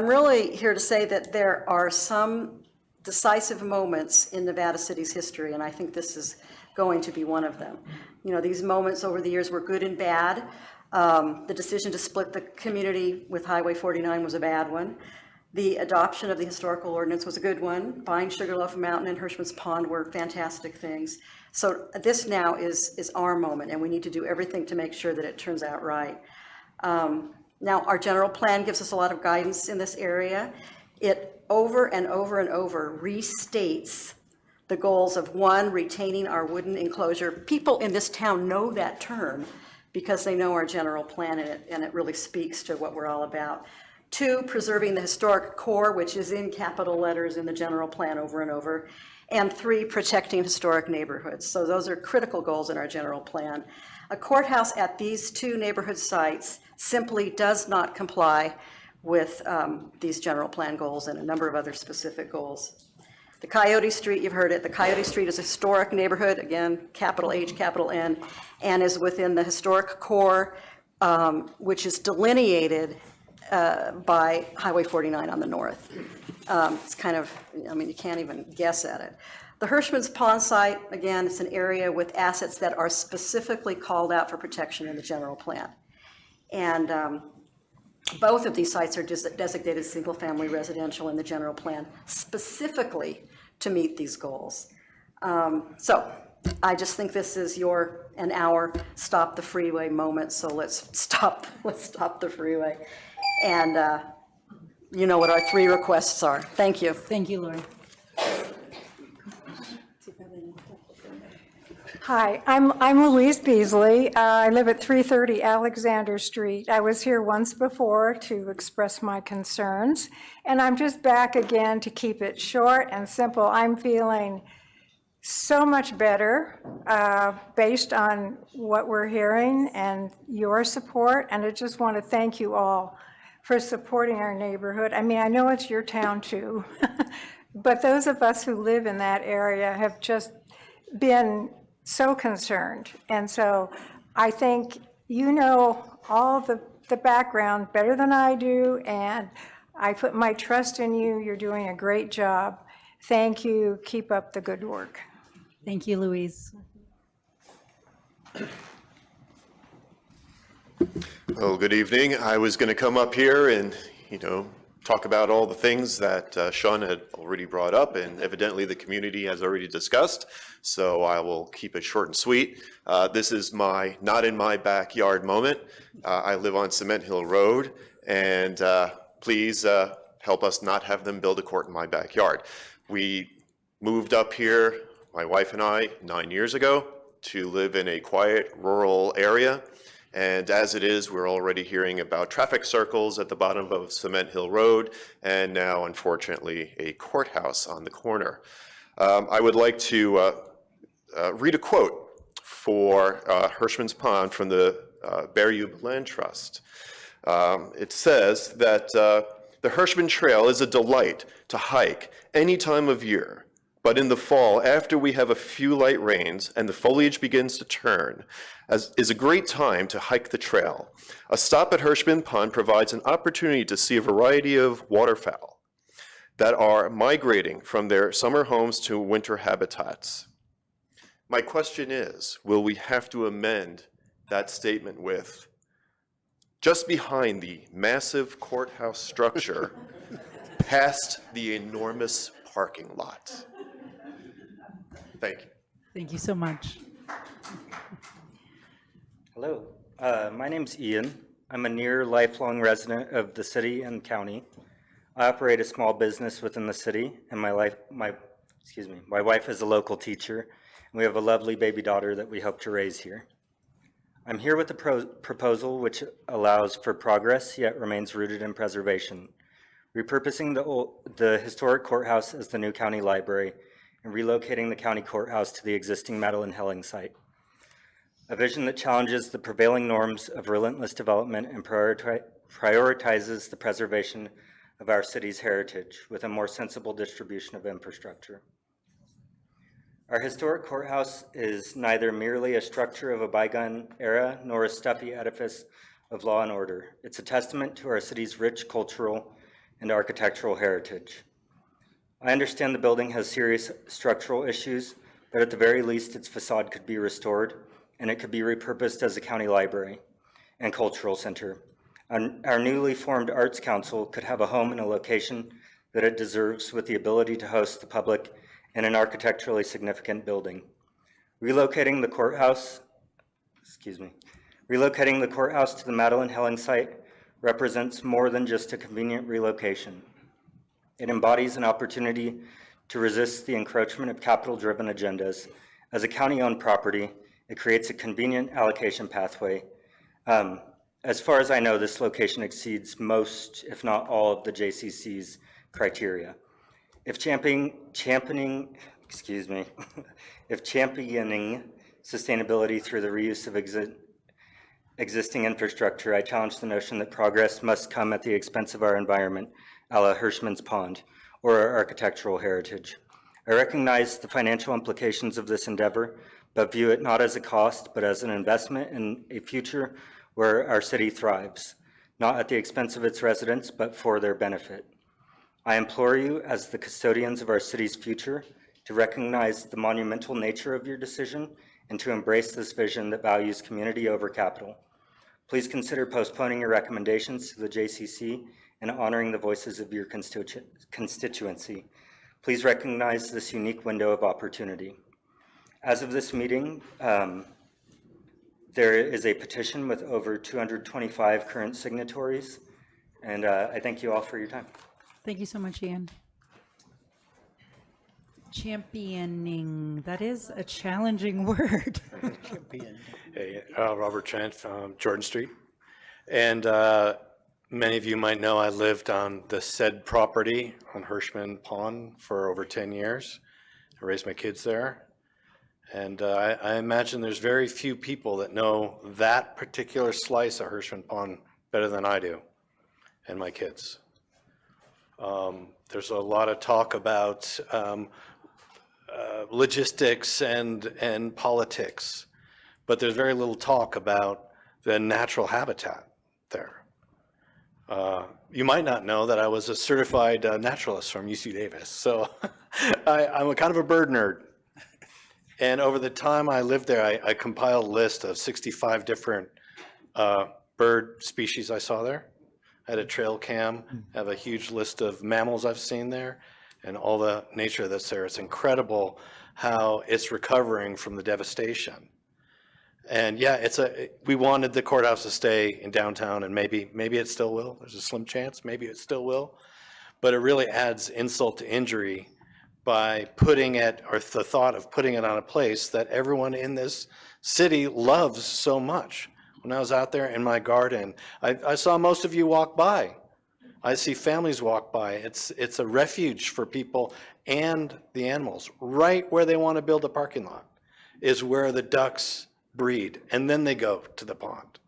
really here to say that there are some decisive moments in Nevada City's history, and I think this is going to be one of them. These moments over the years were good and bad. The decision to split the community with Highway 49 was a bad one. The adoption of the historical ordinance was a good one. Buying Sugarloaf Mountain and Hirschman's Pond were fantastic things. So this now is our moment, and we need to do everything to make sure that it turns out right. Now, our general plan gives us a lot of guidance in this area. It over and over and over restates the goals of 1, retaining our wooden enclosure. People in this town know that term because they know our general plan, and it really speaks to what we're all about. 2, preserving the historic core, which is in capital letters in the general plan over and over. And 3, protecting historic neighborhoods. So those are critical goals in our general plan. A courthouse at these 2 neighborhood sites simply does not comply with these general plan goals and a number of other specific goals. The Coyote Street, you've heard it, the Coyote Street is a historic neighborhood, again, capital H, capital N, and is within the historic core, which is delineated by Highway 49 on the north. It's kind of, you can't even guess at it. The Hirschman's Pond site, again, it's an area with assets that are specifically called out for protection in the general plan. And both of these sites are designated single-family residential in the general plan, specifically to meet these goals. So I just think this is our stop the freeway moment. So let's stop the freeway. And you know what our 3 requests are. Thank you. Thank you, Lori. Hi, I'm Louise Beasley. I live at 330 Alexander Street. I was here once before to express my concerns, and I'm just back again to keep it short and simple. I'm feeling so much better based on what we're hearing and your support, and I just want to thank you all for supporting our neighborhood. I know it's your town too, but those of us who live in that area have just been so concerned. And so I think you know all the background better than I do, and I put my trust in you. You're doing a great job. Thank you. Keep up the good work. Thank you, Louise. Well, good evening. I was going to come up here and, talk about all the things that Sean had already brought up, and evidently the community has already discussed, so I will keep it short and sweet. This is my not in my backyard moment. I live on Cement Hill Road, and please help us not have them build a court in my backyard. We moved up here, my wife and I, 9 years ago to live in a quiet rural area. And as it is, we're already hearing about traffic circles at the bottom of Cement Hill Road, and now, unfortunately, a courthouse on the corner. I would like to read a quote for Hirschman's Pond from the Bayou Land Trust. It says that the Hirschman Trail is a delight to hike any time of year, but in the fall, after we have a few light rains and the foliage begins to turn, is a great time to hike the trail. A stop at Hirschman Pond provides an opportunity to see a variety of waterfowl that are migrating from their summer homes to winter habitats. My question is, will we have to amend that statement with, just behind the massive courthouse structure, past the enormous parking lot? Thank you. Thank you so much. Hello, my name's Ian. I'm a near lifelong resident of the city and county. I operate a small business within the city, and my wife is a local teacher, and we have a lovely baby daughter that we hope to raise here. I'm here with a proposal which allows for progress, yet remains rooted in preservation. Repurposing the historic courthouse as the new county library and relocating the county courthouse to the existing Madeline Helling site. A vision that challenges the prevailing norms of relentless development and prioritizes the preservation of our city's heritage with a more sensible distribution of infrastructure. Our historic courthouse is neither merely a structure of a bygone era nor a stuffy edifice of law and order. It's a testament to our city's rich cultural and architectural heritage. I understand the building has serious structural issues, but at the very least its facade could be restored and it could be repurposed as a county library and cultural center. Our newly formed Arts Council could have a home in a location that it deserves with the ability to host the public in an architecturally significant building. Relocating the courthouse to the Madeline Helling site represents more than just a convenient relocation. It embodies an opportunity to resist the encroachment of capital-driven agendas. As a county-owned property, it creates a convenient allocation pathway. As far as I know, this location exceeds most, if not all, of the JCC's criteria. If championing sustainability through the reuse of existing infrastructure, I challenge the notion that progress must come at the expense of our environment, a la Hirschman's Pond, or our architectural heritage. I recognize the financial implications of this endeavor, but view it not as a cost, but as an investment in a future where our city thrives, not at the expense of its residents, but for their benefit. I implore you, as the custodians of our city's future, to recognize the monumental nature of your decision and to embrace this vision that values community over capital. Please consider postponing your recommendations to the JCC and honoring the voices of your constituency. Please recognize this unique window of opportunity. As of this meeting, there is a petition with over 225 current signatories, and I thank you all for your time. Thank you so much, Ian. Championing, that is a challenging word. Hey, Robert Trent from Jordan Street. And many of you might know I lived on the said property on Hirschman Pond for over 10 years. I raised my kids there. And I imagine there's very few people that know that particular slice of Hirschman Pond better than I do and my kids. There's a lot of talk about logistics and politics, but there's very little talk about the natural habitat there. You might not know that I was a certified naturalist from UC Davis, so I'm a kind of a bird nerd. And over the time I lived there, I compiled a list of 65 different bird species I saw there. I had a trail cam, I have a huge list of mammals I've seen there and all the nature that's there. It's incredible how it's recovering from the devastation. And yeah, we wanted the courthouse to stay in downtown, and maybe it still will. There's a slim chance, maybe it still will. But it really adds insult to injury by putting it, or the thought of putting it on a place that everyone in this city loves so much. When I was out there in my garden, I saw most of you walk by. I see families walk by. It's a refuge for people and the animals. Right where they want to build a parking lot is where the ducks breed, and then they go to the pond.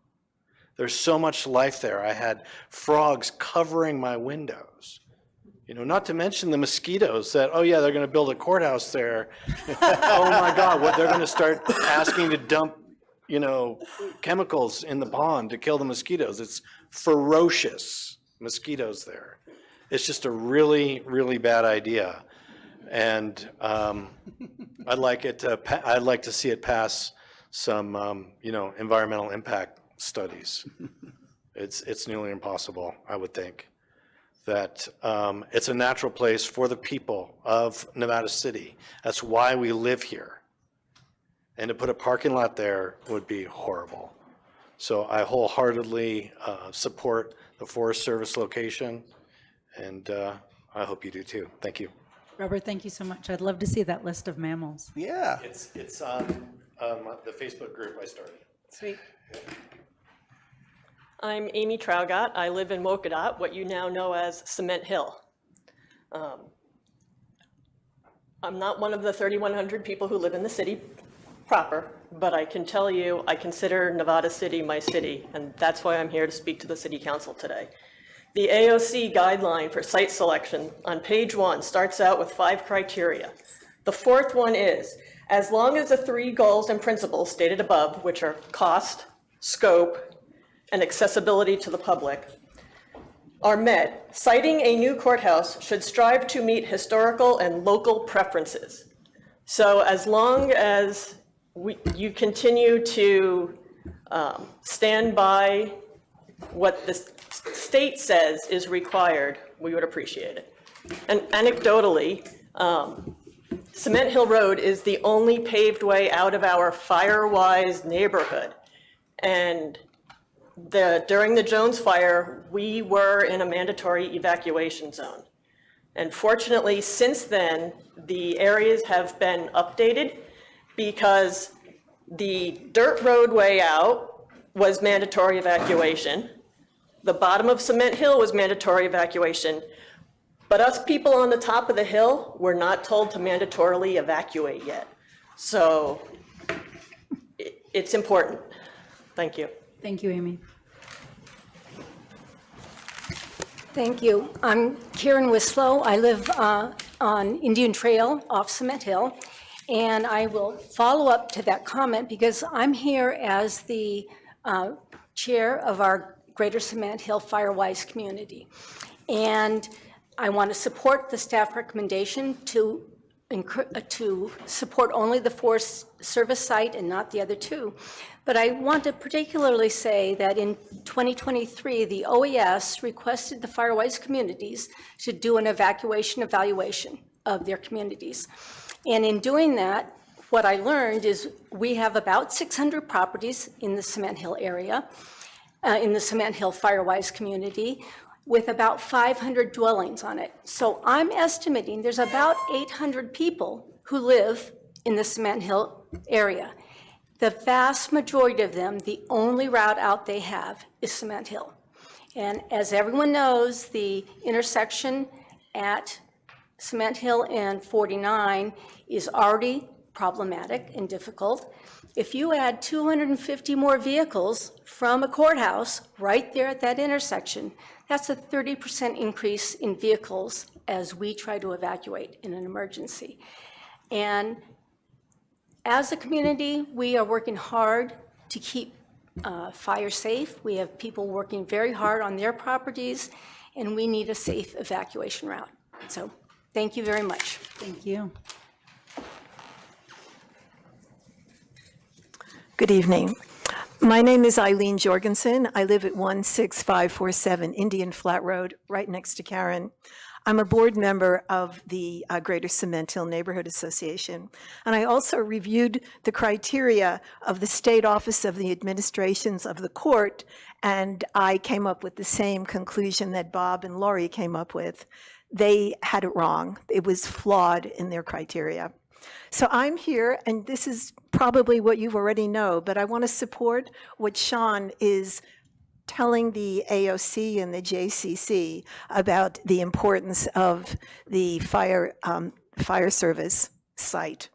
There's so much life there. I had frogs covering my windows. You know, not to mention the mosquitoes that, oh yeah, they're going to build a courthouse there. Oh my God, what, they're going to start asking to dump, you know, chemicals in the pond to kill the mosquitoes. It's ferocious mosquitoes there. It's just a really, really bad idea. And I'd like to see it pass some, you know, environmental impact studies. It's nearly impossible, I would think, that it's a natural place for the people of Nevada City. That's why we live here. And to put a parking lot there would be horrible. So I wholeheartedly support the Forest Service location, and I hope you do too. Thank you. Robert, thank you so much. I'd love to see that list of mammals. Yeah. It's on the Facebook group I started. Sweet. I'm Amy Traugott. I live in Wokadot, what you now know as Cement Hill. I'm not one of the 3,100 people who live in the city proper, but I can tell you I consider Nevada City my city, and that's why I'm here to speak to the City Council today. The AOC guideline for site selection on page 1 starts out with 5 criteria. The 4th one is, as long as the 3 goals and principles stated above, which are cost, scope, and accessibility to the public, are met, citing a new courthouse should strive to meet historical and local preferences. So as long as you continue to stand by what the state says is required, we would appreciate it. And anecdotally, Cement Hill Road is the only paved way out of our Firewise neighborhood. And during the Jones fire, we were in a mandatory evacuation zone. And fortunately, since then, the areas have been updated because the dirt roadway out was mandatory evacuation. The bottom of Cement Hill was mandatory evacuation. But us people on the top of the hill were not told to mandatorily evacuate yet. So it's important. Thank you. Thank you, Amy. Thank you. I'm Karen Wislow. I live on Indian Trail off Cement Hill. And I will follow up to that comment because I'm here as the chair of our Greater Cement Hill Firewise community. And I want to support the staff recommendation to support only the Forest Service site and not the other 2. But I want to particularly say that in 2023, the OES requested the Firewise communities to do an evacuation evaluation of their communities. And in doing that, what I learned is we have about 600 properties in the Cement Hill area, in the Cement Hill Firewise community, with about 500 dwellings on it. So I'm estimating there's about 800 people who live in the Cement Hill area. The vast majority of them, the only route out they have is Cement Hill. And as everyone knows, the intersection at Cement Hill and 49 is already problematic and difficult. If you add 250 more vehicles from a courthouse right there at that intersection, that's a 30% increase in vehicles as we try to evacuate in an emergency. And as a community, we are working hard to keep fire safe. We have people working very hard on their properties, and we need a safe evacuation route. So thank you very much. Thank you. Good evening. My name is Eileen Jorgensen. I live at 16547 Indian Flat Road, right next to Karen. I'm a board member of the Greater Cement Hill Neighborhood Association, and I also reviewed the criteria of the State Office of the Administrations of the Court, and I came up with the same conclusion that Bob and Laurie came up with. They had it wrong. It was flawed in their criteria. So I'm here, and this is probably what you already know, but I want to support what Sean is telling the AOC and the JCC about the importance of the fire service site.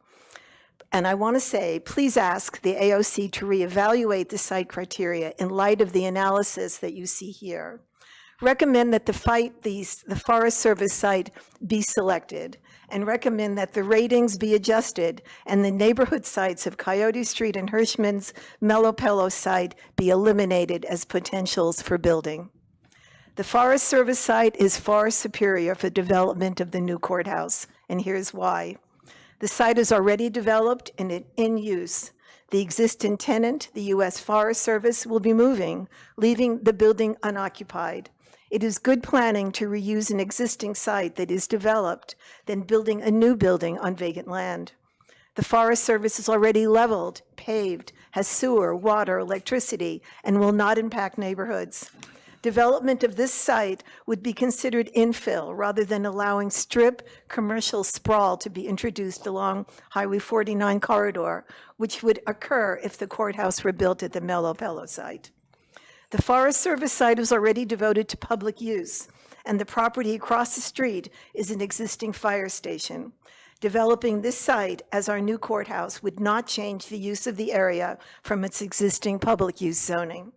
And I want to say, please ask the AOC to reevaluate the site criteria in light of the analysis that you see here. Recommend that the Forest Service site be selected, and recommend that the ratings be adjusted and the neighborhood sites of Coyote Street and Hirschman's Melopello site be eliminated as potentials for building. The Forest Service site is far superior for development of the new courthouse, and here's why. The site is already developed and in use. The existing tenant, the U.S. Forest Service, will be moving, leaving the building unoccupied. It is good planning to reuse an existing site that is developed than building a new building on vacant land. The Forest Service is already leveled, paved, has sewer, water, electricity, and will not impact neighborhoods. Development of this site would be considered infill rather than allowing strip commercial sprawl to be introduced along Highway 49 corridor, which would occur if the courthouse were built at the Melopello site. The Forest Service site is already devoted to public use, and the property across the street is an existing fire station. Developing this site as our new courthouse would not change the use of the area from its existing public use zoning.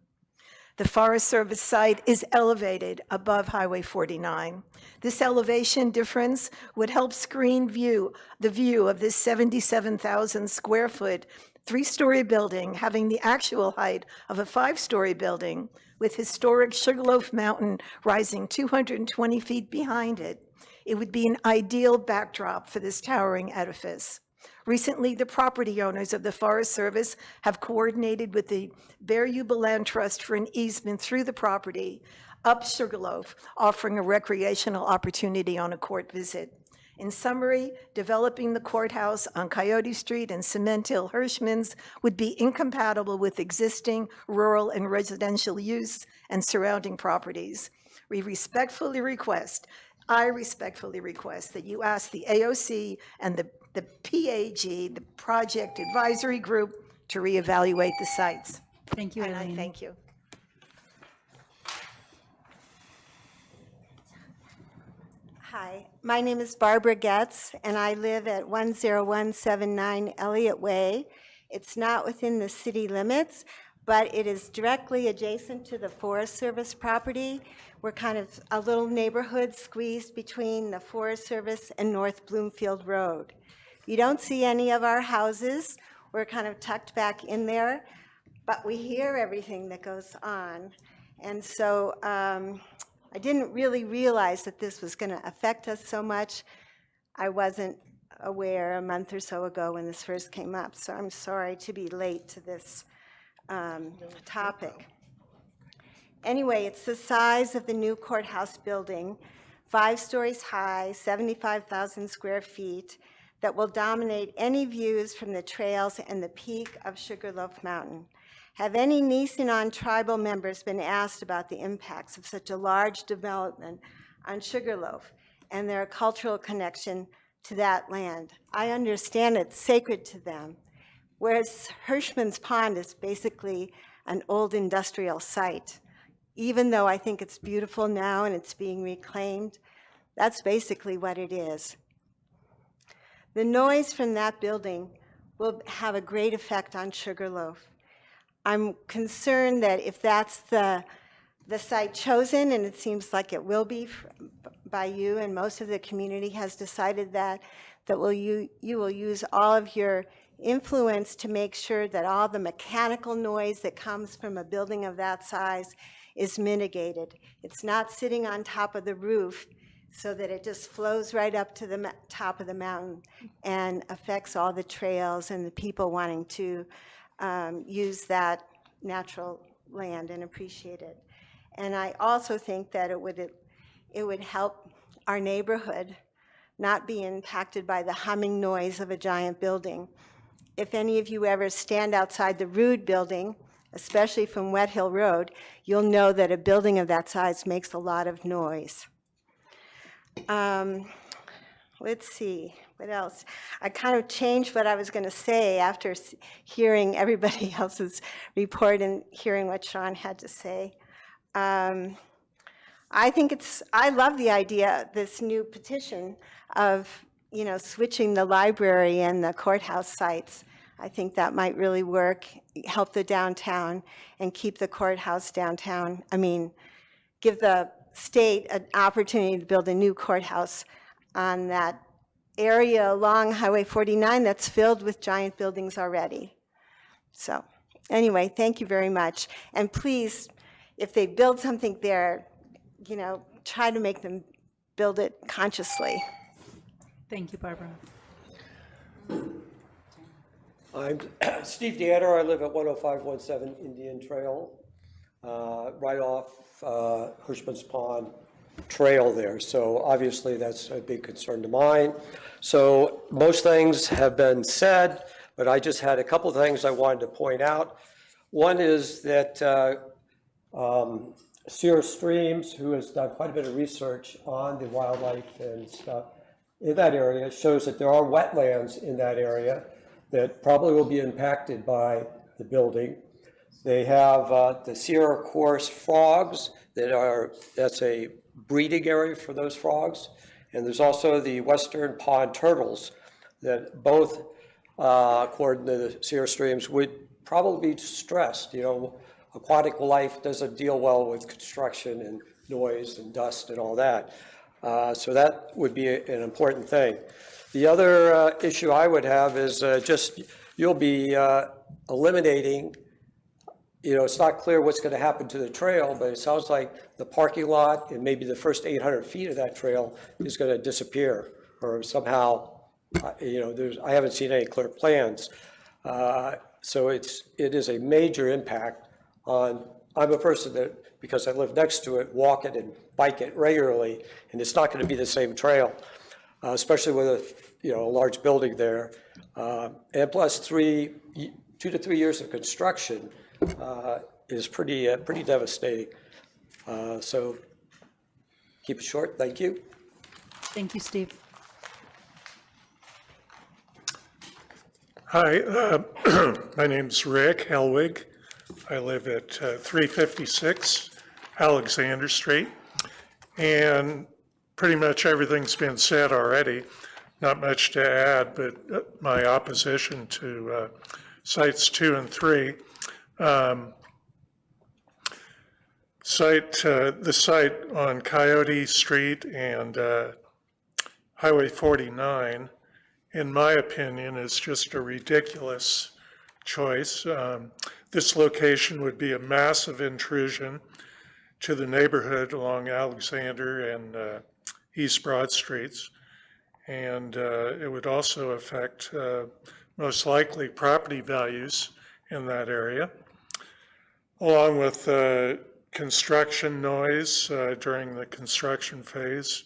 The Forest Service site is elevated above Highway 49. This elevation difference would help screen the view of this 77,000 square foot, 3-story building having the actual height of a 5-story building, with historic Sugarloaf Mountain rising 220 feet behind it. It would be an ideal backdrop for this towering edifice. Recently, the property owners of the Forest Service have coordinated with the Bear Yuba Land Trust for an easement through the property up Sugarloaf, offering a recreational opportunity on a court visit. In summary, developing the courthouse on Coyote Street and Cement Hill Hirschman's would be incompatible with existing rural and residential use and surrounding properties. I respectfully request that you ask the AOC and the PAG, the Project Advisory Group, to reevaluate the sites. Thank you, And I Eileen. thank you. Hi, my name is Barbara Getz, and I live at 10179 Elliott Way. It's not within the city limits, but it is directly adjacent to the Forest Service property. We're kind of a little neighborhood squeezed between the Forest Service and North Bloomfield Road. You don't see any of our houses. We're kind of tucked back in there, but we hear everything that goes on. And so I didn't really realize that this was going to affect us so much. I wasn't aware a month or so ago when this first came up, so I'm sorry to be late to this topic. Anyway, it's the size of the new courthouse building, 5 stories high, 75,000 square feet, that will dominate any views from the trails and the peak of Sugarloaf Mountain. Have any Nisenan tribal members been asked about the impacts of such a large development on Sugarloaf and their cultural connection to that land? I understand it's sacred to them, whereas Hirschman's Pond is basically an old industrial site. Even though I think it's beautiful now and it's being reclaimed, that's basically what it is. The noise from that building will have a great effect on Sugarloaf. I'm concerned that if that's the site chosen, and it seems like it will be by you, and most of the community has decided that you will use all of your influence to make sure that all the mechanical noise that comes from a building of that size is mitigated. It's not sitting on top of the roof so that it just flows right up to the top of the mountain and affects all the trails and the people wanting to use that natural land and appreciate it. And I also think that it would help our neighborhood not be impacted by the humming noise of a giant building. If any of you ever stand outside the Rood building, especially from Wet Hill Road, you'll know that a building of that size makes a lot of noise. Let's see, what else? I kind of changed what I was going to say after hearing everybody else's report and hearing what Sean had to say. I love the idea, this new petition of, switching the library and the courthouse sites. I think that might really work, help the downtown and keep the courthouse downtown. I mean, give the state an opportunity to build a new courthouse on that area along Highway 49 that's filled with giant buildings already. So anyway, thank you very much. And please, if they build something there, you know, try to make them build it consciously. Thank you, Barbara. I'm Steve Deanner. I live at 10517 Indian Trail, right off Hirschman's Pond Trail there. So obviously that's a big concern to mine. So most things have been said, but I just had a couple of things I wanted to point out. One is that Sierra Streams, who has done quite a bit of research on the wildlife and stuff in that area, shows that there are wetlands in that area that probably will be impacted by the building. They have the Sierra Course frogs that's a breeding area for those frogs. And there's also the Western Pond turtles that both, according to the Sierra Streams, would probably be stressed. You know, aquatic life doesn't deal well with construction and noise and dust and all that. So that would be an important thing. The other issue I would have is just you'll be eliminating, you know, it's not clear what's going to happen to the trail, but it sounds like the parking lot and maybe the first 800 feet of that trail is going to disappear or somehow, you know, I haven't seen any clear plans. So it is a major impact on, I'm a person that, because I live next to it, walk it and bike it regularly, and it's not going to be the same trail. Especially with a large building there, and plus 2 to 3 years of construction is pretty devastating. So keep it short. Thank you. Thank you, Steve. Hi, my name's Rick Helwig. I live at 356 Alexander Street, and pretty much everything's been said already. Not much to add, but my opposition to sites 2 and 3. The site on Coyote Street and Highway 49, in my opinion, is just a ridiculous choice. This location would be a massive intrusion to the neighborhood along Alexander and East Broad Streets, and it would also affect most likely property values in that area, along with construction noise during the construction phase,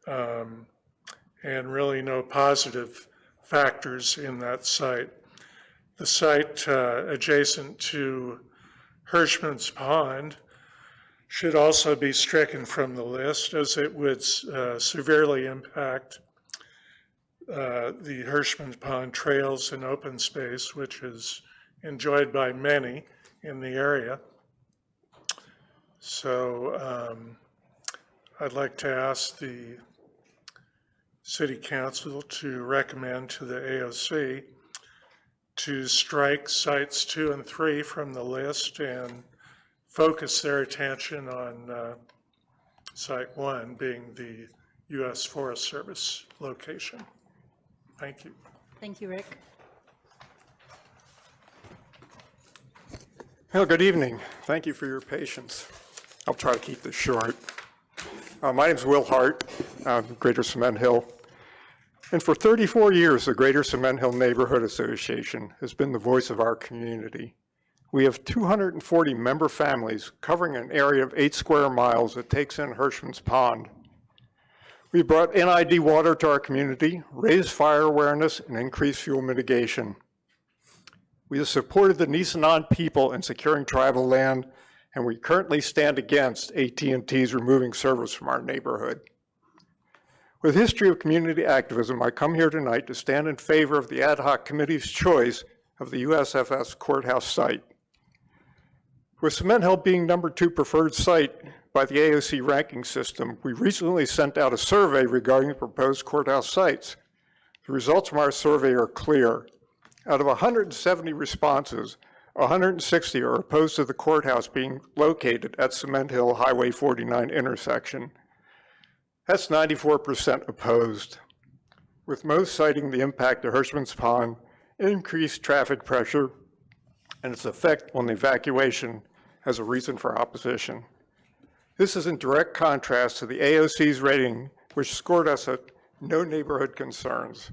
and really no positive factors in that site. The site adjacent to Hirschman's Pond should also be stricken from the list, as it would severely impact the Hirschman's Pond trails and open space, which is enjoyed by many in the area. So I'd like to ask the City Council to recommend to the AOC to strike sites 2 and 3 from the list and focus their attention on site 1 being the U.S. Forest Service location. Thank you. Thank you, Rick. Well, good evening. Thank you for your patience. I'll try to keep this short. My name is Will Hart, Greater Cement Hill. And for 34 years, the Greater Cement Hill Neighborhood Association has been the voice of our community. We have 240 member families covering an area of 8 square miles that takes in Hirschman's Pond. We brought NID water to our community, raised fire awareness, and increased fuel mitigation. We have supported the Nisenan people in securing tribal land, and we currently stand against AT&T's removing service from our neighborhood. With a history of community activism, I come here tonight to stand in favor of the ad hoc committee's choice of the USFS courthouse site. With Cement Hill being number 2 preferred site by the AOC ranking system, we recently sent out a survey regarding the proposed courthouse sites. The results from our survey are clear. Out of 170 responses, 160 are opposed to the courthouse being located at Cement Hill Highway 49 intersection. That's 94% opposed, with most citing the impact of Hirschman's Pond, increased traffic pressure, and its effect on the evacuation as a reason for opposition. This is in direct contrast to the AOC's rating, which scored us at no neighborhood concerns.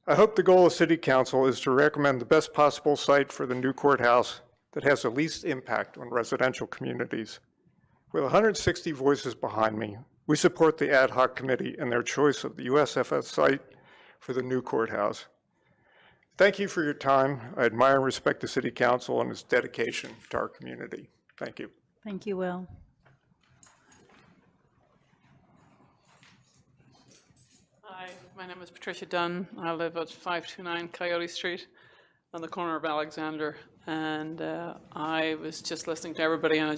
I hope the goal of City Council is to recommend the best possible site for the new courthouse that has the least impact on residential communities. With 160 voices behind me, we support the ad hoc committee and their choice of the USFS site for the new courthouse. Thank you for your time. I admire and respect the City Council and its dedication to our community. Thank you. Thank you, Will. Hi, my name is Patricia Dunn. I live at 529 Coyote Street on the corner of Alexander. And I was just listening to everybody, and I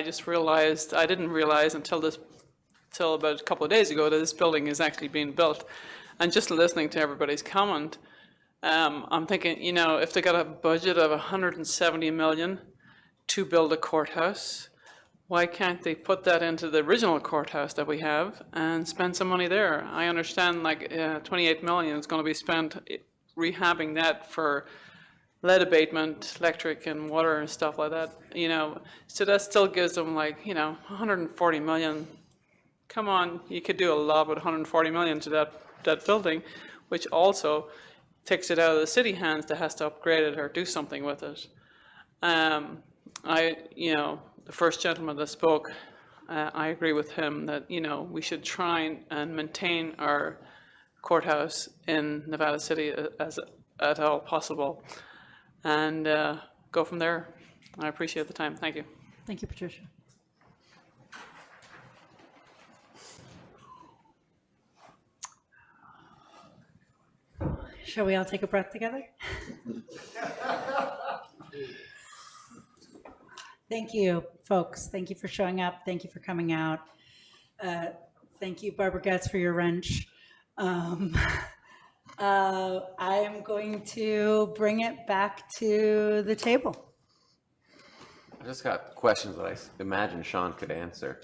just realized, I didn't realize until about a couple of days ago that this building is actually being built. And just listening to everybody's comment, I'm thinking, you know, if they got a budget of 170 million to build a courthouse, why can't they put that into the original courthouse that we have and spend some money there? I understand like 28 million is going to be spent rehabbing that for lead abatement, electric and water and stuff like that, you know, so that still gives them like, you know, 140 million. Come on, you could do a lot with 140 million to that building, which also takes it out of the city hands that has to upgrade it or do something with it. You know, the first gentleman that spoke, I agree with him that, you know, we should try and maintain our courthouse in Nevada City as at all possible, and go from there. I appreciate the time. Thank you. Thank you, Patricia. Shall we all take a breath together? Thank you, folks. Thank you for showing up. Thank you for coming out. Thank you, Barbara Getz, for your wrench. I am going to bring it back to the table. I just got questions that I imagine Sean could answer.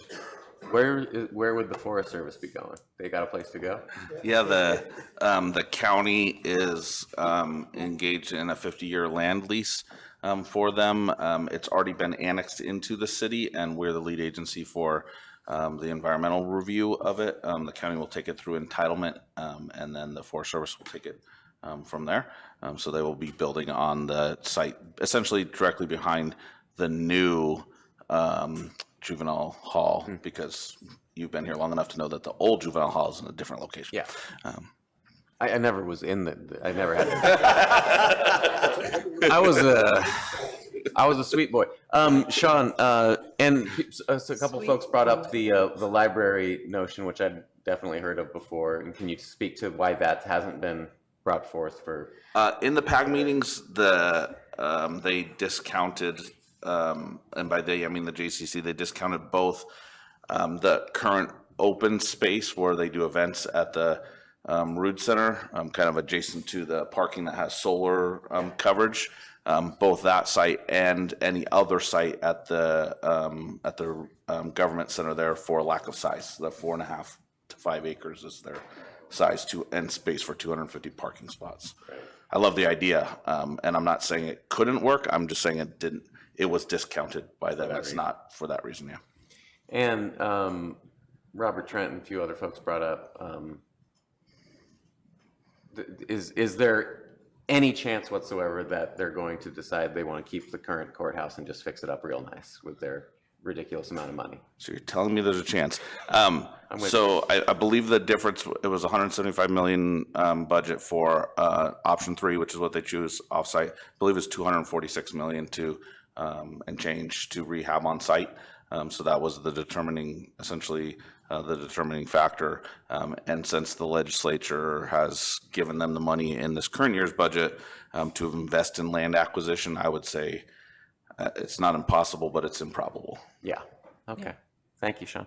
Where would the Forest Service be going? They got a place to go? Yeah, the county is engaged in a 50-year land lease for them. It's already been annexed into the city, and we're the lead agency for the environmental review of it. The county will take it through entitlement, and then the Forest Service will take it from there. So they will be building on the site, essentially directly behind the new juvenile hall, because you've been here long enough to know that the old juvenile hall is in a different location. Yeah. I never was in I never had I was a sweet boy. Sean, and a couple folks brought up the library notion, which I'd definitely heard of before. And can you speak to why that hasn't been brought forth for? In the PAG meetings, they discounted, and by they I mean the JCC, they discounted both the current open space where they do events at the Rood Center, kind of adjacent to the parking that has solar coverage, both that site and any other site at the government center there for lack of size. The 4.5 to 5 acres is their size and space for 250 parking spots. Right. I love the idea, and I'm not saying it couldn't work. I'm just saying it didn't. It was discounted by them. It's not for that reason. Yeah. And Robert Trent and a few other folks brought up. Is there any chance whatsoever that they're going to decide they want to keep the current courthouse and just fix it up real nice with their ridiculous amount of money? So you're telling me there's a chance. So I believe the difference, it was 175 million budget for option 3, which is what they choose offsite. I believe it's 246 million to and change to rehab on site. So that was the determining, essentially the determining factor. And since the legislature has given them the money in this current year's budget to invest in land acquisition, I would say it's not impossible, but it's improbable. Yeah. Okay. Yeah. Thank you, Sean.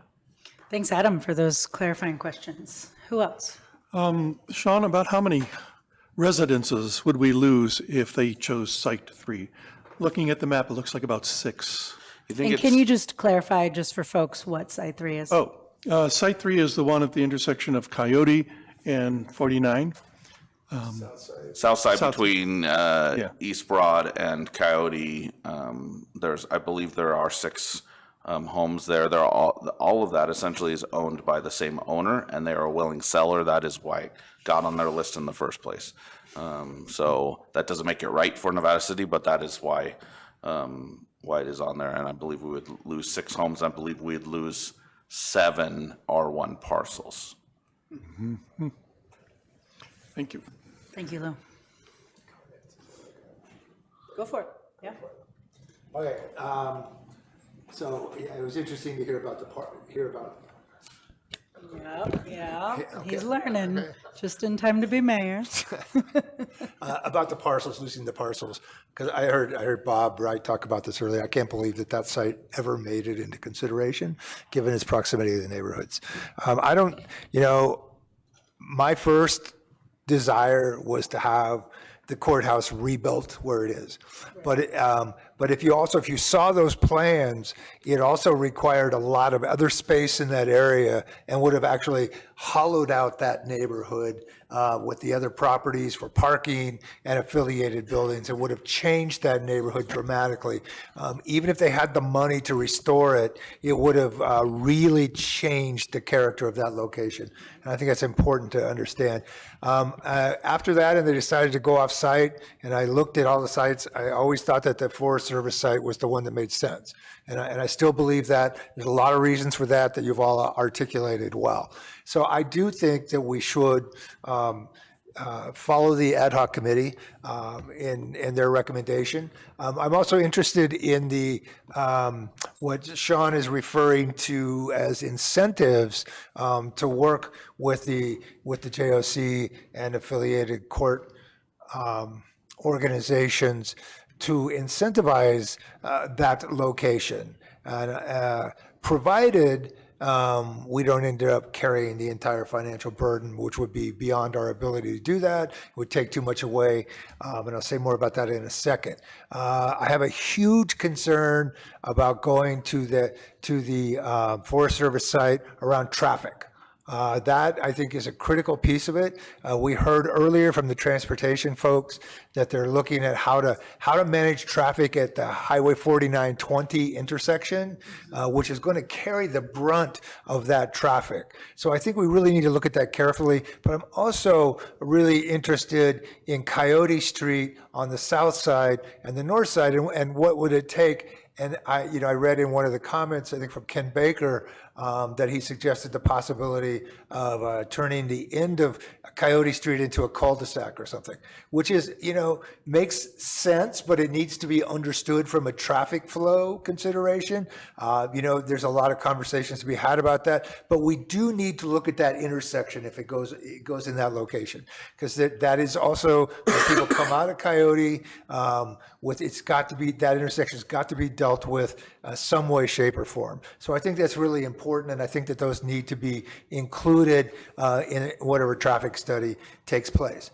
Thanks, Adam, for those clarifying questions. Who else? Sean, about how many residences would we lose if they chose Site 3? Looking at the map, it looks like about 6. And can you just clarify, just for folks, what Site 3 is? Site 3 is the one at the intersection of Coyote and 49. South side South- between East Broad and Coyote, I believe there are 6 homes there. They're all of that essentially is owned by the same owner, and they are a willing seller. That is why it got on their list in the first place. So that doesn't make it right for Nevada City, but that is why it is on there. And I believe we would lose 6 homes. I believe we'd lose 7 R1 parcels. Thank you. Thank you, Lou. Go for it. Yeah. Okay, so yeah, it was interesting to hear about Yeah, Okay, he's learning, just in time to be mayor. about the parcels, losing the parcels, because I heard Bob Wright talk about this earlier. I can't believe that site ever made it into consideration, given its proximity to the neighborhoods. My first desire was to have the courthouse rebuilt where it is. But if you saw those plans, it also required a lot of other space in that area and would have actually hollowed out that neighborhood with the other properties for parking and affiliated buildings. It would have changed that neighborhood dramatically. Even if they had the money to restore it, it would have really changed the character of that location. And I think that's important to understand. After that, and they decided to go off-site, and I looked at all the sites, I always thought that the Forest Service site was the one that made sense. And I still believe that. There's a lot of reasons for that you've all articulated well. So I do think that we should follow the ad hoc committee in their recommendation. I'm also interested in what Sean is referring to as incentives to work with the JOC and affiliated court organizations to incentivize that location, provided we don't end up carrying the entire financial burden, which would be beyond our ability to do that. It would take too much away, and I'll say more about that in a second. I have a huge concern about going to the Forest Service site around traffic. That, I think, is a critical piece of it. We heard earlier from the transportation folks that they're looking at how to manage traffic at the Highway 4920 intersection, which is going to carry the brunt of that traffic. So I think we really need to look at that carefully. But I'm also really interested in Coyote Street on the south side and the north side, and what would it take. And I read in one of the comments, I think from Ken Baker, that he suggested the possibility of turning the end of Coyote Street into a cul-de-sac or something, which is, makes sense, but it needs to be understood from a traffic flow consideration. There's a lot of conversations to be had about that, but we do need to look at that intersection if it goes in that location, because that is also when people come out of Coyote, that intersection's got to be dealt with some way, shape, or form. So I think that's really important, and I think that those need to be included in whatever traffic study takes place.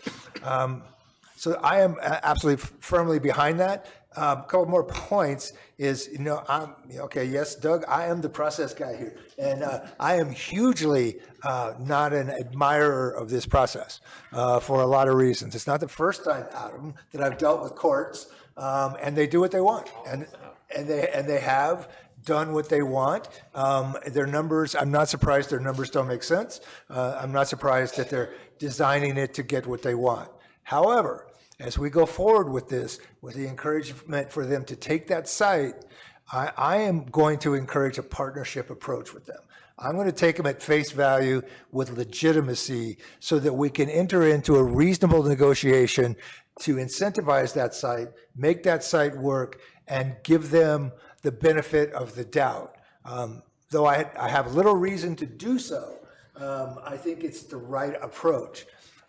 So I am absolutely firmly behind that. A couple more points is, yes, Doug, I am the process guy here, and I am hugely not an admirer of this process for a lot of reasons. It's not the first time, Adam, that I've dealt with courts, and they do what they want, and they have done what they want. Their numbers, I'm not surprised their numbers don't make sense. I'm not surprised that they're designing it to get what they want. However, as we go forward with this, with the encouragement for them to take that site, I am going to encourage a partnership approach with them. I'm going to take them at face value with legitimacy so that we can enter into a reasonable negotiation to incentivize that site, make that site work, and give them the benefit of the doubt. Though I have little reason to do so, I think it's the right approach.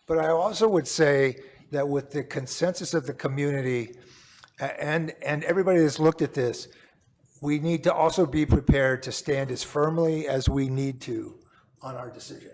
But I also would say that with the consensus of the community and everybody that's looked at this, we need to also be prepared to stand as firmly as we need to on our decision.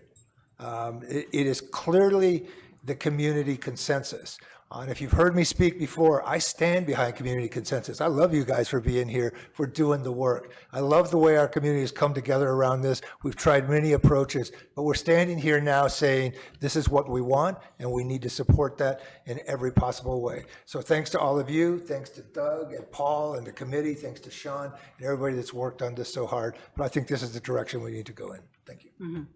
It is clearly the community consensus. And if you've heard me speak before, I stand behind community consensus. I love you guys for being here, for doing the work. I love the way our community has come together around this. We've tried many approaches, but we're standing here now saying this is what we want, and we need to support that in every possible way. So thanks to all of you. Thanks to Doug and Paul and the committee. Thanks to Sean and everybody that's worked on this so hard. But I think this is the direction we need to go in. Thank you.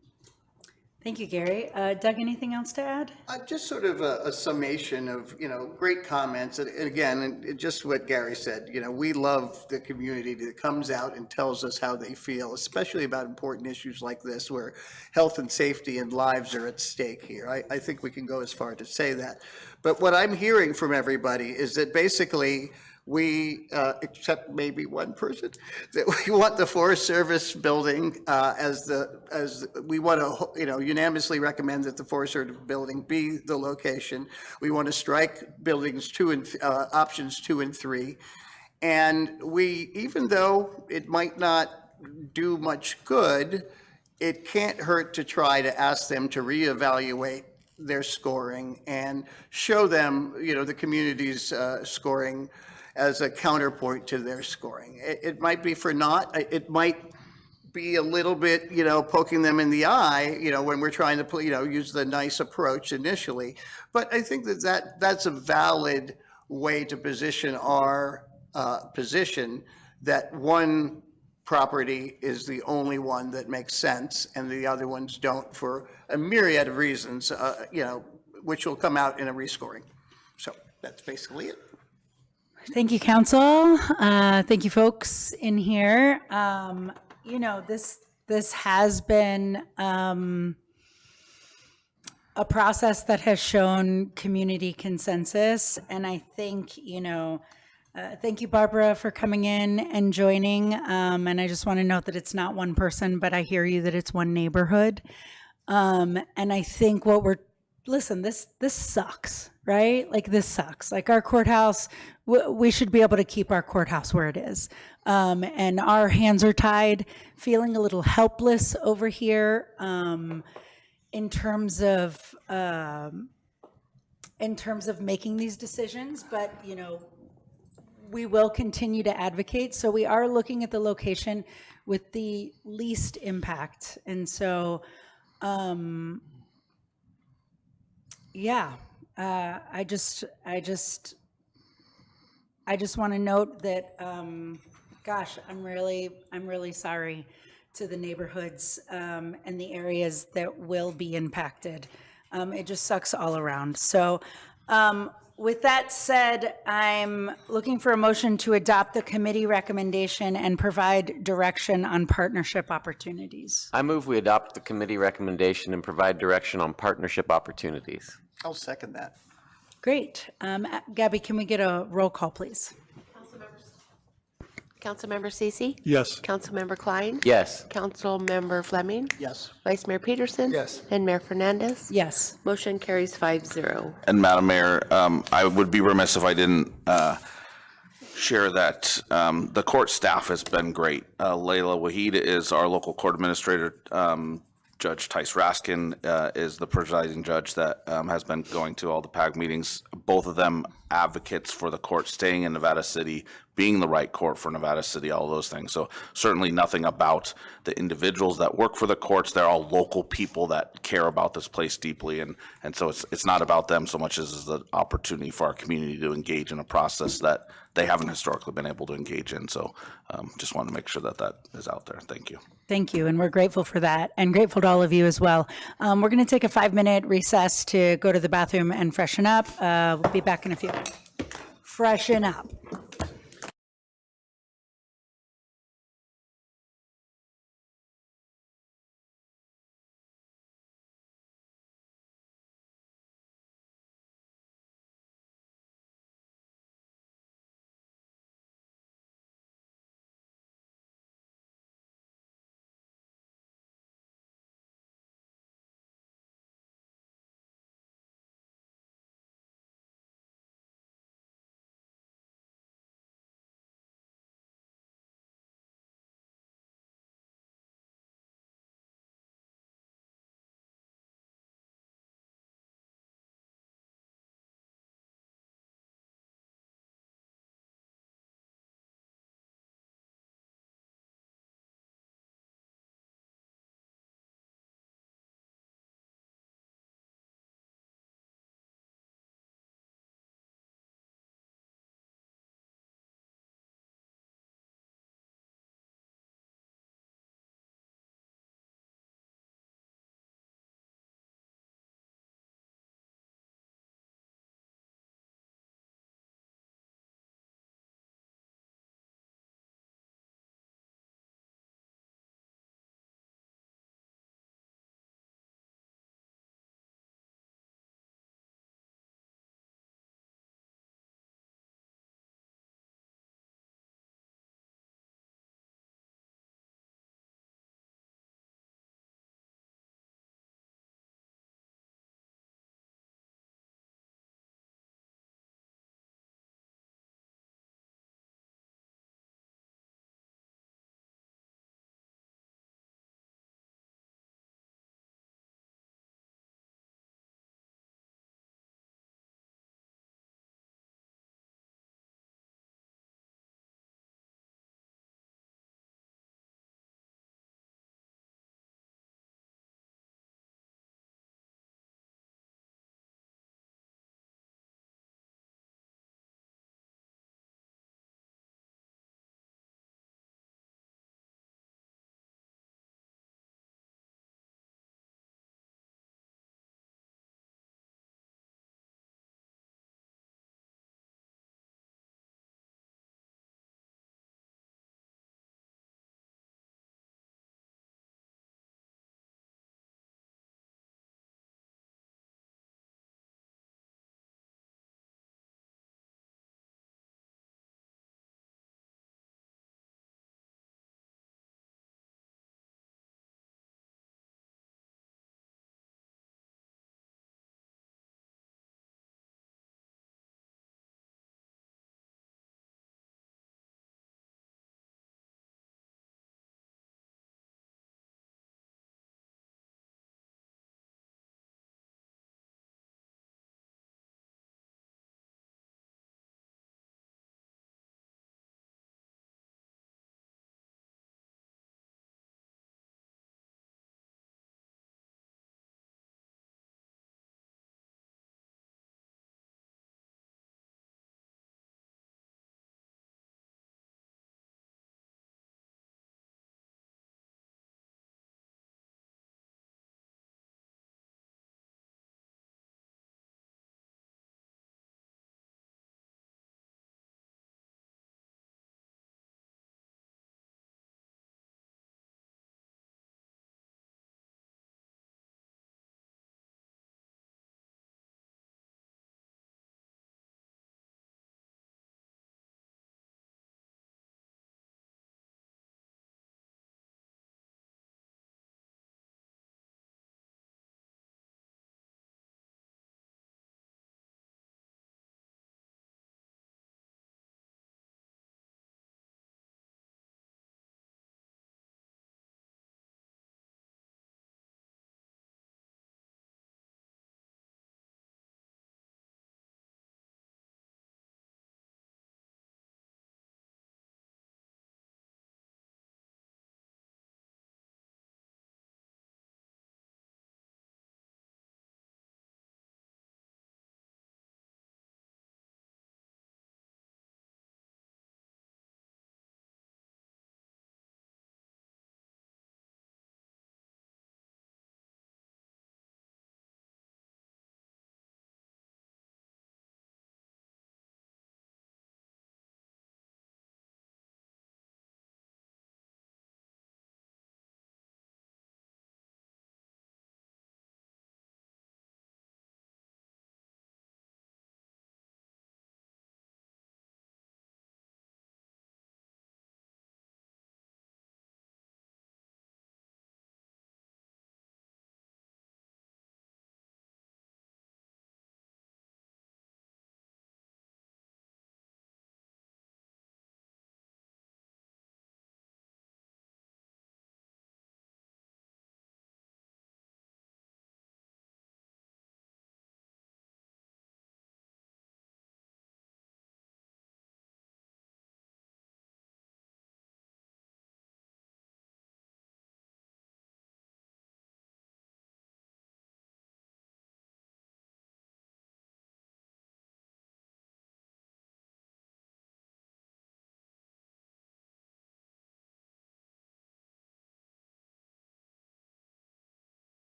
Thank you, Gary. Doug, anything else to add? Just sort of a summation of, great comments. And again, just what Gary said, we love the community that comes out and tells us how they feel, especially about important issues like this, where health and safety and lives are at stake here. I think we can go as far to say that. But what I'm hearing from everybody is that basically we, except maybe one person, that we want the Forest Service building we want to, unanimously recommend that the Forest Service building be the location. We want to strike buildings options 2 and 3. And even though it might not do much good, it can't hurt to try to ask them to reevaluate their scoring and show them, the community's scoring as a counterpoint to their scoring. It might be for naught. It might be a little bit, poking them in the eye, when we're trying to, use the nice approach initially. But I think that's a valid way to position our position, that one property is the only one that makes sense and the other ones don't, for a myriad of reasons, which will come out in a rescoring. So that's basically it. Thank you, council. Thank you, folks in here. This has been a process that has shown community consensus, and I think, thank you, Barbara, for coming in and joining. And I just want to note that it's not one person, but I hear you that it's one neighborhood. And I think listen, this sucks, right? Like, this sucks. Like, our courthouse, we should be able to keep our courthouse where it is. And our hands are tied, feeling a little helpless over here in terms of making these decisions. But, we will continue to advocate. So we are looking at the location with the least impact. And so, yeah, I just want to note that, gosh, I'm really sorry to the neighborhoods and the areas that will be impacted. It just sucks all around. So with that said, I'm looking for a motion to adopt the committee recommendation and provide direction on partnership opportunities. I move we adopt the committee recommendation and provide direction on partnership opportunities. I'll second that. Great. Gabby, can we get a roll call, please? Councilmember Cece? Yes. Councilmember Klein? Yes. Councilmember Fleming? Yes. Vice Mayor Peterson? Yes. And Mayor Fernandez? Yes. Motion carries 5-0. And Madam Mayor, I would be remiss if I didn't share that the court staff has been great. Layla Wahid is our local court administrator. Judge Tice Raskin is the presiding judge that has been going to all the PAG meetings. Both of them advocates for the court staying in Nevada City, being the right court for Nevada City, all those things. So certainly nothing about the individuals that work for the courts. They're all local people that care about this place deeply. And so it's not about them so much as the opportunity for our community to engage in a process that they haven't historically been able to engage in. So just wanted to make sure that that is out there. Thank you. Thank you, and we're grateful for that, and grateful to all of you as well. We're going to take a 5-minute recess to go to the bathroom and freshen up. We'll be back in a few. Freshen up.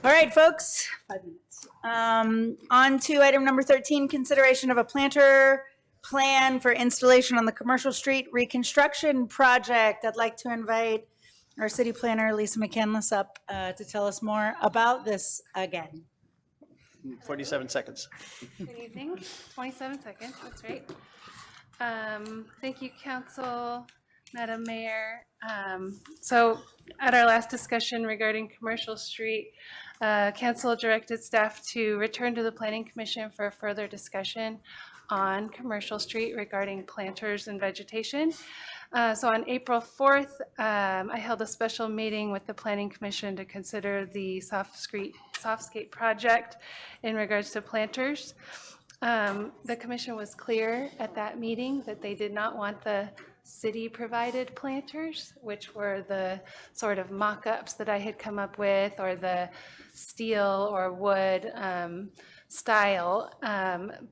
All right, folks, 5 minutes. On to item number 13, consideration of a planter plan for installation on the Commercial Street reconstruction project. I'd like to invite our city planner, Lisa McCandless, up to tell us more about this again. 47 seconds. Good evening. 27 seconds, that's right. Thank you, Council, Madam Mayor. So at our last discussion regarding Commercial Street, Council directed staff to return to the Planning Commission for further discussion on Commercial Street regarding planters and vegetation. So on April 4th, I held a special meeting with the Planning Commission to consider the Softscape project in regards to planters. The commission was clear at that meeting that they did not want the city-provided planters, which were the sort of mock-ups that I had come up with, or the steel or wood style.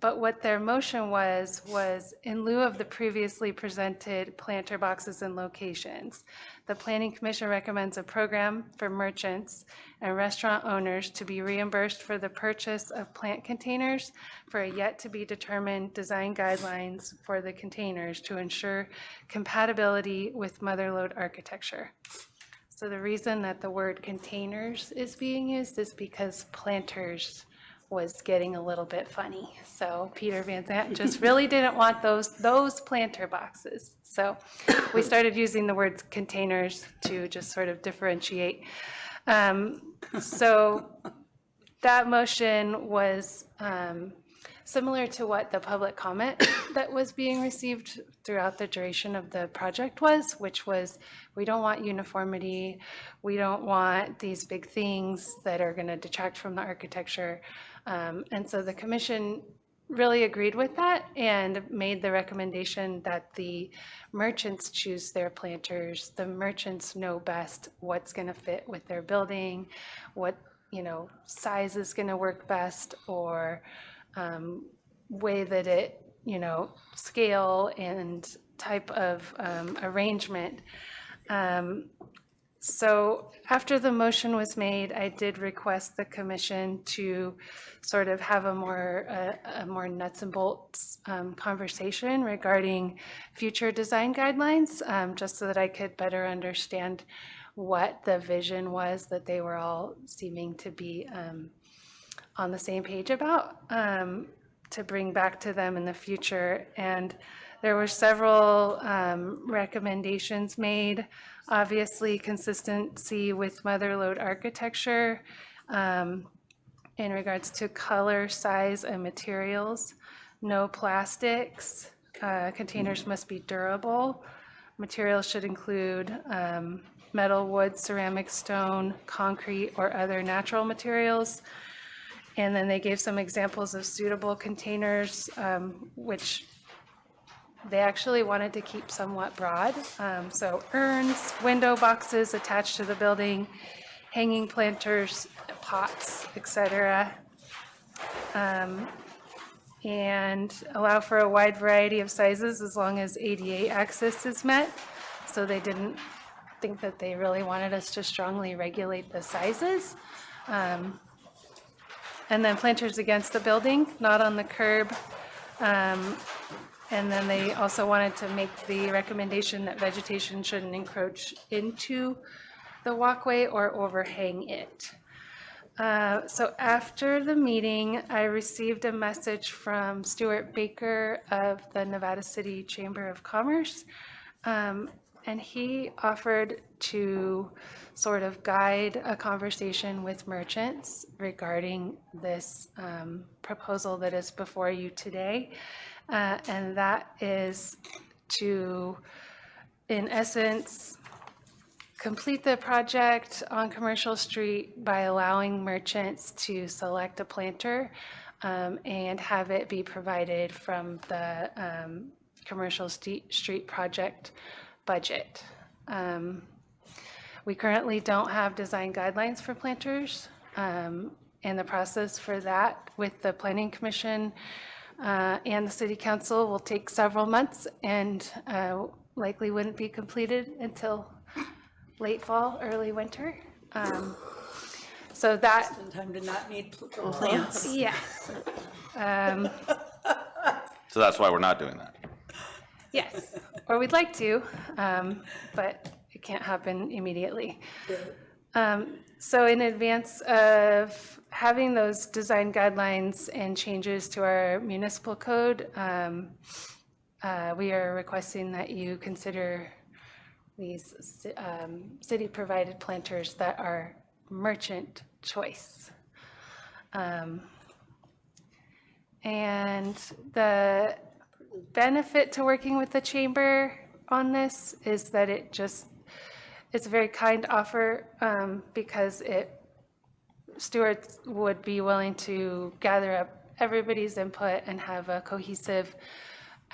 But what their motion was in lieu of the previously presented planter boxes and locations, the Planning Commission recommends a program for merchants and restaurant owners to be reimbursed for the purchase of plant containers for a yet-to-be-determined design guidelines for the containers to ensure compatibility with mother-lode architecture. So the reason that the word containers is being used is because planters was getting a little bit funny. So Peter Van Zandt just really didn't want those planter boxes. So we started using the word containers to just sort of differentiate. So that motion was similar to what the public comment that was being received throughout the duration of the project was, which was, we don't want uniformity. We don't want these big things that are going to detract from the architecture. And so the commission really agreed with that and made the recommendation that the merchants choose their planters. The merchants know best what's going to fit with their building, what, size is going to work best, or way that it, scale and type of arrangement. So after the motion was made, I did request the commission to sort of have a more nuts and bolts conversation regarding future design guidelines, just so that I could better understand what the vision was that they were all seeming to be on the same page about, to bring back to them in the future. And there were several recommendations made. Obviously, consistency with mother-lode architecture in regards to color, size, and materials. No plastics. Containers must be durable. Materials should include metal, wood, ceramic, stone, concrete, or other natural materials. And then they gave some examples of suitable containers, which they actually wanted to keep somewhat broad. So urns, window boxes attached to the building, hanging planters, pots, etc. And allow for a wide variety of sizes as long as ADA access is met. So they didn't think that they really wanted us to strongly regulate the sizes. And then planters against the building, not on the curb. And then they also wanted to make the recommendation that vegetation shouldn't encroach into the walkway or overhang it. So after the meeting, I received a message from Stuart Baker of the Nevada City Chamber of Commerce. And he offered to sort of guide a conversation with merchants regarding this proposal that is before you today. And that is to, in essence, complete the project on Commercial Street by allowing merchants to select a planter and have it be provided from the Commercial Street project budget. We currently don't have design guidelines for planters, and the process for that with the Planning Commission and the City Council will take several months and likely wouldn't be completed until late fall, early winter. So that, Time to not need plants. yes. So that's why we're not doing that. Yes, or we'd like to, but it can't happen immediately. So in advance of having those design guidelines and changes to our municipal code, we are requesting that you consider these city-provided planters that are merchant choice. And the benefit to working with the chamber on this is that it's a very kind offer, because stewards would be willing to gather up everybody's input and have a cohesive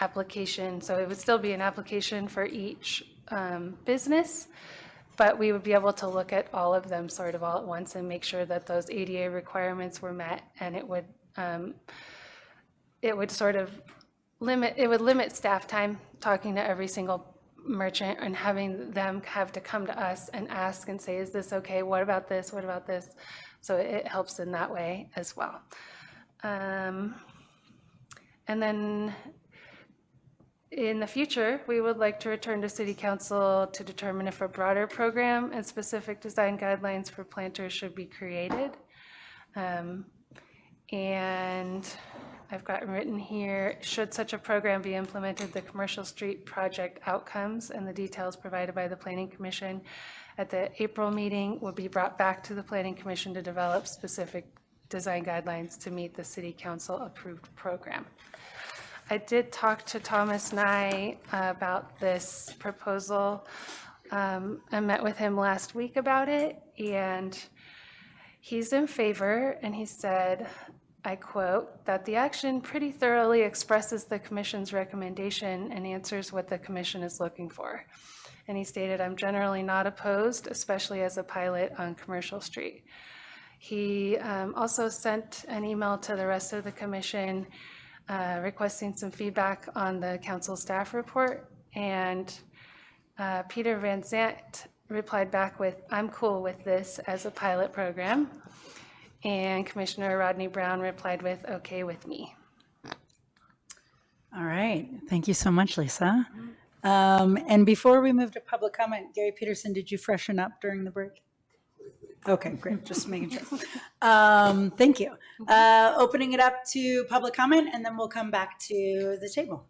application. So it would still be an application for each business, but we would be able to look at all of them sort of all at once and make sure that those ADA requirements were met, and it would sort of limit staff time talking to every single merchant and having them have to come to us and ask and say, is this okay? What about this? What about this? So it helps in that way as well. And then in the future, we would like to return to City Council to determine if a broader program and specific design guidelines for planters should be created. And I've got written here, should such a program be implemented, the Commercial Street project outcomes and the details provided by the Planning Commission at the April meeting will be brought back to the Planning Commission to develop specific design guidelines to meet the City Council approved program. I did talk to Thomas Nye about this proposal. I met with him last week about it, and he's in favor, and he said, I quote, that the action pretty thoroughly expresses the Commission's recommendation and answers what the Commission is looking for. And he stated, I'm generally not opposed, especially as a pilot on Commercial Street. He also sent an email to the rest of the Commission requesting some feedback on the council staff report. And Peter Van Zandt replied back with, I'm cool with this as a pilot program. And Commissioner Rodney Brown replied with, okay with me. All right, thank you so much, Lisa. And before we move to public comment, Gary Peterson, did you freshen up during the break? Okay, great, just making sure. Thank you. Opening it up to public comment, and then we'll come back to the table.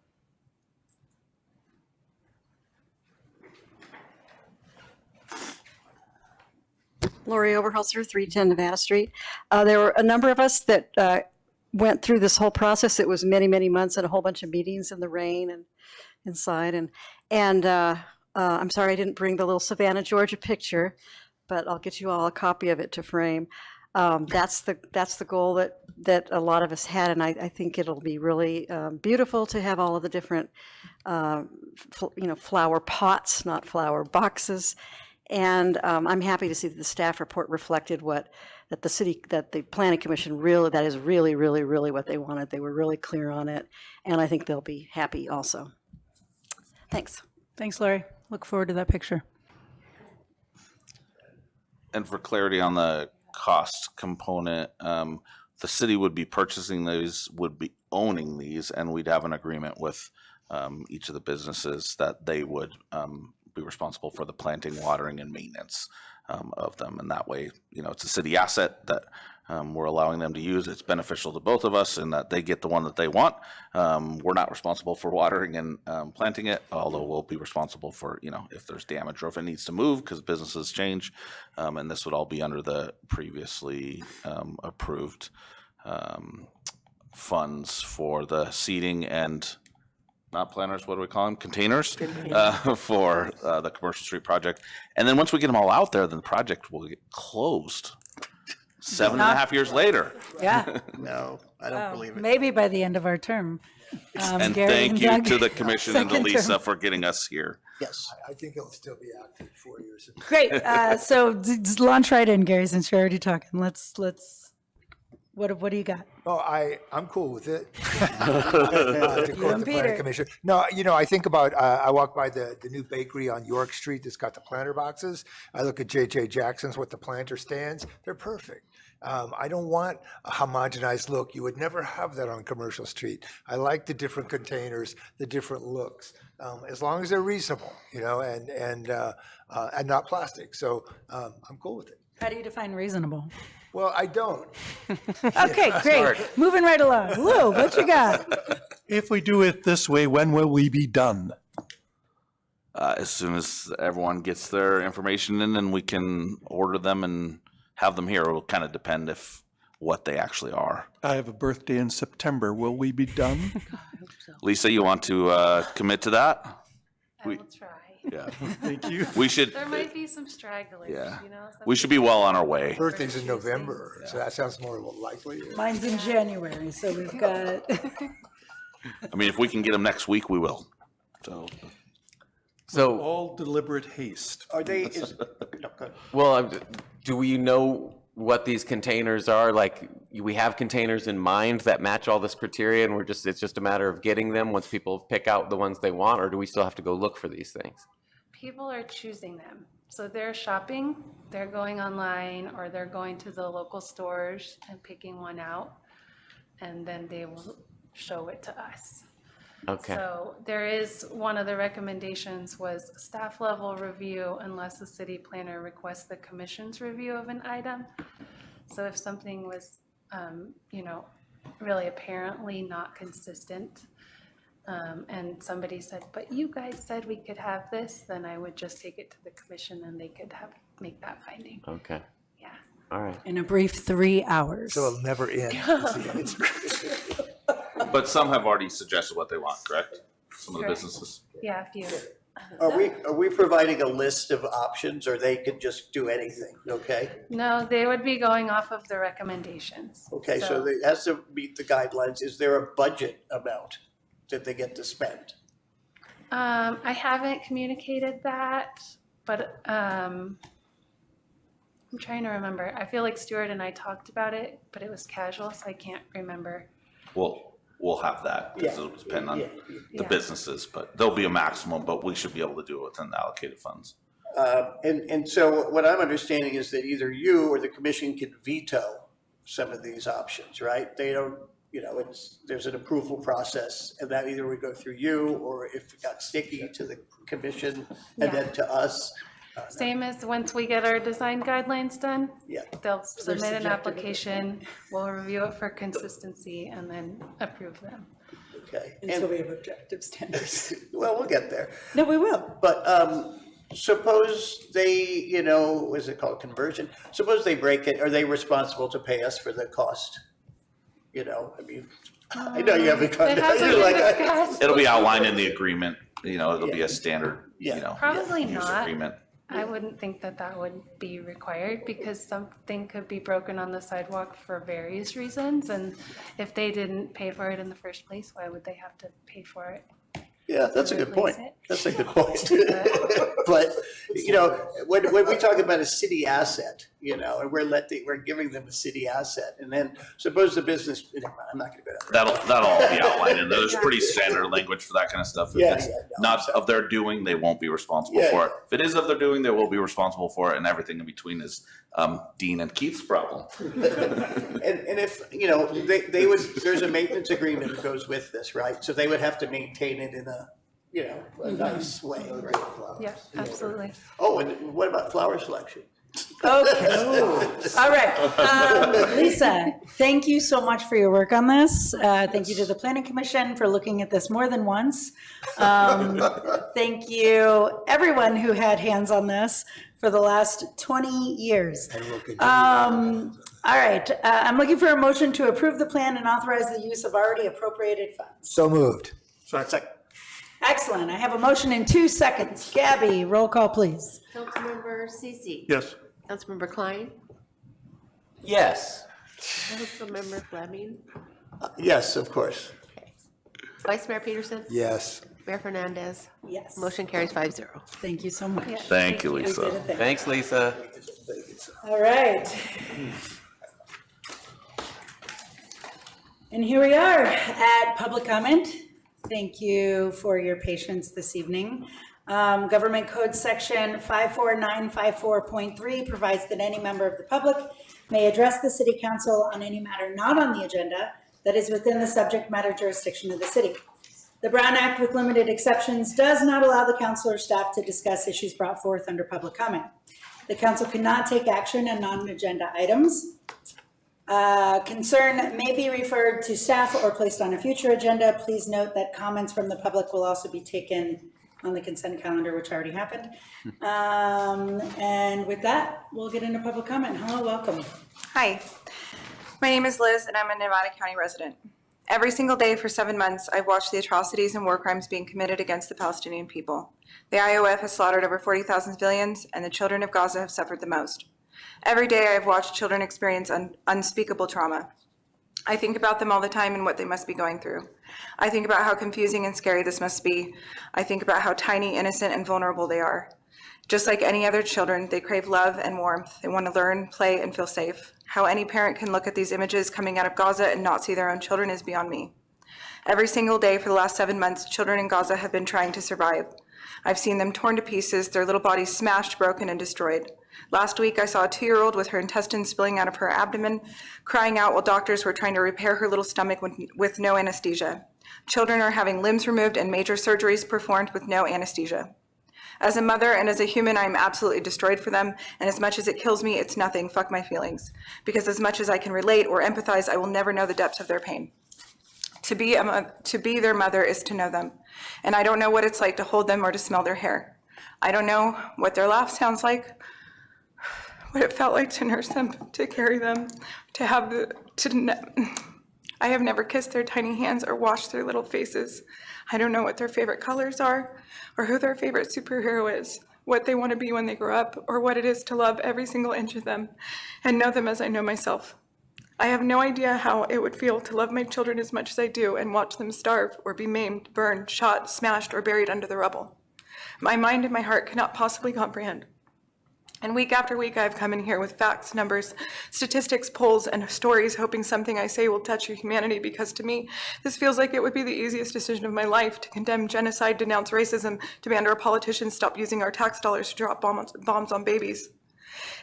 Lori Oberholzer, 310 Nevada Street. There were a number of us that went through this whole process. It was many, many months and a whole bunch of meetings in the rain and inside. And I'm sorry I didn't bring the little Savannah, Georgia picture, but I'll get you all a copy of it to frame. That's the goal that a lot of us had, and I think it'll be really beautiful to have all of the different, flower pots, not flower boxes. And I'm happy to see that the staff report reflected that the Planning Commission that is really, really, really what they wanted. They were really clear on it, and I think they'll be happy also. Thanks. Thanks, Lori. Look forward to that picture. And for clarity on the cost component, the city would be purchasing these, would be owning these, and we'd have an agreement with each of the businesses that they would be responsible for the planting, watering, and maintenance of them. And that way, it's a city asset that we're allowing them to use. It's beneficial to both of us in that they get the one that they want. We're not responsible for watering and planting it, although we'll be responsible for, if there's damage or if it needs to move because businesses change. And this would all be under the previously approved funds for the seeding and not planters, what do we call them? Containers for the Commercial Street project. And then once we get them all out there, then the project will get closed 7.5 years later. Yeah. No, I don't believe it. Maybe by the end of our term. And Gary thank you Doug, to the commission and to second Lisa term. for getting us here. Yes. I think it'll still be active 4 years. Great. So just launch right in, Gary, since you're already talking. Let's What do you got? Oh, I'm cool with it. To quote the planning commission. No, I think about, I walk by the new bakery on York Street that's got the planter boxes. I look at J.J. Jackson's with the planter stands. They're perfect. I don't want a homogenized look. You would never have that on Commercial Street. I like the different containers, the different looks, as long as they're reasonable, and not plastic. So I'm cool with it. How do you define reasonable? Well, I don't. Okay, great. Moving right along. Lou, what you got? If we do it this way, when will we be done? As soon as everyone gets their information in and we can order them and have them here, it will kind of depend what they actually are. I have a birthday in September. Will we be done? Lisa, you want to commit to that? I will try. Yeah. Thank you. We should. There might be some stragglers, Yeah. you know? We should be well on our way. Birthday's in November, so that sounds more likely. Mine's in January, so we've got. I mean, if we can get them next week, we will. So all deliberate haste. Are they, Well, do we know what these containers are? Like, we have containers in mind that match all this criteria, and it's just a matter of getting them once people pick out the ones they want, or do we still have to go look for these things? People are choosing them. So they're shopping, they're going online, or they're going to the local stores and picking one out, and then they will show it to us. Okay. So there is, one of the recommendations was staff level review unless the city planner requests the commission's review of an item. So if something was, really apparently not consistent, and somebody said, but you guys said we could have this, then I would just take it to the commission and they could make that finding. Okay. Yeah. All right. In a brief 3 hours. So it'll never end. But some have already suggested what they want, correct? Some of the Correct. businesses. Yeah, a few. are we providing a list of options, or they could just do anything, okay? No, they would be going off of the recommendations. Okay, so it has to meet the guidelines. Is there a budget amount that they get to spend? I haven't communicated that, but I'm trying to remember. I feel like Stuart and I talked about it, but it was casual, so I can't remember. We'll have that because it'll depend on the Yeah. businesses, but there'll be a maximum, but we should be able to do it within the allocated funds. And so what I'm understanding is that either you or the commission can veto some of these options, right? They don't, there's an approval process, and that either would go through you, or if it got sticky, to the commission, and then to us. Same as once we get our design guidelines done. Yeah. They'll they're submit an subjective. application, we'll review it for consistency, and then approve them. Okay. And so we have objective standards. Well, we'll get there. No, we will. But suppose they, is it called conversion? Suppose they break it, are they responsible to pay us for the cost? I know you haven't come It down, hasn't you're been like, discussed. It'll be outlined in the agreement, it'll be a standard, Probably use not. agreement. I wouldn't think that would be required because something could be broken on the sidewalk for various reasons. And if they didn't pay for it in the first place, why would they have to pay for it? yeah, that's a good point. Replace it. That's a good point. But, when we talk about a city asset, and we're giving them a city asset, and then suppose the business, I'm not gonna go down there. That'll all be outlined, and there's pretty standard language for that kind of stuff. If Yeah, it's yeah, no, not of their doing, they won't be responsible Yeah, for it. If it is of their doing, they will be responsible for it, and everything in between is Dean and Keith's problem. And if, they would, there's a maintenance agreement that goes with this, right? So they would have to maintain it in a nice way, right? Yeah, absolutely. Oh, and what about flower selection? Okay. All right. Lisa, thank you so much for your work on this. Thank you to the Planning Commission for looking at this more than once. Thank you, everyone who had hands on this for the last 20 years. All right. I'm looking for a motion to approve the plan and authorize the use of already appropriated funds. So moved. Second. Excellent. I have a motion in 2 seconds. Gabby, roll call, please. Councilmember Cece. Yes. Councilmember Klein. Yes. Councilmember Fleming. Yes, of course. Vice Mayor Peterson. Yes. Mayor Fernandez. Yes. Motion carries 5-0. Thank you so much. Thank you, We did Lisa. it there. Thanks, Lisa. All right. And here we are at public comment. Thank you for your patience this evening. Government Code Section 54954.3 provides that any member of the public may address the City Council on any matter not on the agenda that is within the subject matter jurisdiction of the city. The Brown Act, with limited exceptions, does not allow the council or staff to discuss issues brought forth under public comment. The council cannot take action on non-agenda items. Concern may be referred to staff or placed on a future agenda. Please note that comments from the public will also be taken on the consent calendar, which already happened. And with that, we'll get into public comment. Hello, welcome. Hi, my name is Liz and I'm a Nevada County resident. Every single day for 7 months, I've watched the atrocities and war crimes being committed against the Palestinian people. The IOF has slaughtered over 40,000 civilians, and the children of Gaza have suffered the most. Every day I've watched children experience unspeakable trauma. I think about them all the time and what they must be going through. I think about how confusing and scary this must be. I think about how tiny, innocent, and vulnerable they are. Just like any other children, they crave love and warmth. They want to learn, play, and feel safe. How any parent can look at these images coming out of Gaza and not see their own children is beyond me. Every single day for the last 7 months, children in Gaza have been trying to survive. I've seen them torn to pieces, their little bodies smashed, broken, and destroyed. Last week, I saw a 2-year-old with her intestines spilling out of her abdomen, crying out while doctors were trying to repair her little stomach with no anesthesia. Children are having limbs removed and major surgeries performed with no anesthesia. As a mother and as a human, I am absolutely destroyed for them, and as much as it kills me, it's nothing. Fuck my feelings. Because as much as I can relate or empathize, I will never know the depths of their pain. To be their mother is to know them, and I don't know what it's like to hold them or to smell their hair. I don't know what their laugh sounds like, what it felt like to nurse them, to carry them, I have never kissed their tiny hands or washed their little faces. I don't know what their favorite colors are, or who their favorite superhero is, what they want to be when they grow up, or what it is to love every single inch of them and know them as I know myself. I have no idea how it would feel to love my children as much as I do and watch them starve or be maimed, burned, shot, smashed, or buried under the rubble. My mind and my heart cannot possibly comprehend. And week after week, I've come in here with facts, numbers, statistics, polls, and stories, hoping something I say will touch your humanity, because to me, this feels like it would be the easiest decision of my life, to condemn genocide, denounce racism, demand our politicians stop using our tax dollars to drop bombs on babies.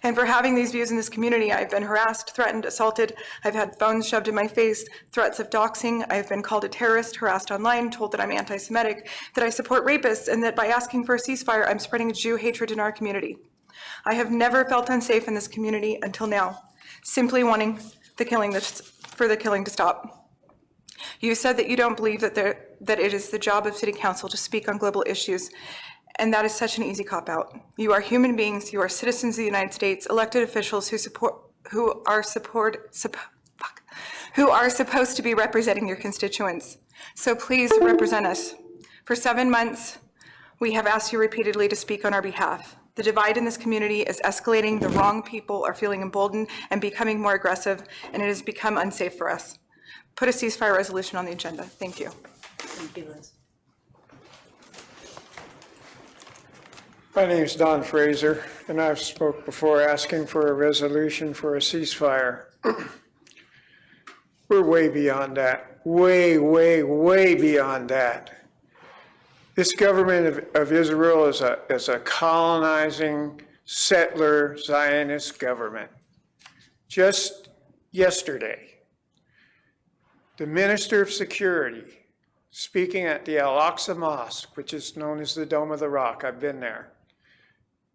And for having these views in this community, I've been harassed, threatened, assaulted. I've had phones shoved in my face, threats of doxing. I've been called a terrorist, harassed online, told that I'm anti-Semitic, that I support rapists, and that by asking for a ceasefire, I'm spreading Jew hatred in our community. I have never felt unsafe in this community until now, simply wanting for the killing to stop. You said that you don't believe that it is the job of City Council to speak on global issues, and that is such an easy cop-out. You are human beings, you are citizens of the United States, elected officials who are supposed to be representing your constituents. So please represent us. For 7 months, we have asked you repeatedly to speak on our behalf. The divide in this community is escalating. The wrong people are feeling emboldened and becoming more aggressive, and it has become unsafe for us. Put a ceasefire resolution on the agenda. Thank you. Thank you, Liz. My name is Don Fraser, and I've spoke before asking for a resolution for a ceasefire. We're way beyond that. Way, way, way beyond that. This government of Israel is a colonizing, settler, Zionist government. Just yesterday, the Minister of Security, speaking at the Al-Aqsa Mosque, which is known as the Dome of the Rock, I've been there,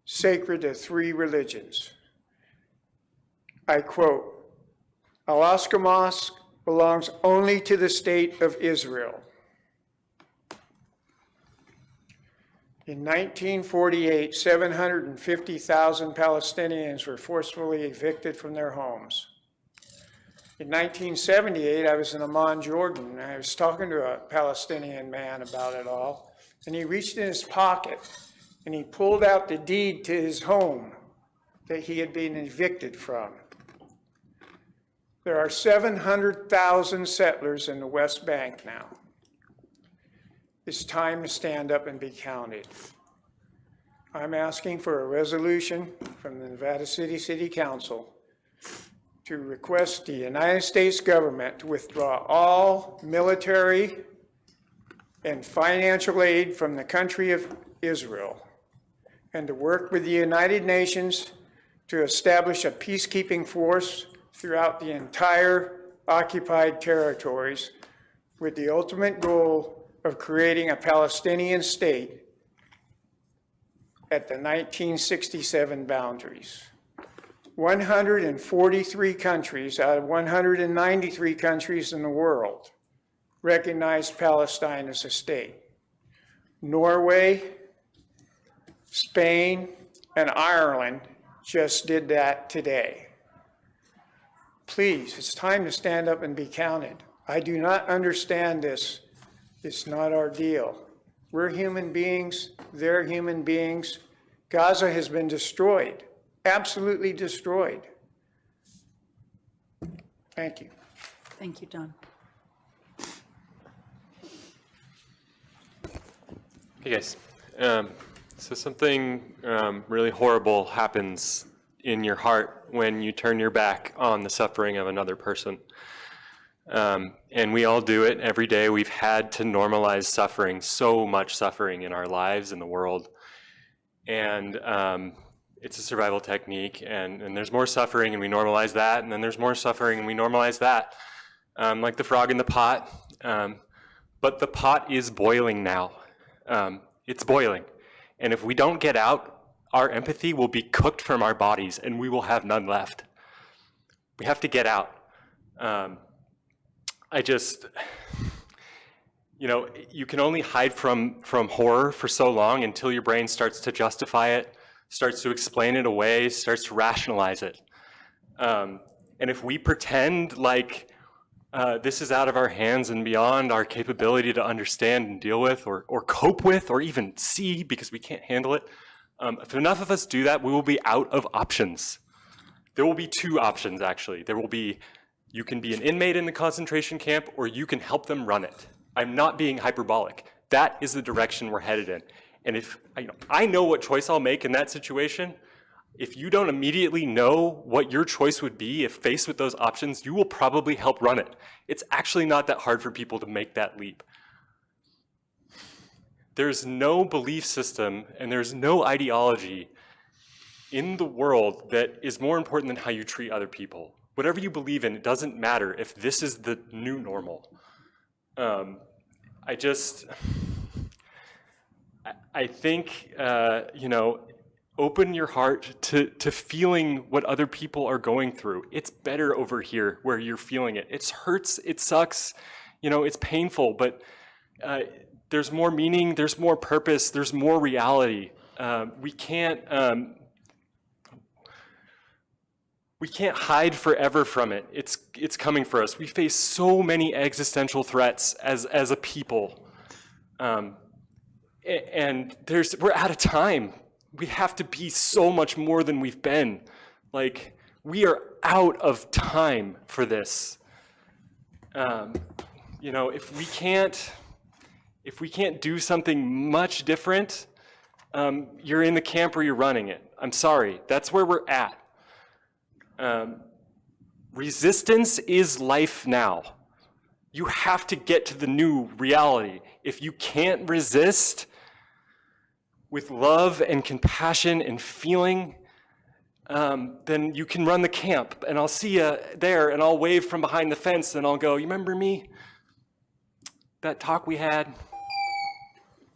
sacred to 3 religions. I quote, "Al-Aqsa Mosque belongs only to the state of Israel." In 1948, 750,000 Palestinians were forcefully evicted from their homes. In 1978, I was in Amman, Jordan, and I was talking to a Palestinian man about it all, and he reached in his pocket and he pulled out the deed to his home that he had been evicted from. There are 700,000 settlers in the West Bank now. It's time to stand up and be counted. I'm asking for a resolution from the Nevada City Council to request the United States government to withdraw all military and financial aid from the country of Israel, and to work with the United Nations to establish a peacekeeping force throughout the entire occupied territories with the ultimate goal of creating a Palestinian state at the 1967 boundaries. 143 countries out of 193 countries in the world recognized Palestine as a state. Norway, Spain, and Ireland just did that today. Please, it's time to stand up and be counted. I do not understand this. It's not our deal. We're human beings, they're human beings. Gaza has been destroyed, absolutely destroyed. Thank you. Thank you, Don. Hey guys, so something really horrible happens in your heart when you turn your back on the suffering of another person. And we all do it every day. We've had to normalize suffering, so much suffering in our lives, in the world. And it's a survival technique, and there's more suffering and we normalize that, and then there's more suffering and we normalize that, like the frog in the pot. But the pot is boiling now. It's boiling. And if we don't get out, our empathy will be cooked from our bodies and we will have none left. We have to get out. You can only hide from horror for so long until your brain starts to justify it, starts to explain it away, starts to rationalize it. And if we pretend like this is out of our hands and beyond our capability to understand and deal with or cope with or even see because we can't handle it, if enough of us do that, we will be out of options. There will be two options, actually. There will be, you can be an inmate in the concentration camp or you can help them run it. I'm not being hyperbolic. That is the direction we're headed in. And if, I know what choice I'll make in that situation. If you don't immediately know what your choice would be if faced with those options, you will probably help run it. It's actually not that hard for people to make that leap. There's no belief system and there's no ideology in the world that is more important than how you treat other people. Whatever you believe in, it doesn't matter if this is the new normal. I think, open your heart to feeling what other people are going through. It's better over here where you're feeling it. It hurts, it sucks, it's painful, but there's more meaning, there's more purpose, there's more reality. We can't hide forever from it. It's coming for us. We face so many existential threats as a people. And we're out of time. We have to be so much more than we've been. Like, we are out of time for this. If we can't do something much different, you're in the camp where you're running it. I'm sorry, that's where we're at. Resistance is life now. You have to get to the new reality. If you can't resist with love and compassion and feeling, then you can run the camp and I'll see you there and I'll wave from behind the fence and I'll go, you remember me? That talk we had?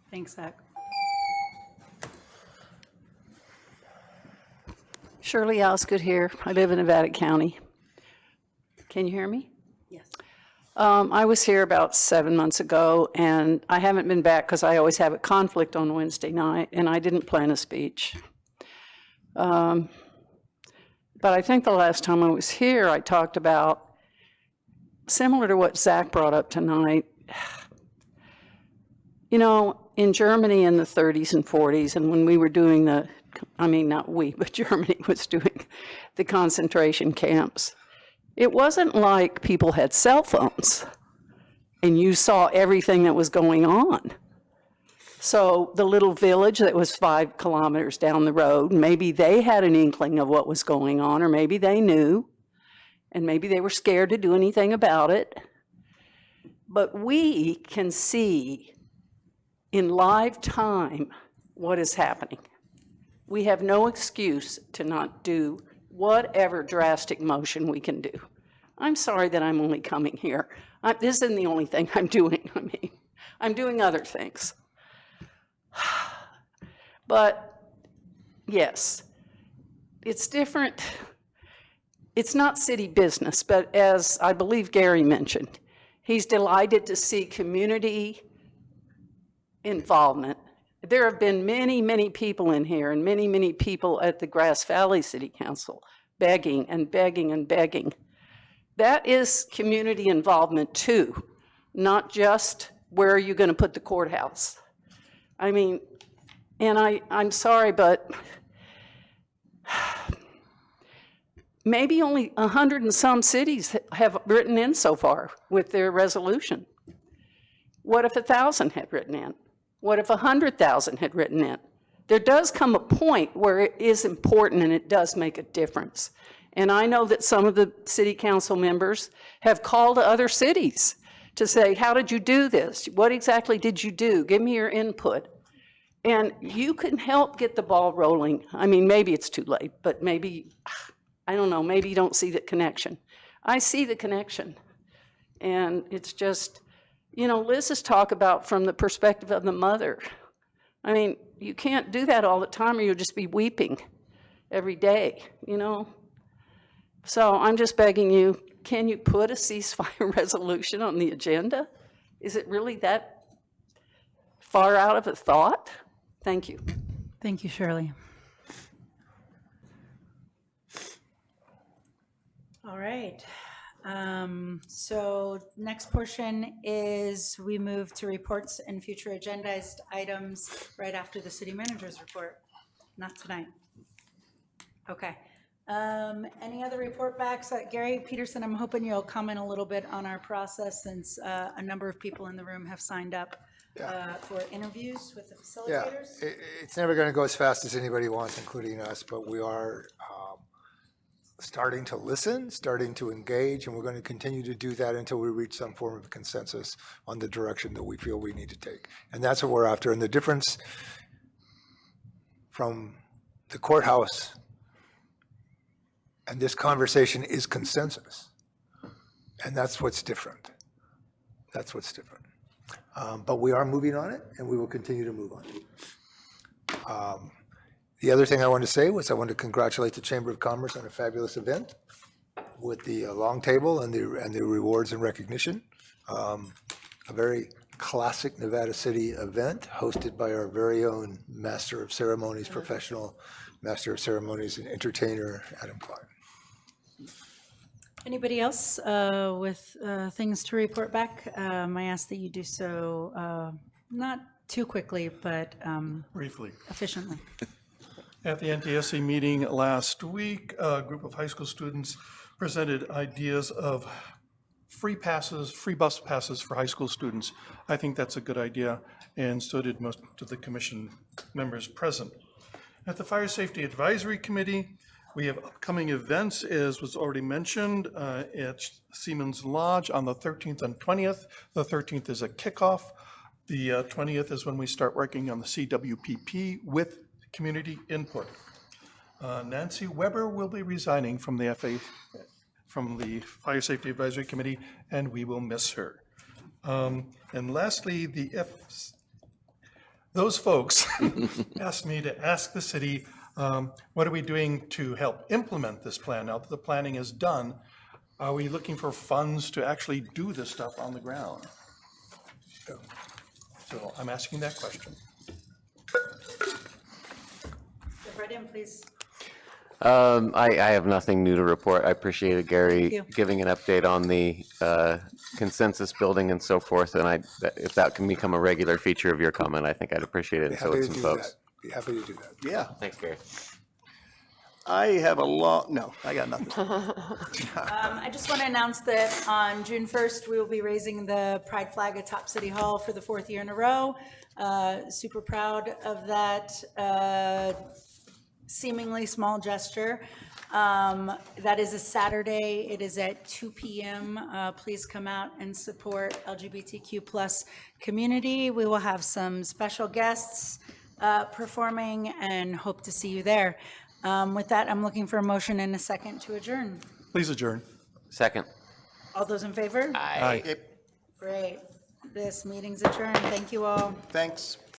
Thanks, Zach. Shirley Osgood here. I live in Nevada County. Can you hear me? Yes. I was here about 7 months ago, and I haven't been back because I always have a conflict on Wednesday night, and I didn't plan a speech. But I think the last time I was here, I talked about, similar to what Zach brought up tonight, in Germany in the 30s and 40s, and when we were doing not we, but Germany was doing the concentration camps, it wasn't like people had cell phones and you saw everything that was going on. So the little village that was 5 kilometers down the road, maybe they had an inkling of what was going on, or maybe they knew. and maybe they were scared to do anything about it. But we can see in live time what is happening. We have no excuse to not do whatever drastic motion we can do. I'm sorry that I'm only coming here. This isn't the only thing I'm doing. I mean, I'm doing other things. But yes, it's different. It's not city business, but as I believe Gary mentioned, he's delighted to see community involvement. There have been many, many people in here and many, many people at the Grass Valley City Council begging and begging and begging. That is community involvement too, not just where are you going to put the courthouse. I mean, and I'm sorry, but maybe only 100 and some cities have written in so far with their resolution. What if 1,000 had written in? What if 100,000 had written in? There does come a point where it is important and it does make a difference. And I know that some of the city council members have called other cities to say, how did you do this? What exactly did you do? Give me your input. And you can help get the ball rolling. I mean, maybe it's too late, but maybe, I don't know, maybe you don't see the connection. I see the connection. And it's just, you know, Liz has talked about from the perspective of the mother. I mean, you can't do that all the time or you'll just be weeping every day, you know? So I'm just begging you, can you put a ceasefire resolution on the agenda? Is it really that far out of a thought? Thank you. Thank you, Shirley. All right. So next portion is we move to reports and future agendized items right after the city manager's report. Not tonight. Okay. Any other report backs? Gary Peterson, I'm hoping you'll comment a little bit on our process since a number of people in the room have signed up for interviews with the facilitators. Yeah, it's never going to go as fast as anybody wants, including us, but we are starting to listen, starting to engage, and we're going to continue to do that until we reach some form of consensus on the direction that we feel we need to take. And that's what we're after. And the difference from the courthouse and this conversation is consensus. And that's what's different. That's what's different. But we are moving on it, and we will continue to move on it. The other thing I wanted to say was I want to congratulate the Chamber of Commerce on a fabulous event with the long table and the rewards and recognition. A very classic Nevada City event hosted by our very own Master of Ceremonies, professional Master of Ceremonies and entertainer, Adam Klein. Anybody else with things to report back? I ask that you do so not too quickly, but briefly, efficiently. At the NTSC meeting last week, a group of high school students presented ideas of free passes, free bus passes for high school students. I think that's a good idea, and so did most of the commission members present. At the Fire Safety Advisory Committee, we have upcoming events, as was already mentioned, at Siemens Lodge on the 13th and 20th. The 13th is a kickoff. The 20th is when we start working on the CWPP with community input. Nancy Weber will be resigning from the Fire Safety Advisory Committee, and we will miss her. And lastly, those folks asked me to ask the city, what are we doing to help implement this plan? Now that the planning is done, are we looking for funds to actually do this stuff on the ground? So I'm asking that question. Right in, please. I have nothing new to report. I appreciated Gary giving an update on the consensus building and so forth. And if that can become a regular feature of your comment, I think I'd appreciate it. And so would some folks. Be happy to do that. Yeah. Thanks, Gary. I have a no, I got nothing. I just want to announce that on June 1st, we will be raising the pride flag atop City Hall for the 4th year in a row. Super proud of that seemingly small gesture. That is a Saturday. It is at 2 p.m. Please come out and support LGBTQ+ community. We will have some special guests performing and hope to see you there. With that, I'm looking for a motion and a second to adjourn. Please adjourn. Second. All those in favor? Aye. Great. This meeting's adjourned. Thank you all. Thanks.